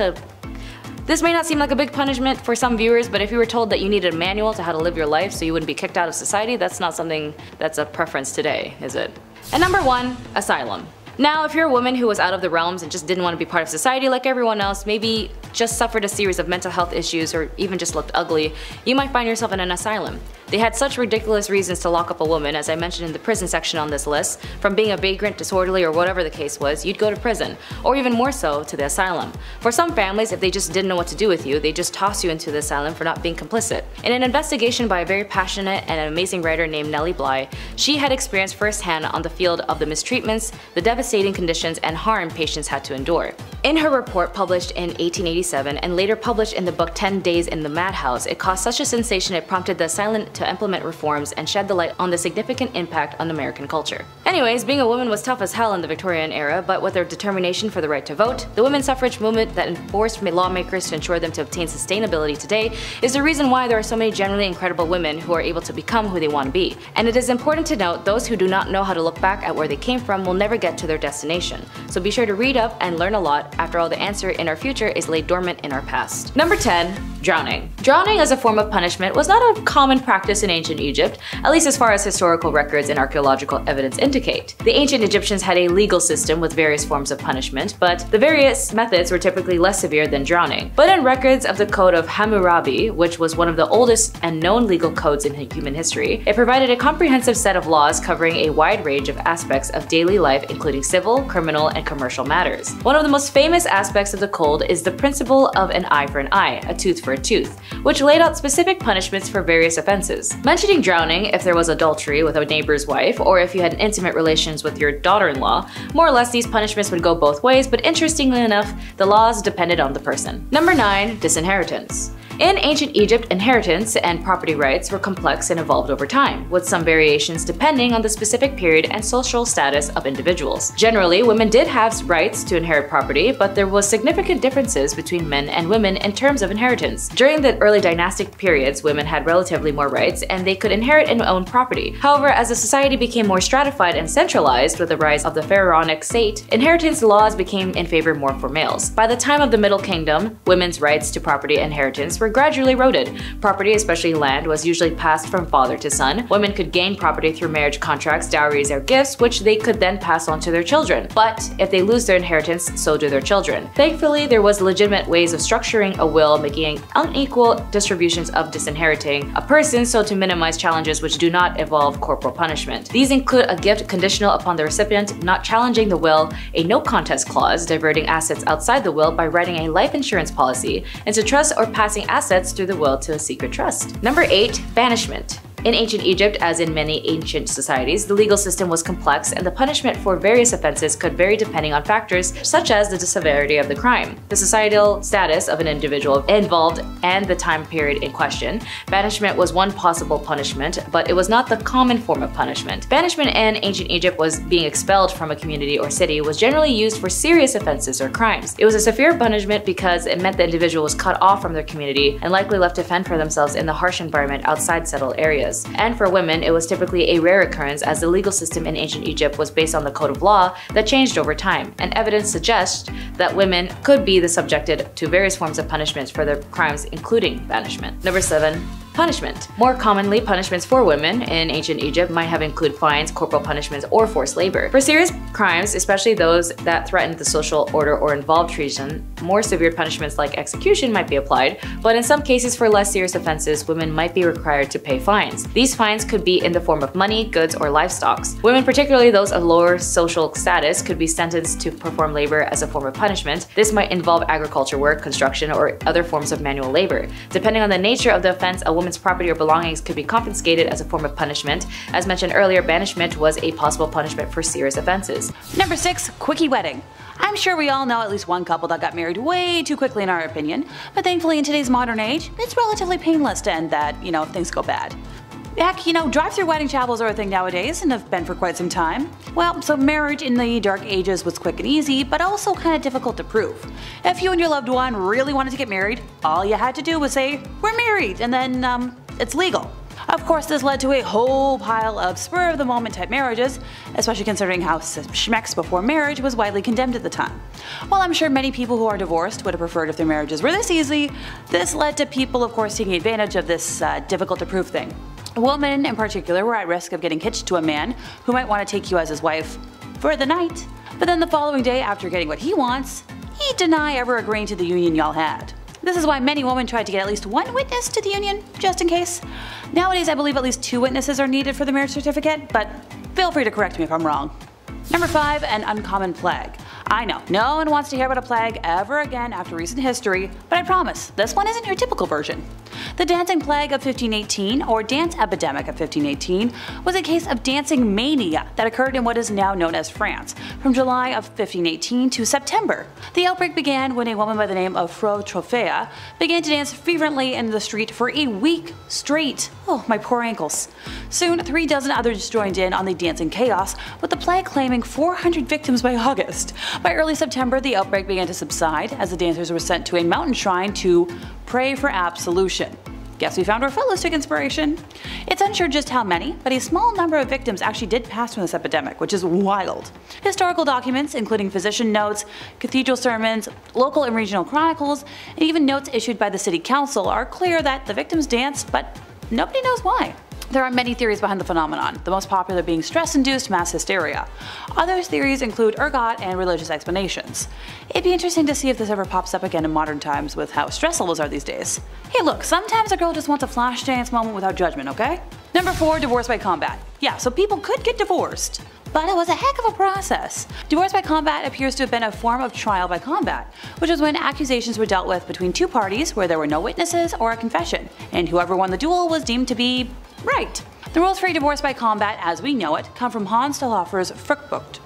that you needed a manual to how to live your life so you wouldn't be kicked out of society, that's not something that's a preference today, is it? And number 1, asylum. Now, if you're a woman who was out of the realms and just didn't want to be part of society like everyone else, maybe just suffered a series of mental health issues or even just looked ugly, you might find yourself in an asylum. They had such ridiculous reasons to lock up a woman, as I mentioned in the prison section on this list. From being a vagrant, disorderly, or whatever the case was, you'd go to prison, or even more so, to the asylum. For some families, if they just didn't know what to do with you, they just toss you into the asylum for not being complicit. In an investigation by a very passionate and amazing writer named Nellie Bly, she had experienced firsthand on the field of the mistreatments, the devastating conditions, and harm patients had to endure. In her report published in 1887 and later published in the book 10 Days in the Madhouse, it caused such a sensation it prompted the assailant to implement reforms and shed the light on the significant impact on American culture. Anyways, being a woman was tough as hell in the Victorian era, but with their determination for the right to vote, the women's suffrage movement that enforced lawmakers to ensure them to obtain sustainability today is the reason why there are so many genuinely incredible women who are able to become who they want to be. And it is important to note those who do not know how to look back at where they came from will never get to their destination. So be sure to read up and learn a lot. After all, the answer in our future is laid dormant in our past. Number 10. Drowning. Drowning as a form of punishment was not a common practice in ancient Egypt, at least as far as historical records and archaeological evidence indicate. The ancient Egyptians had a legal system with various forms of punishment, but the various methods were typically less severe than drowning. But in records of the Code of Hammurabi, which was one of the oldest and known legal codes in human history, it provided a comprehensive set of laws covering a wide range of aspects of daily life, including civil, criminal, and commercial matters. One of the most famous aspects of the code is the principle of an eye for an eye, a tooth for a tooth, which laid out specific punishments for various offenses. Mentioning drowning if there was adultery with a neighbor's wife, or if you had intimate relations with your daughter-in-law, more or less these punishments would go both ways, but interestingly enough, the laws depended on the person. Number 9. Disinheritance. In ancient Egypt, inheritance and property rights were complex and evolved over time, with some variations depending on the specific period and social status of individuals. Generally, women did have rights to inherit property, but there was significant differences between men and women in terms of inheritance. During the early dynastic periods, women had relatively more rights and they could inherit and own property. However, as the society became more stratified and centralized with the rise of the pharaonic state, inheritance laws became in favor more for males. By the time of the Middle Kingdom, women's rights to property and inheritance were gradually eroded. Property, especially land, was usually passed from father to son. Women could gain property through marriage contracts, dowries, or gifts, which they could then pass on to their children. But if they lose their inheritance, so do their children. Thankfully, there was legitimate ways of structuring a will, making unequal distributions of disinheriting a person so to minimize challenges which do not involve corporal punishment. These include a gift conditional upon the recipient not challenging the will, a no contest clause, diverting assets outside the will by writing a life insurance policy into trust, or passing assets through the will to a secret trust. Number 8. Banishment. In ancient Egypt, as in many ancient societies, the legal system was complex and the punishment for various offenses could vary depending on factors such as the severity of the crime, the societal status of an individual involved, and the time period in question. Banishment was one possible punishment, but it was not the common form of punishment. Banishment in ancient Egypt was being expelled from a community or city was generally used for serious offenses or crimes. It was a severe punishment because it meant the individual was cut off from their community and likely left to fend for themselves in the harsh environment outside settled areas. And for women, it was typically a rare occurrence as the legal system in ancient Egypt was based on the code of law that changed over time, and evidence suggests that women could be subjected to various forms of punishments for their crimes, including banishment. Number 7. Punishment. More commonly, punishments for women in ancient Egypt might have included fines, corporal punishments, or forced labor. For serious crimes, especially those that threatened the social order or involved treason, more severe punishments like execution might be applied, but in some cases for less serious offenses, women might be required to pay fines. These fines could be in the form of money, goods, or livestock. Women, particularly those of lower social status, could be sentenced to perform labor as a form of punishment. This might involve agriculture work, construction, or other forms of manual labor. Depending on the nature of the offense, a woman woman's property or belongings could be confiscated as a form of punishment. As mentioned earlier, banishment was a possible punishment for serious offenses. Number 6. Quickie wedding. I'm sure we all know at least one couple that got married way too quickly in our opinion, but thankfully in today's modern age, it's relatively painless to end that, if things go bad. Heck, drive-through wedding chapels are a thing nowadays and have been for quite some time. Well, so marriage in the Dark Ages was quick and easy, but also kind of difficult to prove. If you and your loved one really wanted to get married, all you had to do was say, "We're married," and then, it's legal. Of course, this led to a whole pile of spur-of-the-moment type marriages, especially considering how schmex before marriage was widely condemned at the time. While I'm sure many people who are divorced would have preferred if their marriages were this easy, this led to people, of course, taking advantage of this difficult-to-prove thing. Women, in particular, were at risk of getting hitched to a man who might want to take you as his wife for the night, but then the following day, after getting what he wants, he'd deny ever agreeing to the union y'all had. This is why many women tried to get at least one witness to the union, just in case. Nowadays, I believe at least 2 witnesses are needed for the marriage certificate, but feel free to correct me if I'm wrong. Number 5. An uncommon plague. I know, no one wants to hear about a plague ever again after recent history, but I promise, this one isn't your typical version. The Dancing Plague of 1518, or Dance Epidemic of 1518, was a case of dancing mania that occurred in what is now known as France, from July of 1518 to September. The outbreak began when a woman by the name of Fro Trofea began to dance fervently in the street for a week straight. Oh, my poor ankles. Soon, 3 dozen others joined in on the dancing chaos, with the plague claiming 400 victims by August. By early September, the outbreak began to subside as the dancers were sent to a mountain shrine to pray for absolution. Guess we found where Footloose took inspiration. It's unsure just how many, but a small number of victims actually did pass from this epidemic, which is wild. Historical documents, including physician notes, cathedral sermons, local and regional chronicles, and even notes issued by the city council are clear that the victims danced, but nobody knows why. There are many theories behind the phenomenon, the most popular being stress-induced mass hysteria. Other theories include ergot and religious explanations. It'd be interesting to see if this ever pops up again in modern times with how stress levels are these days. Hey look, sometimes a girl just wants a flash dance moment without judgment, okay? Number 4. Divorce by combat. Yeah, so people could get divorced, but it was a heck of a process. Divorce by combat appears to have been a form of trial by combat, which was when accusations were dealt with between 2 parties where there were no witnesses or a confession, and whoever won the duel was deemed to be right. The rules for divorce by combat as we know it come from Hans Stauffer's Fruchtbucht.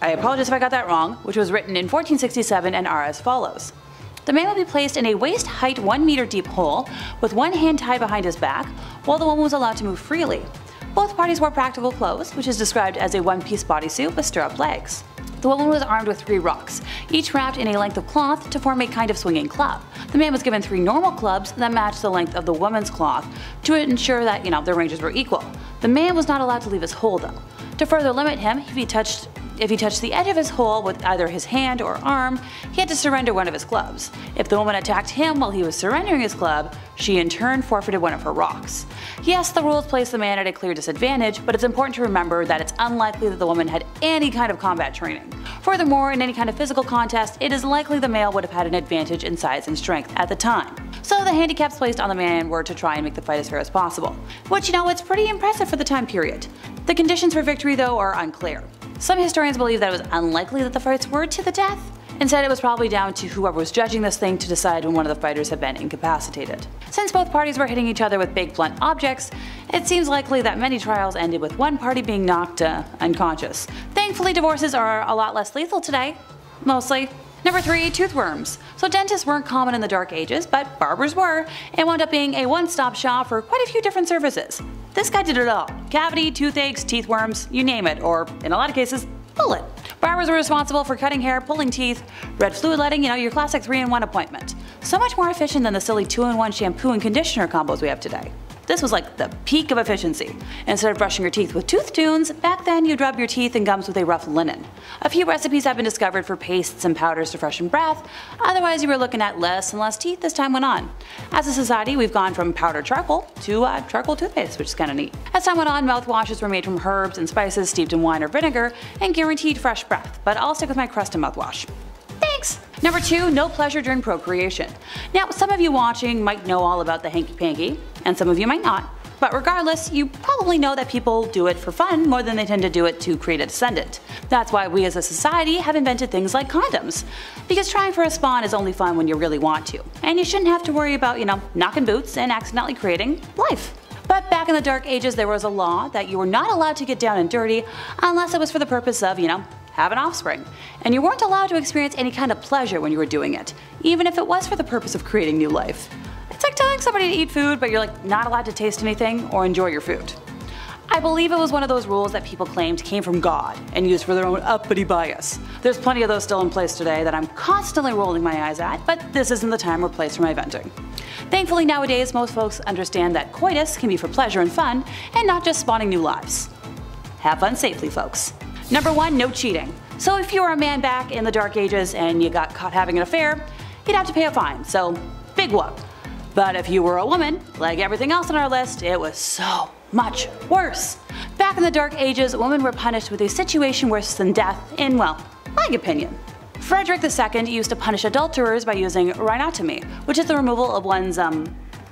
I apologize if I got that wrong, which was written in 1467 and are as follows. The man would be placed in a waist-height 1 meter deep hole with one hand tied behind his back, while the woman was allowed to move freely. Both parties wore practical clothes, which is described as a one-piece bodysuit with stirrup legs. The woman was armed with 3 rocks, each wrapped in a length of cloth to form a kind of swinging club. The man was given 3 normal clubs that matched the length of the woman's cloth to ensure that, their ranges were equal. The man was not allowed to leave his hole though. To further limit him, if he touched the edge of his hole with either his hand or arm, he had to surrender one of his clubs. If the woman attacked him while he was surrendering his club, she in turn forfeited one of her rocks. Yes, the rules place the man at a clear disadvantage, but it's important to remember that it's unlikely that the woman had any kind of combat training. Furthermore, in any kind of physical contest, it is likely the male would have had an advantage in size and strength at the time. So the handicaps placed on the man were to try and make the fight as fair as possible. Which, it's pretty impressive for the time period. The conditions for victory, though, are unclear. Some historians believe that it was unlikely that the fights were to the death. Instead, it was probably down to whoever was judging this thing to decide when one of the fighters had been incapacitated. Since both parties were hitting each other with big blunt objects, it seems likely that many trials ended with one party being knocked unconscious. Thankfully, divorces are a lot less lethal today. Mostly. Number 3. Toothworms. So dentists weren't common in the Dark Ages, but barbers were, and wound up being a one-stop shop for quite a few different services. This guy did it all. Cavity, toothaches, teeth worms, you name it, or in a lot of cases, bullet. Barbers were responsible for cutting hair, pulling teeth, red fluid letting, your classic 3-in-1 appointment. So much more efficient than the silly 2-in-1 shampoo and conditioner combos we have today. This was like the peak of efficiency. Instead of brushing your teeth with tooth tunes, back then you'd rub your teeth and gums with a rough linen. A few recipes have been discovered for pastes and powders to freshen breath, otherwise you were looking at less and less teeth as time went on. As a society, we've gone from powdered charcoal to charcoal toothpaste, which is kinda neat. As time went on, mouthwashes were made from herbs and spices steeped in wine or vinegar and guaranteed fresh breath, but I'll stick with my crust and mouthwash. Thanks! Number 2. No pleasure during procreation. Now, some of you watching might know all about the hanky-panky, and some of you might not. But regardless, you probably know that people do it for fun more than they tend to do it to create a descendant. That's why we as a society have invented things like condoms. Because trying for a spawn is only fun when you really want to. And you shouldn't have to worry about, knocking boots and accidentally creating life. But back in the Dark Ages there was a law that you were not allowed to get down and dirty unless it was for the purpose of, having offspring. And you weren't allowed to experience any kind of pleasure when you were doing it, even if it was for the purpose of creating new life. It's like telling somebody to eat food but you're not allowed to taste anything or enjoy your food. I believe it was one of those rules that people claimed came from God and used for their own uppity bias. There's plenty of those still in place today that I'm constantly rolling my eyes at, but this isn't the time or place for my venting. Thankfully nowadays most folks understand that coitus can be for pleasure and fun and not just spawning new lives. Have fun safely, folks. Number 1, no cheating. So if you were a man back in the Dark Ages and you got caught having an affair, you'd have to pay a fine, so big whoop. But if you were a woman, like everything else on our list, it was so much worse. Back in the Dark Ages, women were punished with a situation worse than death in, well, my opinion. Frederick II used to punish adulterers by using rhinotomy, which is the removal of one's,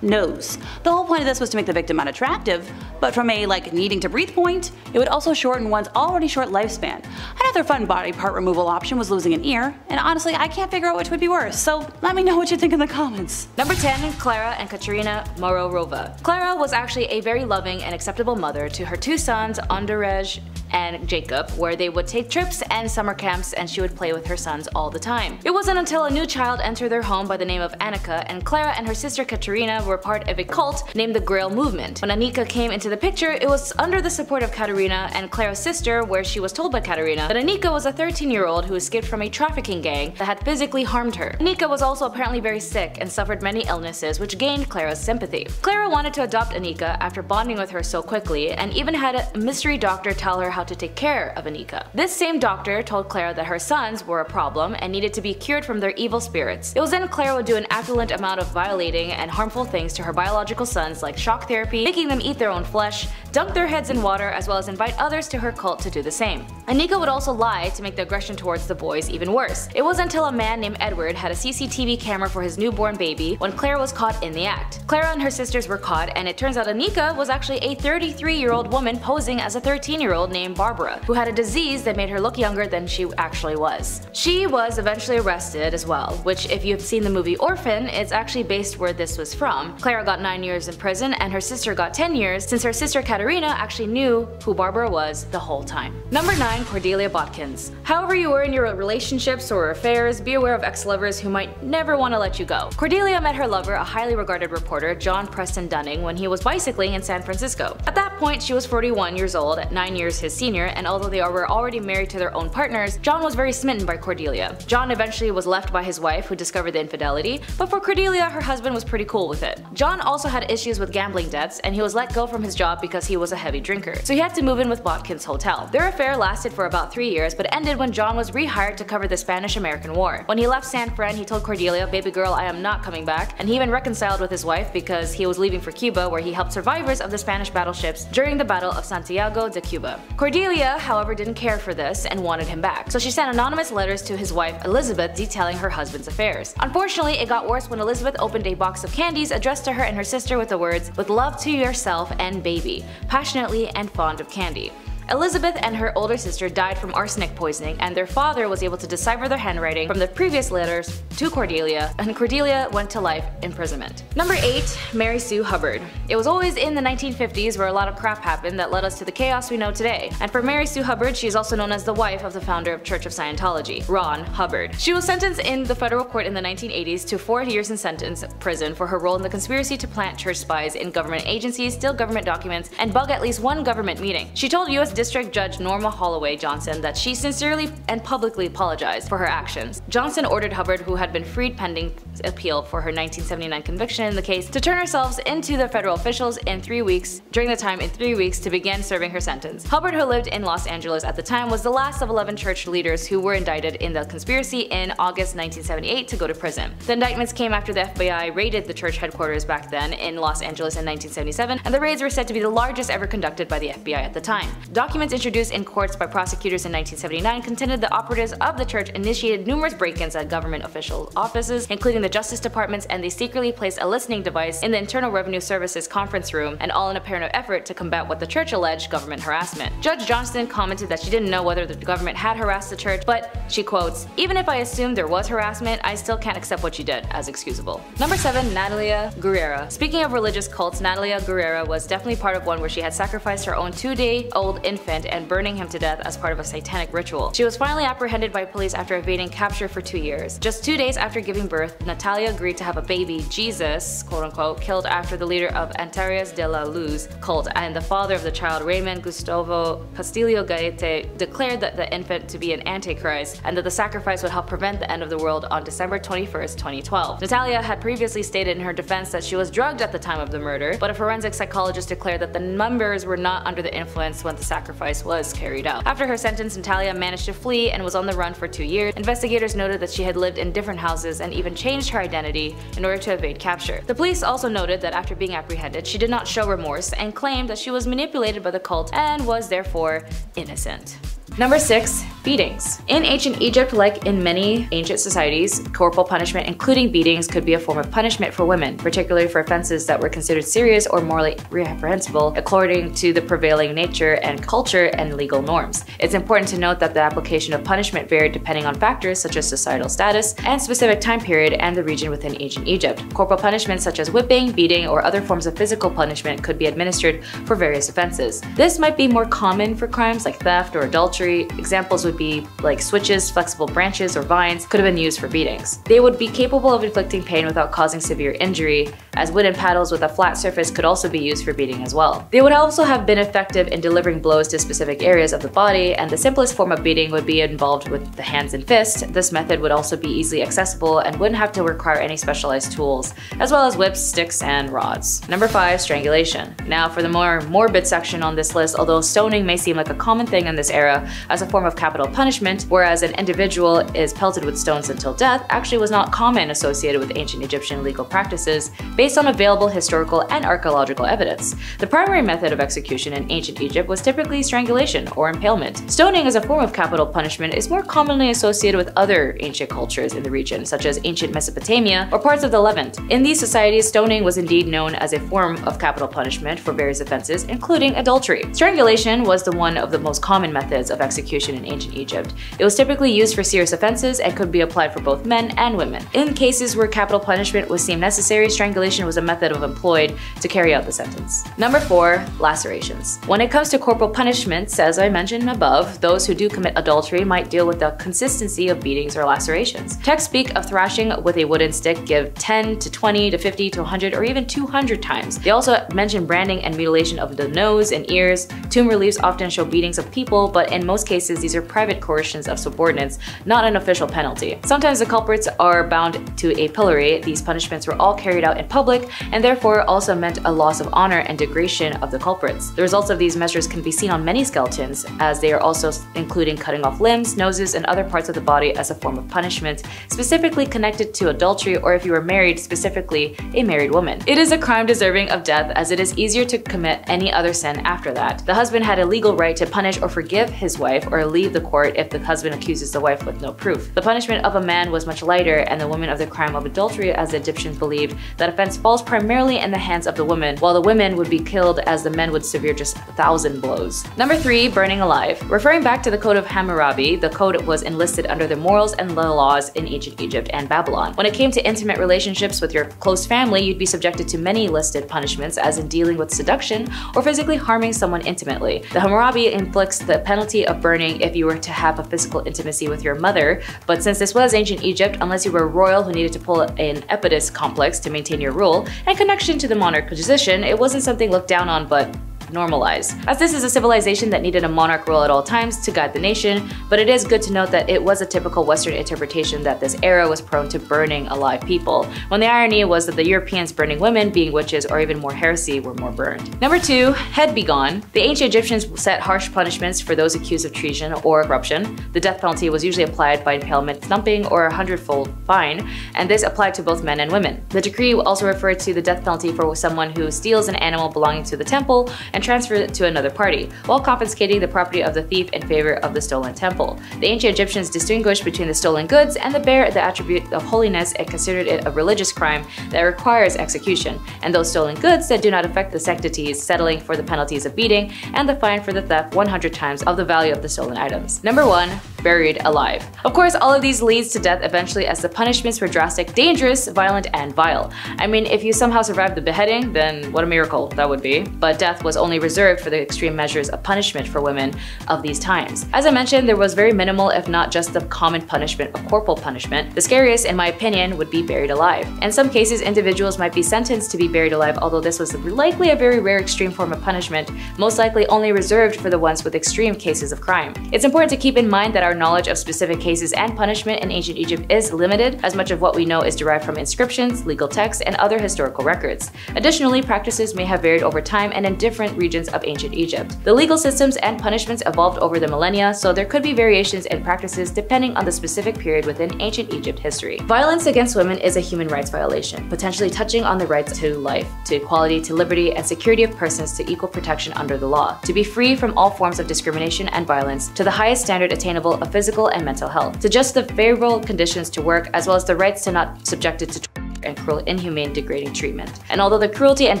nose. The whole point of this was to make the victim unattractive, but from a needing to breathe point, it would also shorten one's already short lifespan. Another fun body part removal option was losing an ear, and honestly I can't figure out which would be worse, so let me know what you think in the comments. Number 10, Clara and Katerina Mororova. Clara was actually a very loving and acceptable mother to her 2 sons, Andrzej and Jacob, where they would take trips and summer camps and she would play with her sons all the time. It wasn't until a new child entered their home by the name of Annika, and Clara and her sister Katerina were part of a cult named the Grail Movement. When Annika came into the picture, it was under the support of Katerina and Clara's sister, where she was told by Katerina that Annika was a 13-year-old who escaped from a trafficking gang that had physically harmed her. Annika was also apparently very sick and suffered many illnesses, which gained Clara's sympathy. Clara wanted to adopt Annika after bonding with her so quickly, and even had a mystery doctor tell her how to take care of Annika. This same doctor told Clara that her sons were a problem and needed to be cured from their evil spirits. It was then Clara would do an affluent amount of violating and harmful things to her biological sons, like shock therapy, making them eat their own flesh, dunk their heads in water, as well as invite others to her cult to do the same. Annika would also lie to make the aggression towards the boys even worse. It was until a man named Edward had a CCTV camera for his newborn baby when Clara was caught in the act. Clara and her sisters were caught, and it turns out Annika was actually a 33-year-old woman posing as a 13-year-old named Barbara, who had a disease that made her look younger than she actually was. She was eventually arrested as well, which if you've seen the movie Orphan, it's actually based where this was from. Clara got 9 years in prison and her sister got 10 years, since her sister Katerina actually knew who Barbara was the whole time. Number 9, Cordelia Botkins. However you were in your relationships or affairs, be aware of ex-lovers who might never want to let you go. Cordelia met her lover, a highly regarded reporter, John Preston Dunning, when he was bicycling in San Francisco. At that point, she was 41 years old, 9 years his senior, and although they were already married to their own partners, John was very smitten by Cordelia. John eventually was left by his wife, who discovered the infidelity, but for Cordelia, her husband was pretty cool with it. John also had issues with gambling debts, and he was let go from his job because he was a heavy drinker, so he had to move in with Botkins' hotel. Their affair lasted for about 3 years, but ended when John was rehired to cover the Spanish-American War. When he left San Fran, he told Cordelia, "Baby girl, I am not coming back," and he even reconciled with his wife because he was leaving for Cuba, where he helped survivors of the Spanish battleships during the Battle of Santiago de Cuba. Cordelia, however, didn't care for this and wanted him back, so she sent anonymous letters to his wife Elizabeth detailing her husband's affairs. Unfortunately, it got worse when Elizabeth opened a box of candies addressed to her and her sister with the words, "With love to yourself and baby, passionately and fond of candy." Elizabeth and her older sister died from arsenic poisoning, and their father was able to decipher their handwriting from the previous letters to Cordelia, and Cordelia went to life imprisonment. Number 8, Mary Sue Hubbard. It was always in the 1950s where a lot of crap happened that led us to the chaos we know today. And for Mary Sue Hubbard, she is also known as the wife of the founder of Church of Scientology, Ron Hubbard. She was sentenced in the federal court in the 1980s to 4 years in prison for her role in the conspiracy to plant church spies in government agencies, steal government documents, and bug at least one government meeting. She told U.S. District Judge Norma Holloway Johnson that she sincerely and publicly apologized for her actions. Johnson ordered Hubbard, who had been freed pending appeal for her 1979 conviction in the case, to turn herself into the federal officials in 3 weeks, to begin serving her sentence. Hubbard, who lived in Los Angeles at the time, was the last of 11 church leaders who were indicted in the conspiracy in August 1978 to go to prison. The indictments came after the FBI raided the church headquarters back then in Los Angeles in 1977, and the raids were said to be the largest ever conducted by the FBI at the time. Documents introduced in courts by prosecutors in 1979 contended the operatives of the church initiated numerous break-ins at government official offices, including the Justice Departments, and they secretly placed a listening device in the Internal Revenue Service's conference room, and all in a apparent effort to combat what the church alleged government harassment. Judge Johnston commented that she didn't know whether the government had harassed the church, but she quotes, "Even if I assumed there was harassment, I still can't accept what you did as excusable." Number 7. Natalia Guerrera. Speaking of religious cults, Natalia Guerrera was definitely part of one where she had sacrificed her own 2-day-old infant and burning him to death as part of a satanic ritual. She was finally apprehended by police after evading capture for 2 years. Just 2 days after giving birth, Natalia agreed to have a baby, Jesus, quote-unquote, killed after the leader of Antares de la Luz cult and the father of the child, Raymond Gustavo Castillo Gaete, declared that the infant to be an antichrist and that the sacrifice would help prevent the end of the world on December 21st, 2012. Natalia had previously stated in her defense that she was drugged at the time of the murder, but a forensic psychologist declared that the members were not under the influence when the sacrifice was carried out. After her sentence, Natalia managed to flee and was on the run for 2 years. Investigators noted that she had lived in different houses and even changed her identity in order to evade capture. The police also noted that after being apprehended, she did not show remorse and claimed that she was manipulated by the cult and was therefore innocent. Number 6. Beatings. In ancient Egypt, like in many ancient societies, corporal punishment, including beatings, could be a form of punishment for women, particularly for offenses that were considered serious or morally reprehensible according to the prevailing nature and culture and legal norms. It's important to note that the application of punishment varied depending on factors such as societal status and specific time period and the region within ancient Egypt. Corporal punishments such as whipping, beating, or other forms of physical punishment could be administered for various offenses. This might be more common for crimes like theft or adultery. Examples would be like switches, flexible branches, or vines could have been used for beatings. They would be capable of inflicting pain without causing severe injury, as wooden paddles with a flat surface could also be used for beating as well. They would also have been effective in delivering blows to specific areas of the body, and the simplest form of beating would be involved with the hands and fists. This method would also be easily accessible and wouldn't have to require any specialized tools, as well as whips, sticks, and rods. Number 5. Strangulation. Now for the more morbid section on this list, although stoning may seem like a common thing in this era as a form of capital punishment, whereas an individual is pelted with stones until death, actually was not common associated with ancient Egyptian legal practices based on available historical and archaeological evidence. The primary method of execution in ancient Egypt was typically strangulation or impalement. Stoning as a form of capital punishment is more commonly associated with other ancient cultures in the region, such as ancient Mesopotamia or parts of the Levant. In these societies, stoning was indeed known as a form of capital punishment for various offenses, including adultery. Strangulation was the one of the most common methods of execution in ancient Egypt. It was typically used for serious offenses and could be applied for both men and women. In cases where capital punishment was deemed necessary, strangulation was a method employed to carry out the sentence. Number 4. Lacerations. When it comes to corporal punishments, as I mentioned above, those who do commit adultery might deal with the consistency of beatings or lacerations. Texts speak of thrashing with a wooden stick, give 10 to 20 to 50 to 100 or even 200 times. They also mention branding and mutilation of the nose and ears. Tomb reliefs often show beatings of people, but in most cases these are private coercions of subordinates, not an official penalty. Sometimes the culprits are bound to a pillory. These punishments were all carried out in public and therefore also meant a loss of honor and degradation of the culprits. The results of these measures can be seen on many skeletons, as they are also including cutting off limbs, noses, and other parts of the body as a form of punishment, specifically connected to adultery or if you were married, specifically a married woman. It is a crime deserving of death, as it is easier to commit any other sin after that. The husband had a legal right to punish or forgive his wife or leave the court if the husband accuses the wife with no proof. The punishment of a man was much lighter, and the woman of the crime of adultery, as the Egyptians believed, that offense falls primarily in the hands of the woman, while the women would be killed as the men would severe just 1,000 blows. Number 3. Burning alive. Referring back to the Code of Hammurabi, the code was enlisted under the morals and the laws in ancient Egypt and Babylon. When it came to intimate relationships with your close family, you'd be subjected to many listed punishments, as in dealing with seduction or physically harming someone intimately. The Hammurabi inflicts the penalty of burning if you were to have a physical intimacy with your mother, but since this was ancient Egypt, unless you were royal who needed to pull an Oedipus complex to maintain your rule and connection to the monarch position, it wasn't something looked down on but normalized, as this is a civilization that needed a monarch rule at all times to guide the nation, but it is good to note that it was a typical Western interpretation that this era was prone to burning alive people, when the irony was that the Europeans burning women, being witches or even more heresy, were more burned. Number 2. Head be gone. The ancient Egyptians set harsh punishments for those accused of treason or corruption. The death penalty was usually applied by impalement, thumping, or a 100-fold fine, and this applied to both men and women. The decree also referred to the death penalty for someone who steals an animal belonging to the temple and and transfer it to another party, while confiscating the property of the thief in favor of the stolen temple. The ancient Egyptians distinguished between the stolen goods and bear the attribute of holiness and considered it a religious crime that requires execution, and those stolen goods that do not affect the sanctities, settling for the penalties of beating and the fine for the theft 100 times of the value of the stolen items. Number 1. Buried alive. Of course, all of these leads to death eventually, as the punishments were drastic, dangerous, violent, and vile. I mean, if you somehow survived the beheading, then what a miracle that would be. But death was only reserved for the extreme measures of punishment for women of these times. As I mentioned, there was very minimal, if not just the common punishment of corporal punishment. The scariest, in my opinion, would be buried alive. In some cases, individuals might be sentenced to be buried alive, although this was likely a very rare extreme form of punishment, most likely only reserved for the ones with extreme cases of crime. It's important to keep in mind that our knowledge of specific cases and punishment in ancient Egypt is limited, as much of what we know is derived from inscriptions, legal texts, and other historical records. Additionally, practices may have varied over time and in different regions of ancient Egypt. The legal systems and punishments evolved over the millennia, so there could be variations in practices depending on the specific period within ancient Egypt history. Violence against women is a human rights violation, potentially touching on the rights to life, to equality, to liberty, and security of persons, to equal protection under the law, to be free from all forms of discrimination and violence, to the highest standard attainable of physical and mental health, to just the favorable conditions to work, as well as the rights to not subjected to and cruel, inhumane, degrading treatment. And although the cruelty and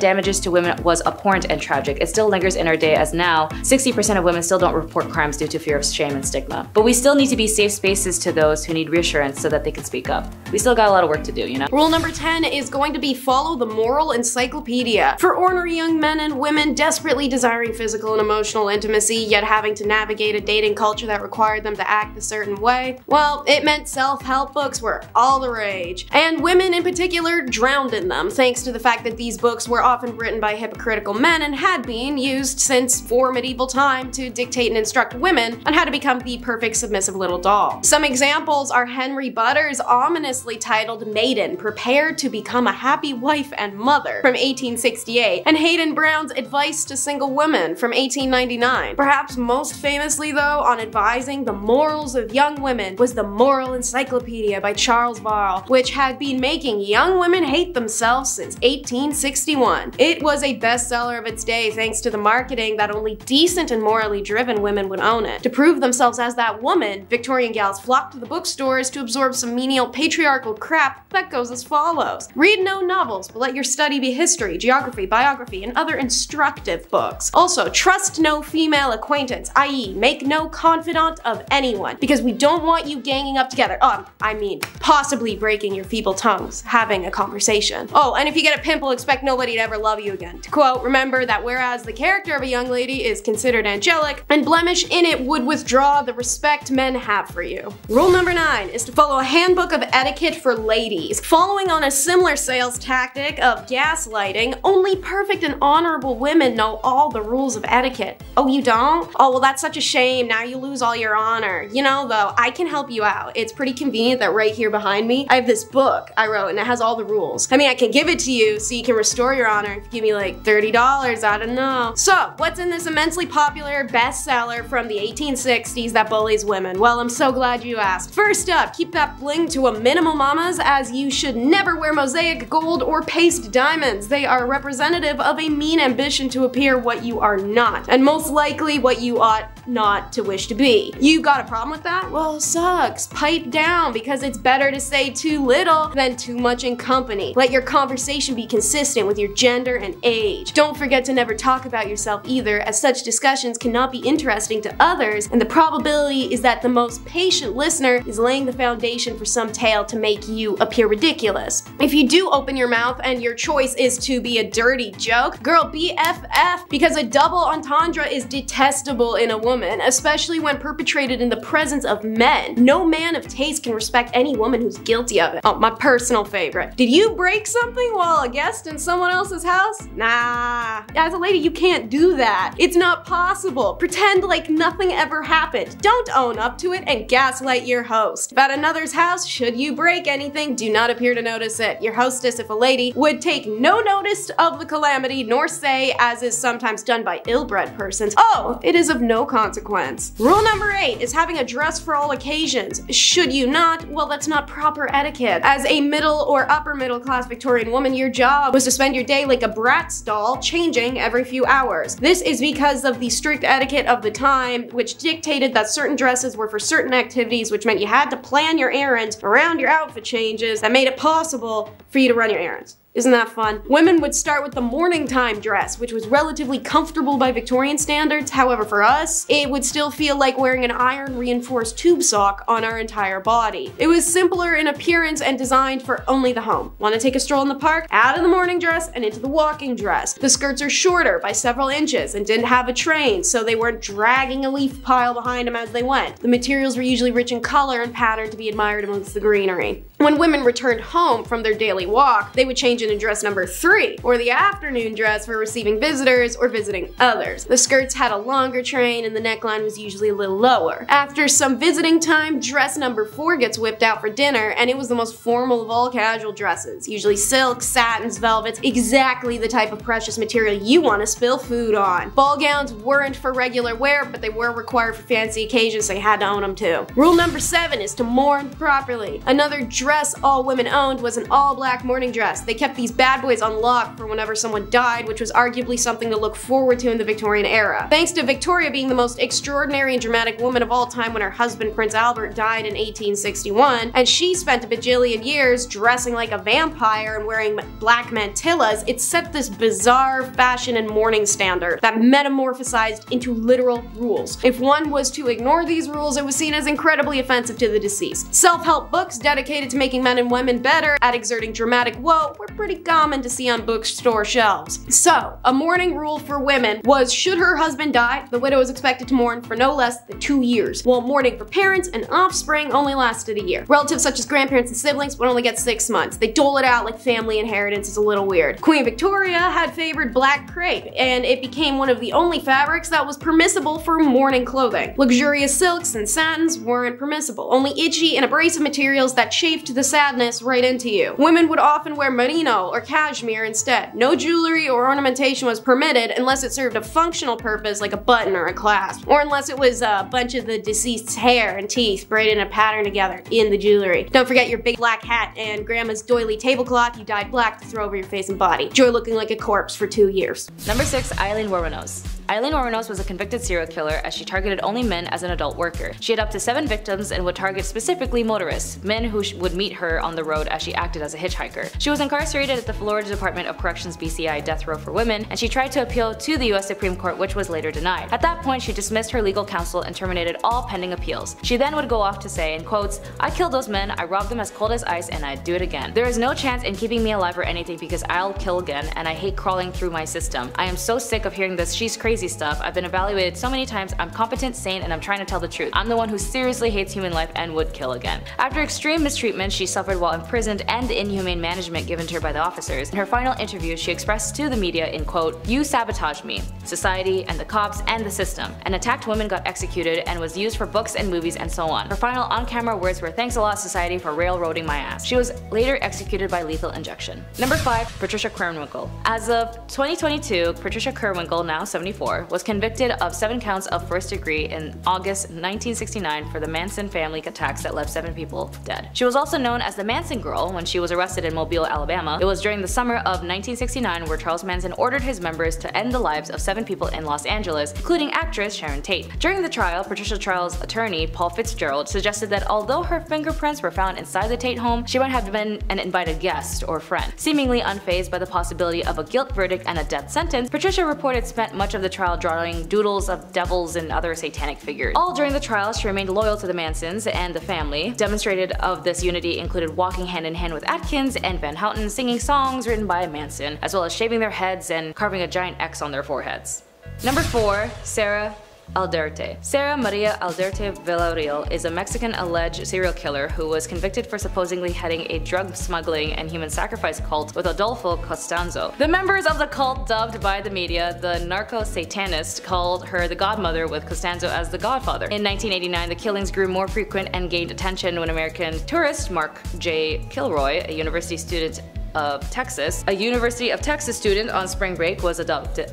damages to women was abhorrent and tragic, it still lingers in our day, as now 60% of women still don't report crimes due to fear of shame and stigma. But we still need to be safe spaces to those who need reassurance so that they can speak up. We still got a lot of work to do, you know? Rule number 10 is going to be follow the moral encyclopedia. For ornery young men and women desperately desiring physical and emotional intimacy, yet having to navigate a dating culture that required them to act a certain way, well, it meant self-help books were all the rage. And women in particular drowned in them, thanks to the fact that these books were often written by hypocritical men and had been used since medieval time to dictate and instruct women on how to become the perfect submissive little doll. Some examples are Henry Butter's ominously titled Maiden, Prepared to Become a Happy Wife and Mother from 1868, and Hayden Brown's Advice to Single Women from 1899. Perhaps most famously though, on advising the morals of young women, was the Moral Encyclopedia by Charles Varl, which had been making young women hate themselves since 1861. It was a bestseller of its day thanks to the marketing that only decent and morally driven women would own it. To prove themselves as that woman, Victorian gals flocked to the bookstores to absorb some menial patriarchal crap that goes as follows. Read no novels, but let your study be history, geography, biography, and other instructive books. Also, trust no female acquaintance, i.e. make no confidant of anyone, because we don't want you ganging up together. I mean, possibly breaking your feeble tongues, having a conversation. Oh, and if you get a pimple, expect nobody to ever love you again. To quote, remember that whereas the character of a young lady is considered angelic, and blemish in it would withdraw the respect men have for you. Rule number 9 is to follow a handbook of etiquette for ladies. Following on a similar sales tactic of gaslighting, only perfect and honorable women know all the rules of etiquette. Oh, you don't? Oh, well, that's such a shame. Now you lose all your honor. You know, though, I can help you out. It's pretty convenient that right here behind me, I have this book I wrote, and it has all the rules. I mean, I can give it to you so you can restore your honor if you give me like $30, I don't know. So, what's in this immensely popular bestseller from the 1860s that bullies women? Well, I'm so glad you asked. First up, keep that bling to a minimum, mamas, as you should never wear mosaic, gold, or paste diamonds. They are representative of a mean ambition to appear what you are not, and most likely what you ought not to wish to be. You got a problem with that? Well, sucks. Pipe down, because it's better to say too little than too much in company. Let your conversation be consistent with your gender and age. Don't forget to never talk about yourself either, as such discussions cannot be interesting to others, and the probability is that the most patient listener is laying the foundation for some tale to make you appear ridiculous. If you do open your mouth and your choice is to be a dirty joke, girl, BFF, because a double entendre is detestable in a woman, especially when perpetrated in the presence of men. No man of taste can respect any woman who's guilty of it. Oh, my personal favorite. Did you break something while a guest in someone else's house? Nah. As a lady, you can't do that. It's not possible. Pretend like nothing ever happened. Don't own up to it and gaslight your host. If at another's house, should you break anything, do not appear to notice it. Your hostess, if a lady, would take no notice of the calamity, nor say, as is sometimes done by ill-bred persons, oh, it is of no consequence consequence. Rule number 8 is having a dress for all occasions. Should you not? Well, that's not proper etiquette. As a middle or upper middle class Victorian woman, your job was to spend your day like a Bratz doll, changing every few hours. This is because of the strict etiquette of the time, which dictated that certain dresses were for certain activities, which meant you had to plan your errands around your outfit changes that made it possible for you to run your errands. Isn't that fun? Women would start with the morning time dress, which was relatively comfortable by Victorian standards. However, for us, it would still feel like wearing an iron reinforced tube sock on our entire body. It was simpler in appearance and designed for only the home. Want to take a stroll in the park? Out of the morning dress and into the walking dress. The skirts are shorter by several inches and didn't have a train, so they weren't dragging a leaf pile behind them as they went. The materials were usually rich in color and pattern to be admired amongst the greenery. When women returned home from their daily walk, they would change into dress number 3, or the afternoon dress for receiving visitors or visiting others. The skirts had a longer train and the neckline was usually a little lower. After some visiting time, dress number 4 gets whipped out for dinner, and it was the most formal of all casual dresses. Usually silks, satins, velvets, exactly the type of precious material you want to spill food on. Ball gowns weren't for regular wear, but they were required for fancy occasions, so you had to own them too. Rule number 7 is to mourn properly. Another dress all women owned was an all-black mourning dress. They kept these bad boys on lock for whenever someone died, which was arguably something to look forward to in the Victorian era. Thanks to Victoria being the most extraordinary and dramatic woman of all time when her husband Prince Albert died in 1861, and she spent a bajillion years dressing like a vampire and wearing black mantillas, it set this bizarre fashion and mourning standard that metamorphosized into literal rules. If one was to ignore these rules, it was seen as incredibly offensive to the deceased. Self-help books dedicated to making men and women better at exerting dramatic woe were pretty common to see on bookstore shelves. So, a mourning rule for women was should her husband die, the widow was expected to mourn for no less than 2 years, while mourning for parents and offspring only lasted a year. Relatives such as grandparents and siblings would only get 6 months. They dole it out like family inheritance. Is a little weird. Queen Victoria had favored black crepe, and it became one of the only fabrics that was permissible for mourning clothing. Luxurious silks and satins weren't permissible, only itchy and abrasive materials that chafed the sadness right into you. Women would often wear merino or cashmere instead. No jewelry or ornamentation was permitted unless it served a functional purpose like a button or a clasp, or unless it was a bunch of the deceased's hair and teeth braided in a pattern together in the jewelry. Don't forget your big black hat and grandma's doily tablecloth you dyed black to throw over your face and body. Enjoy looking like a corpse for 2 years. Number 6. Eileen Wuornos. Eileen Wuornos was a convicted serial killer as she targeted only men as an adult worker. She had up to 7 victims and would target specifically motorists, men who would meet her on the road as she acted as a hitchhiker. She was incarcerated at the Florida Department of Corrections BCI death row for women, and she tried to appeal to the US Supreme Court, which was later denied. At that point, she dismissed her legal counsel and terminated all pending appeals. She then would go off to say, in quotes, "I killed those men, I robbed them as cold as ice, and I'd do it again. There is no chance in keeping me alive or anything because I'll kill again, and I hate crawling through my system. I am so sick of hearing this she's crazy stuff. I've been evaluated so many times, I'm competent, sane, and I'm trying to tell the truth. I'm the one who seriously hates human life and would kill again." After extreme mistreatment she suffered while imprisoned and the inhumane management given to her by the officers, in her final interview she expressed to the media in quote, "You sabotaged me, society, and the cops, and the system. An attacked woman got executed and was used for books and movies and so on. Her final on-camera words were, 'Thanks a lot society for railroading my ass.' She was later executed by lethal injection. Number 5. Patricia Krenwinkel. As of 2022, Patricia Krenwinkel, now 74, was convicted of 7 counts of first degree in August 1969 for the Manson family attacks that left 7 people dead. She was also known as the Manson Girl when she was arrested in Mobile, Alabama. It was during the summer of 1969 where Charles Manson ordered his members to end the lives of 7 people in Los Angeles, including actress Sharon Tate. During the trial, Patricia Trial's attorney, Paul Fitzgerald, suggested that although her fingerprints were found inside the Tate home, she might have been an invited guest or friend. Seemingly unfazed by the possibility of a guilt verdict and a death sentence, Patricia reported spent much of the trial drawing doodles of devils and other satanic figures. All during the trial, she remained loyal to the Mansons and the family. Demonstrated of this unity included walking hand in hand with Atkins and Van Houten, singing songs written by Manson, as well as shaving their heads and carving a giant X on their foreheads. Number 4. Sara Aldrete. Sara Maria Aldrete Villarreal is a Mexican alleged serial killer who was convicted for supposedly heading a drug smuggling and human sacrifice cult with Adolfo Costanzo. The members of the cult, dubbed by the media the narco-satanist, called her the godmother, with Costanzo as the godfather. In 1989, the killings grew more frequent and gained attention when American tourist Mark J. Kilroy, a university student of Texas. A University of Texas student on spring break was abducted.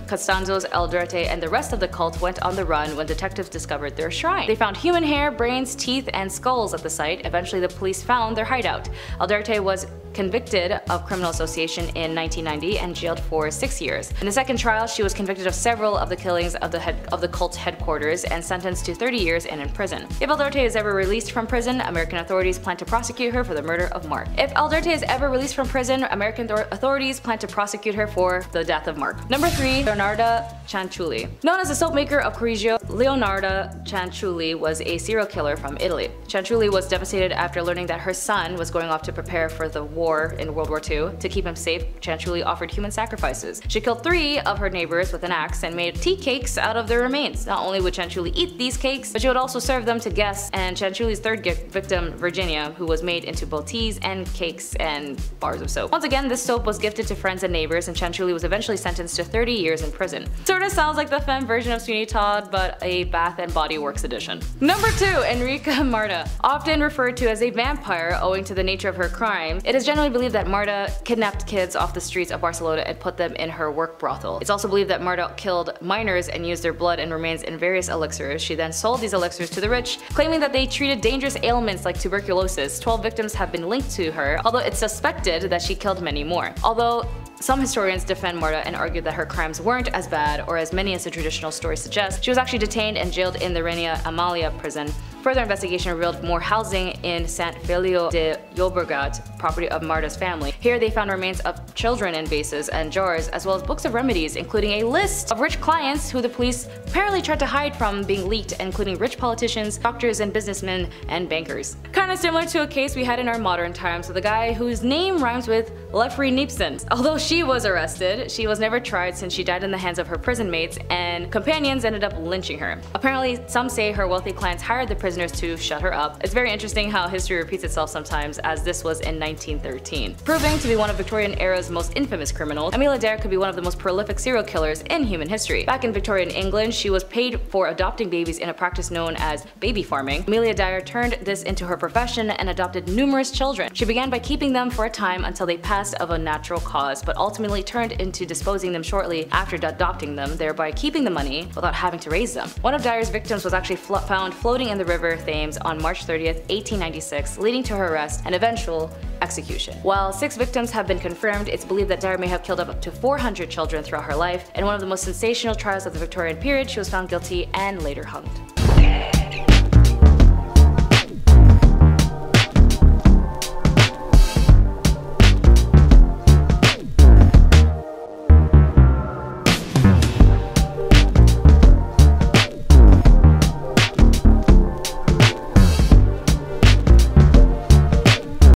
Costanzo's, Aldrete, and the rest of the cult went on the run when detectives discovered their shrine. They found human hair, brains, teeth, and skulls at the site. Eventually, the police found their hideout. Aldrete was convicted of criminal association in 1990 and jailed for 6 years. In the second trial, she was convicted of several of the killings of the cult's headquarters and sentenced to 30 years and in prison. If Aldrete is ever released from prison, American authorities plan to prosecute her for the murder of Mark. If Aldrete is ever released from prison, American authorities plan to prosecute her for the death of Mark. Number 3. Leonarda Cianciulli. Known as the soap maker of Correggio, Leonarda Cianciulli was a serial killer from Italy. Cianciulli was devastated after learning that her son was going off to prepare for the war in World War II. To keep him safe, Cianciulli offered human sacrifices. She killed 3 of her neighbors with an axe and made tea cakes out of their remains. Not only would Cianciulli eat these cakes, but she would also serve them to guests, and Cianciulli's third victim, Virginia, who was made into both teas and cakes and bars of soap. Once again, this soap was gifted to friends and neighbors, and Cianciulli was eventually sentenced to 30 years in prison. Sorta sounds like the femme version of Sweeney Todd, but a Bath and Body Works edition. Number 2. Enrica Marta. Often referred to as a vampire owing to the nature of her crime, it is generally believed that Marta kidnapped kids off the streets of Barcelona and put them in her work brothel. It's also believed that Marta killed minors and used their blood and remains in various elixirs. She then sold these elixirs to the rich, claiming that they treated dangerous ailments like tuberculosis. 12 victims have been linked to her, although it's suspected that she killed many more. Although some historians defend Marta and argue that her crimes weren't as bad or as many as the traditional story suggests. She was actually detained and jailed in the Reina Amalia prison. Further investigation revealed more housing in Sant Feliu de Llobregat, property of Marta's family. Here they found remains of children in vases and jars, as well as books of remedies, including a list of rich clients who the police apparently tried to hide from being leaked, including rich politicians, doctors and businessmen, and bankers. Kinda similar to a case we had in our modern times with a guy whose name rhymes with Lefri Nipson. Although she was arrested, she was never tried since she died in the hands of her prison mates, and companions ended up lynching her. Apparently, some say her wealthy clients hired the prisoners to shut her up. It's very interesting how history repeats itself sometimes, as this was in 1913. Proving to be one of Victorian era's most infamous criminals, Amelia Dare could be one of the most prolific serial killers in human history. Back in Victorian England, she was paid for adopting babies in a practice known as baby farming. Amelia Dare turned this into her profession and adopted numerous children. She began by keeping them for a time until they passed of a natural cause, but ultimately turned into disposing them shortly after adopting them, thereby keeping the money without having to raise them. One of Dare's victims was actually found floating in the river Thames on March 30th, 1896, leading to her arrest and eventual execution. While 6 victims have been confirmed, it's believed that Dare may have killed up to 400 children throughout her life. In one of the most sensational trials of the Victorian period, she was found guilty and later hanged.